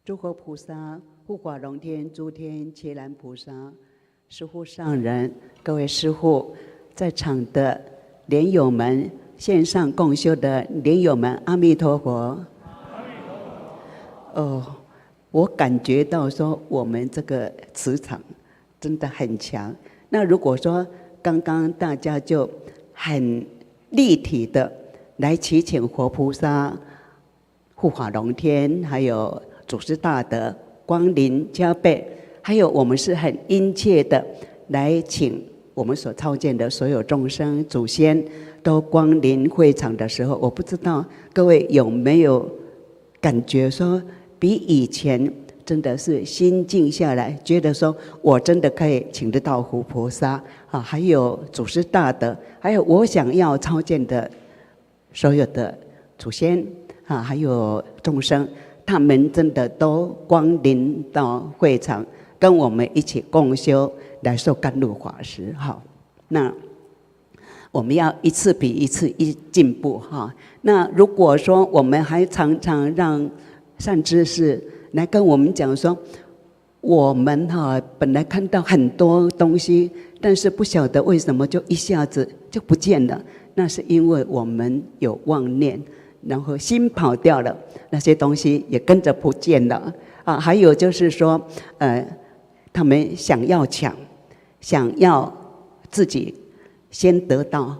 诸佛菩萨、护法龙天、诸天伽蓝菩萨、师父上人、各位师父，在场的莲友们、线上共修的莲友们，阿弥陀佛。我感觉到说我们这个磁场真的很强。那如果说刚刚大家就很立体的来祈请佛菩萨、护法龙天，还有祖师大德光临加倍，还有我们是很殷切的来请我们所超见的所有众生祖先都光临会场的时候，我不知道各位有没有感觉说比以前真的是心静下来，觉得说我真的可以请得到佛菩萨啊，还有祖师大德，还有我想要超见的所有的祖先啊，还有众生，他们真的都光临到会场，跟我们一起共修来受甘露法师。好，那我们要一次比一次进步哈。那如果说我们还常常让善知识来跟我们讲说，我们本来看到很多东西，但是不晓得为什么就一下子就不见了，那是因为我们有妄念，然后心跑掉了，那些东西也跟着不见了啊。还有就是说，他们想要抢，想要自己先得到，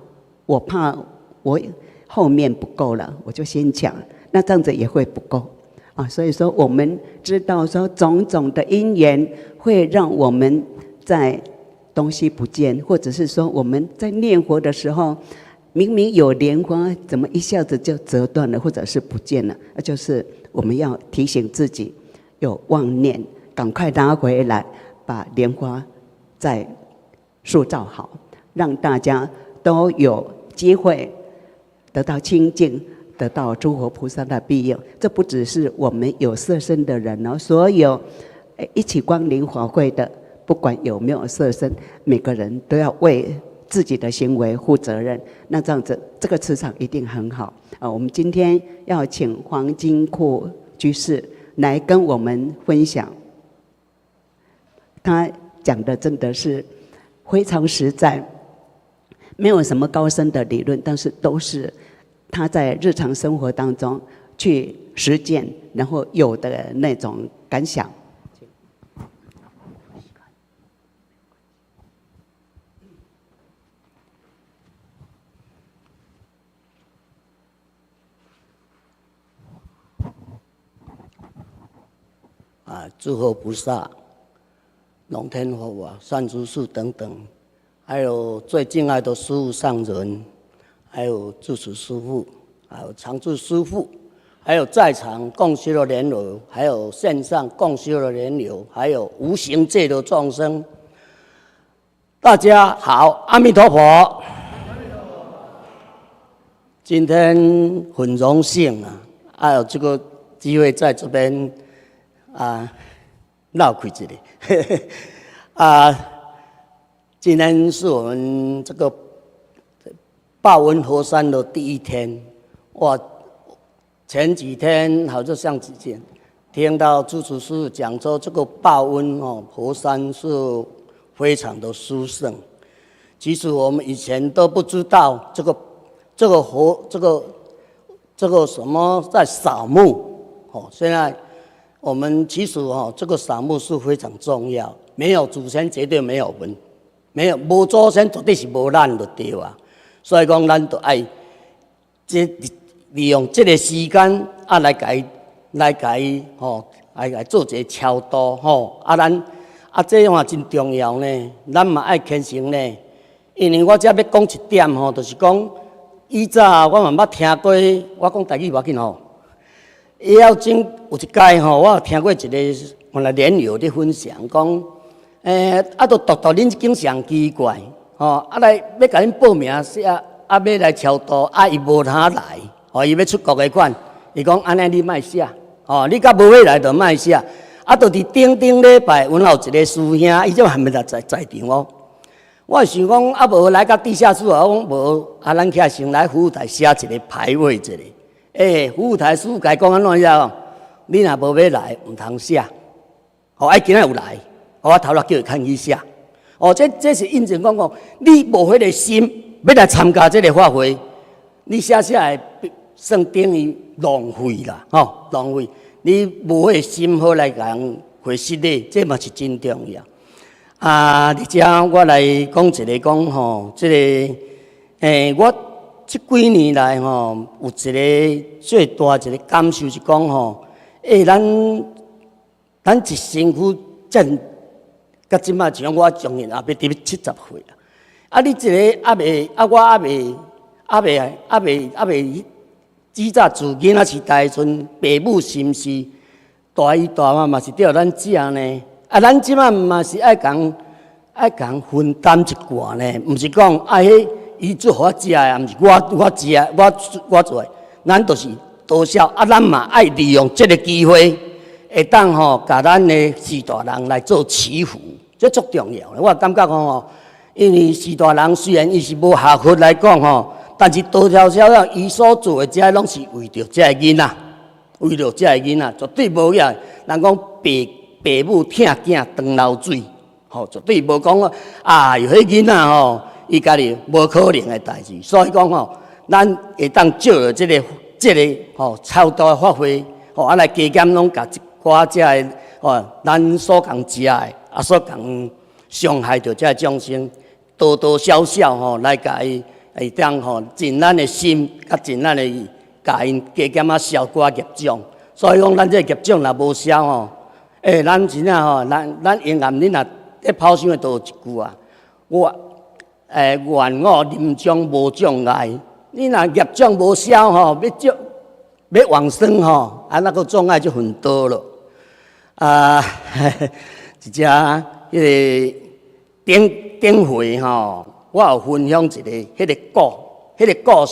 我怕我后面不够了，我就先抢，那这样子也会不够啊。所以说，我们知道说种种的因缘会让我们在东西不见，或者是说我们在念佛的时候，明明有莲花，怎么一下子就折断了，或者是不见了？那就是我们要提醒自己有妄念，赶快拿回来，把莲花再塑造好，让大家都有机会得到清净，得到诸佛菩萨的庇佑。这不只是我们有色身的人哦，所有一起光临法会的，不管有没有色身，每个人都要为自己的行为负责任。那这样子，这个磁场一定很好啊！我们今天要请黄金库居士来跟我们分享，他讲的真的是非常实在，没有什么高深的理论，但是都是他在日常生活当中去实践，然后有的那种感想。诸佛菩萨、龙天佛法、善知识等等，还有最敬爱的师父上人，还有住持师父，还有常住师父，还有在场共修的莲友，还有线上共修的莲友，还有无形界的众生，大家好，阿弥陀佛。今天很荣幸啊，还有这个机会在这边绕开这里今天是我们这个报恩佛山的第一天。哇，前几天好像上几天听到住持师讲说，这个报恩佛山是非常的殊胜。其实我们以前都不知道这个什么在扫墓现在我们其实这个扫墓是非常重要，没有祖先绝对没有文，无祖先绝对是无咱就对啊。所以讲，咱就爱利用这个时间来吼，来做一个超度吼。这样真重要呢，咱嘛爱虔诚呢。因为我只要讲一点吼，就是讲以早我嘛捌听过，我讲台语无要紧吼。以前有一届吼，我有听过一个原来莲友咧分享讲，都读恁这经上奇怪吼，来要甲恁报名写，要来超度，伊无通来，伊要出国的款，伊讲安尼你莫写，你甲无要来就莫写。就伫顶礼拜，阮有一个师兄，伊就还没在场哦。我想讲，无来到地下室，我讲无，咱起来先来服务台写一个牌位一个。服务台师傅甲伊讲安怎样？你若无要来，毋通写。今仔有来，我头落叫伊看去写。这是印证讲你无迄个心要来参加这个法会，你写来算等于浪费啦，浪费。你无迄个心好来甲人回失礼，这嘛是真重要。而且我来讲一个讲吼，这个我这几年来吼，有一个最大一个感受是讲吼，咱一身躯真，甲即马像我将近也要伫70岁啊。你一个我未。只早自囡仔时代时阵，爸母是毋是大姨大妈嘛是着咱食呢？咱即马嘛是爱共分担一寡呢，毋是讲迄伊做互我食的，毋是我食我做的，咱就是多少咱嘛爱利用即个机会，会当甲咱的士大人来做祈福，这足重要的。我感觉讲因为士大人虽然伊是无下佛来讲但是多少伊所做的，这拢是为着这个囡仔，为着这个囡仔，绝对无遐。人讲爸母疼囝长流水，绝对无讲有迄囡仔伊家己无可能的代志。所以讲咱会当借着这个超度的法会，来加减拢甲一寡这个咱所共食的，所共伤害着这众生，多多少少来甲伊。会当尽咱的心，甲尽咱的甲因加减消寡业障。所以讲，咱这业障若无消咱真正咱永远恁若咧跑想的都有一句啊，愿我临终无障碍。你若业障无消要往生那个障碍就很多了。一只迄个顶回我有分享一个迄个故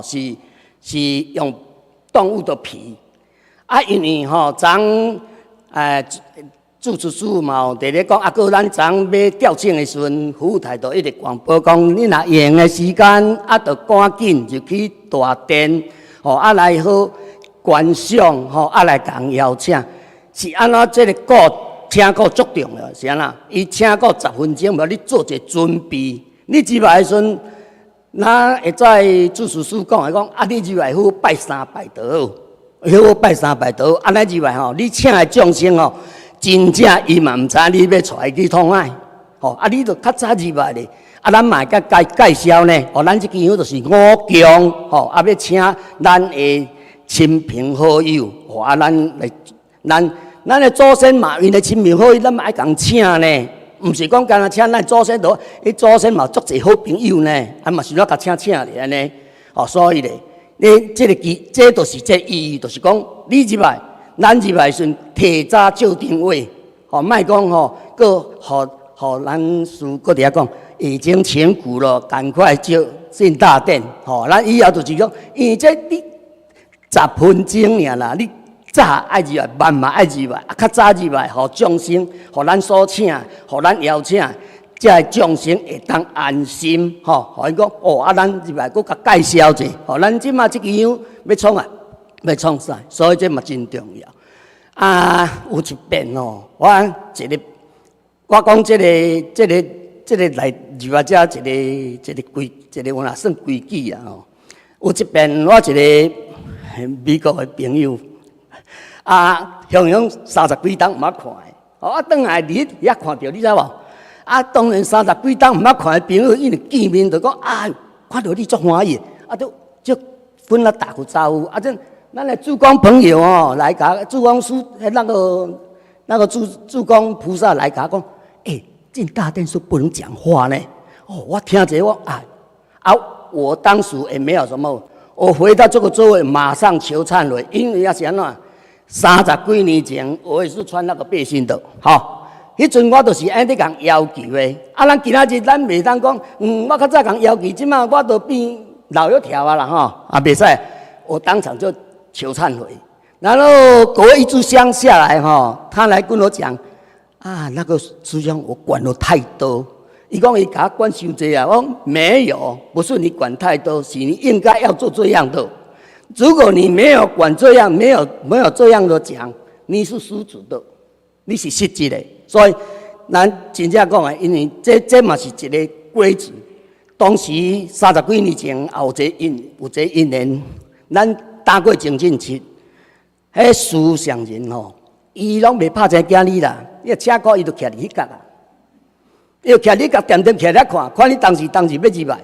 事是用动物的皮因为昨住持师父嘛有伫咧讲，搁咱昨要吊请的时阵，服务态度一直广播讲，你若用的时间就赶紧就去大殿来好观赏来共邀请，是安怎这个请告足重要是安怎？伊请告10分钟，无你做一个准备。你入来的时阵，咱会在住持师讲的讲，你入来好拜三拜道，好拜三拜道，安尼入来你请的众生真正伊嘛毋知你要带去创啥，你着较早入来咧，咱嘛甲介绍呢，咱即间就是五强，要请咱的亲朋好友，咱的祖先嘛，因的亲朋好友，咱嘛爱共请呢。毋是讲干那请咱祖先多，迄祖先嘛足侪好朋友呢，嘛是咱甲请咧安尼。所以咧，你这就是这意义，就是讲你入来，咱入来时阵提早就定位，莫讲互咱师搁伫遐讲，已经千古了，赶快就进大殿。咱以后就是讲，因为这你10分钟尔啦，你。早爱入来，慢嘛爱入来，较早入来，互众生，互咱所请，互咱邀请，这众生会当安心，互伊讲咱入来，搁甲介绍者，咱即马即个样要创啊，要创啥？所以这嘛真重要。有一遍我讲这个来入来这一个我若算规矩啊有一遍我一个美国的朋友。雄30几档毋捌看的，转来你也看到，你知无？当然30几档毋捌看的朋友，因为见面就讲看到你足欢喜，就分大家招呼，咱的主公朋友哦，来甲主公师那个主公菩萨来甲讲，进大殿是不能讲话呢。哦，我听着我当时也没有什么，我回到这个座位马上求忏悔，因为要想喏，30几年前我也是穿那个背心的，迄阵我就是安尼共要求的。咱今仔日咱袂当讲，我较早共要求，即马我都变老油条啊啦袂使。我当场就求忏悔，然后隔一炷香下来他来跟我讲，那个师兄我管了太多。伊讲伊甲我管伤济啊，我讲没有，不是你管太多，是你应该要做这样的。如果你没有管这样，没有这样的讲，你是失职的，你是失职的。所以咱真正讲啊，因为这嘛是一个规矩。当时30几年前也有一个因缘，咱搭过清净寺，迄师上人伊拢袂拍者惊你啦，你车股伊就徛伫迄角啊。伊就徛你甲点点徛咧看你当时要入来，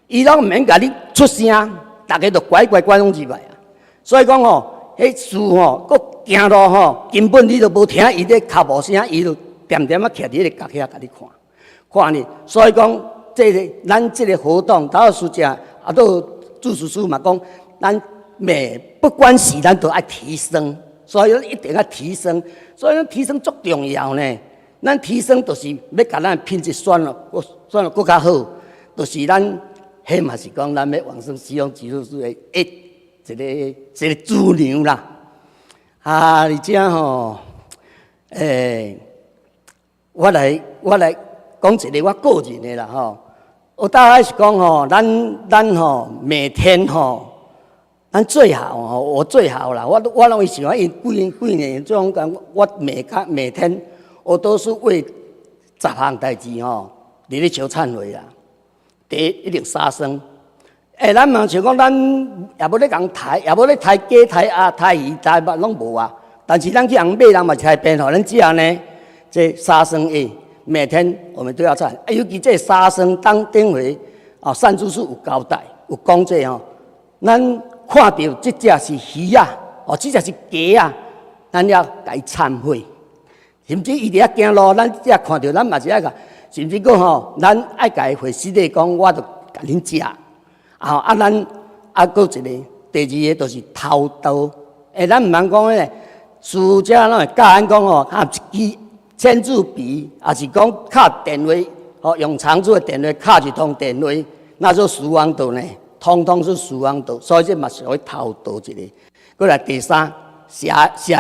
伊拢毋免甲你出声，大家就乖拢入来啊。所以讲迄事佫行路根本你都无听伊咧脚步声，伊就点点啊徛伫迄个角遐甲你看你。所以讲，咱这个活动，达尔师姐都住持师嘛讲，咱不关系，咱都爱提升，所以一定要提升。所以咱提升足重要呢。咱提升就是要甲咱品质选了更较好，就是咱迄嘛是讲咱要往生西方极乐世界一个主牛啦。而且我来讲一个我个人的啦我大概是讲咱每天咱最好我最好啦，我认为喜欢因几年这种讲，我每天。我都是为10项代志伫咧求忏悔啦。第一，一定杀生。咱嘛像讲，咱也无咧讲抬，也无咧抬鸡、抬鸭、抬鱼、抬肉拢无啊。但是咱去人买人嘛是抬变互咱食呢。这杀生每天我们都要忏。尤其这杀生当顶回善知识有交代，有讲这咱看到这只是鱼啊，这只是鸡啊，咱要该忏悔。甚至伊伫遐行路，咱只看到，咱嘛是爱甲，甚至讲咱爱甲伊回师弟讲，我著甲恁食。咱佫一个，第二个就是偷盗。咱毋通讲咧，师者拢会教咱讲敲一支签字笔，也是讲敲电话，用长处的电话敲一通电话，那做死亡道呢？通通是死亡道，所以这嘛属于偷盗一个。过来第三，邪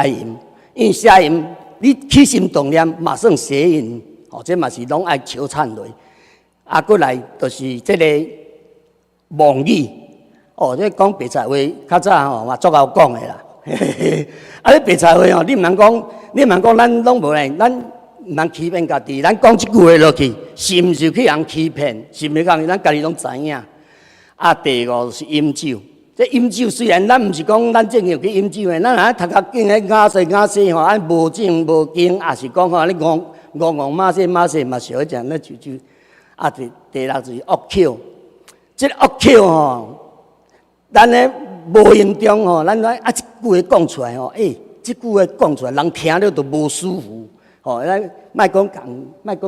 淫，因为邪淫。你起心动念，马上邪淫，这嘛是拢爱求忏悔。过来就是这个妄语，这讲白菜话，较早嘛足够讲的啦。你白菜话你毋通讲，咱拢无咧，咱毋通欺骗家己。咱讲一句话落去，是毋是去人欺骗？是毋是讲咱家己拢知影？第五是饮酒。这饮酒虽然咱毋是讲咱正经去饮酒的，咱若头壳紧咧雅西无正无经，也是讲你戆马西嘛是会讲那就第六就是恶口，这个恶口咱咧无形中咱一句话讲出来这句话讲出来，人听了都无舒服咱莫讲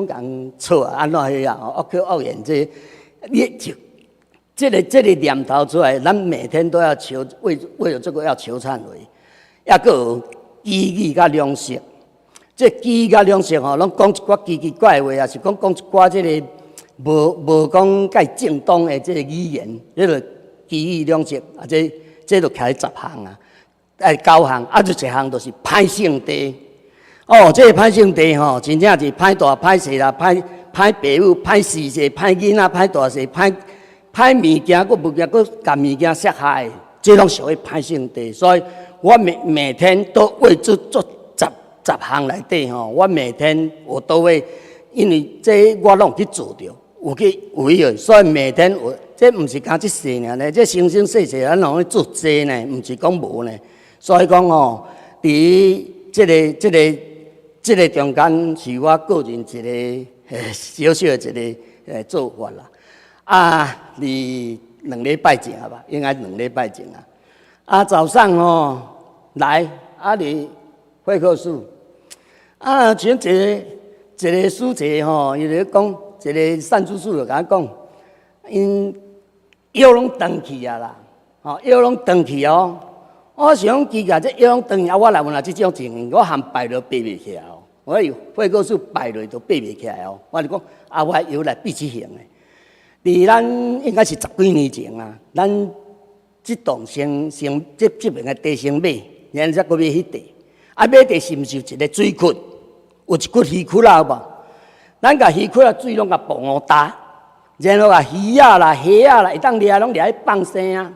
讲错安怎去恶口恶言你就。这个念头出来，咱每天都要求，为了这个要求忏悔，还有机遇甲粮食。这机遇甲粮食拢讲一寡奇奇怪话，也是讲一寡这个无讲介正当的这个语言，这个机遇粮食这就开10项9项，就一项就是歹性地。这个歹性地真正是歹大歹细啦，歹朋友、歹事势、歹囡仔、歹大事、歹物件，佫物件，佫甲物件杀害，这拢属于歹性地。所以我每天都为做10项内底我每天我都会，因为这我拢去做着，有去为的，所以每天这毋是讲这世呢，这生生世世咱拢去做这呢，毋是讲无呢。所以讲伫这个中间是我个人一个小小的一个做法啦。2礼拜前吧，应该2礼拜前早上来伫会客室，像一个书记伊咧讲，一个善知识就甲我讲，因药拢断去啊啦，药拢断去哦。我想奇怪，这药拢断去，我来问下即种情形，我含拜都爬袂起来哦。我会客室拜落都爬袂起来哦。我就讲我药来必须行的。伫咱应该是10几年前啊，咱即栋这边的地先买，然后才搁买迄地。买地是毋是有一个水窟？有一窟鱼窟啦，有无？咱甲鱼窟啊水拢甲放大，然后啊鱼啊啦、虾啊啦，会当掠拢掠去放生啊，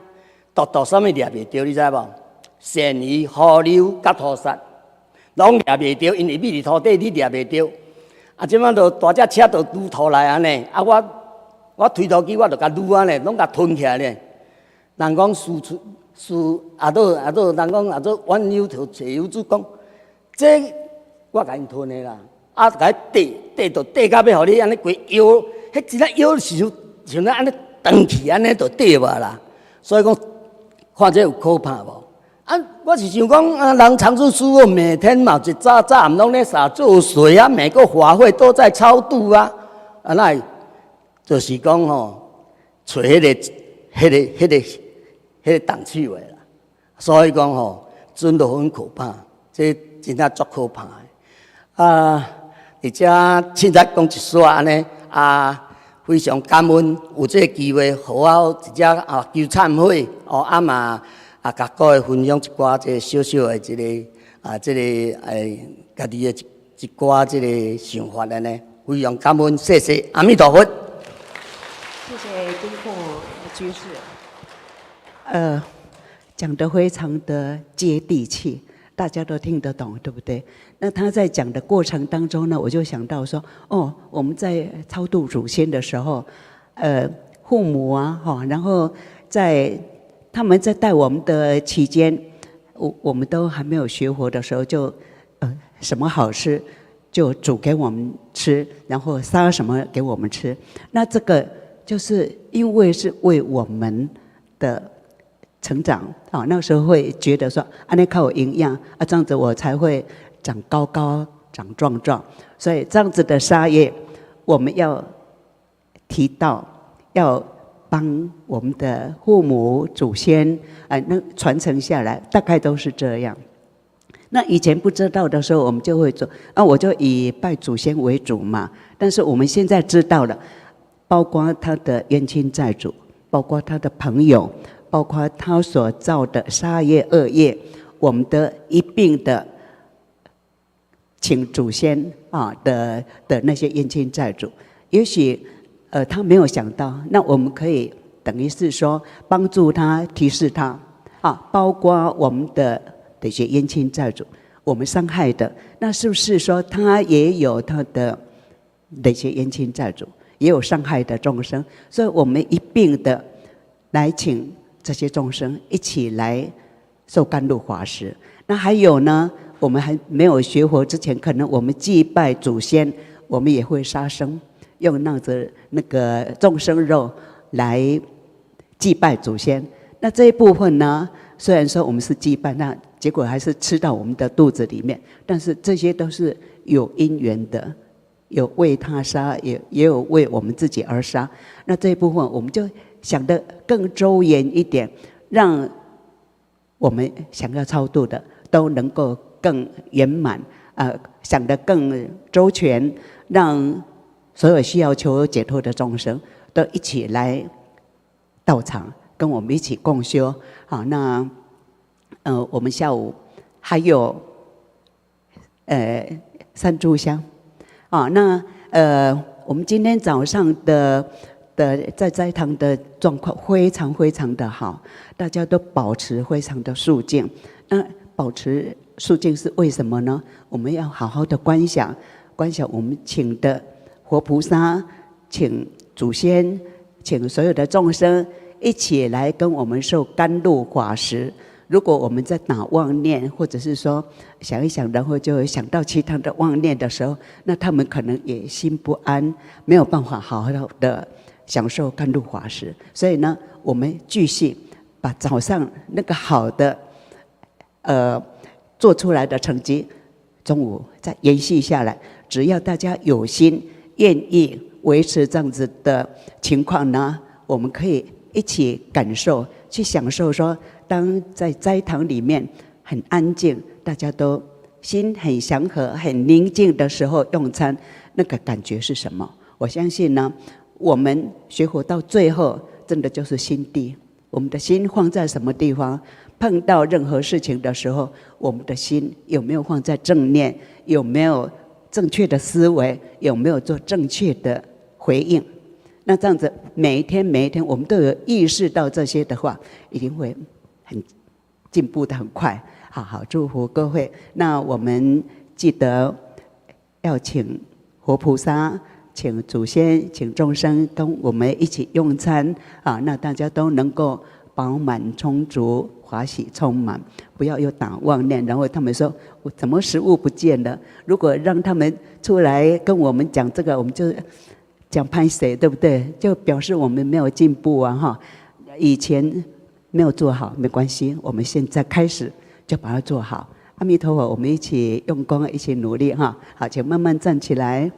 独啥物掠袂着，你知无？鳝鱼、河流、甲土沙，拢掠袂着，因为米伫土底，你掠袂着。即摆就大只车就撸土来安尼，我推土机我就甲撸安尼，拢甲吞起来呢。人讲人讲冤有头债有主讲，这我甲因吞的啦，甲伊缀到要互你安尼规腰，迄一粒腰是像安尼断去安尼就缀无啦。所以讲，看这有可怕无？我是想讲人常住师傅每天嘛一早暗拢咧洒做水啊，每个法会都在超度啊，那就是讲找迄个动手的啦。所以讲真都很可怕，这真正足可怕的。而且凊彩讲一撮安尼非常感恩有这个机会，互我一只求忏悔嘛。甲各位分享一寡这小小的这个家己的一寡这个想法的呢，非常感恩，谢谢阿弥陀佛。谢谢金库居士，讲得非常的接地气，大家都听得懂，对不对？那他在讲的过程当中呢，我就想到说，我们在超度祖先的时候，父母啊，然后他们在带我们的期间，我们都还没有学佛的时候，就什么好吃就煮给我们吃，然后杀什么给我们吃。那这个就是因为是为我们的成长那时候会觉得说，那靠有营养这样子我才会长高高、长壮壮。所以这样子的杀业，我们要提到要帮我们的父母祖先那传承下来，大概都是这样。那以前不知道的时候，我们就会做我就以拜祖先为主嘛。但是我们现在知道了，包括他的冤亲债主，包括他的朋友，包括他所造的杀业恶业，我们的一并的请祖先的那些冤亲债主，也许他没有想到，那我们可以等于是说帮助他、提示他包括我们的这些冤亲债主，我们伤害的，那是不是说他也有他的那些冤亲债主，也有伤害的众生？所以我们一并的来请这些众生一起来受甘露法食。那还有呢，我们还没有学佛之前，可能我们祭拜祖先，我们也会杀生。用那个众生肉来祭拜祖先，那这一部分呢，虽然说我们是祭拜，那结果还是吃到我们的肚子里面，但是这些都是有因缘的，有为他杀，也有为我们自己而杀。那这一部分我们就想得更周延一点，让我们想要超度的都能够更圆满，想得更周全，让所有需要求解脱的众生都一起来到场，跟我们一起共修。好，那我们下午还有3炷香那我们今天早上的在斋堂的状况非常非常的好，大家都保持非常的肃静。那保持肃静是为什么呢？我们要好好的观想我们请的活菩萨，请祖先，请所有的众生一起来跟我们受甘露法食。如果我们在打妄念，或者是说想一想，然后就想到其他的妄念的时候，那他们可能也心不安，没有办法好好的享受甘露法食。所以呢，我们继续把早上那个好的做出来的成绩，中午再延续下来。只要大家有心，愿意维持这样子的情况呢，我们可以一起感受，去享受说，当在斋堂里面很安静，大家都心很祥和、很宁静的时候用餐，那个感觉是什么？我相信呢，我们学佛到最后，真的就是心地。我们的心放在什么地方？碰到任何事情的时候，我们的心有没有放在正念？有没有正确的思维？有没有做正确的回应？那这样子，每一天我们都有意识到这些的话，一定会很进步的很快。好，祝福各位。那我们记得要请活菩萨、请祖先、请众生跟我们一起用餐啊！那大家都能够饱满充足、欢喜充满，不要有打妄念。然后他们说：“我怎么食物不见了？”如果让他们出来跟我们讲这个，我们就讲拍谁，对不对？就表示我们没有进步啊！哈，以前没有做好没关系，我们现在开始就把它做好。阿弥陀佛，我们一起用功，一起努力哈！好，请慢慢站起来。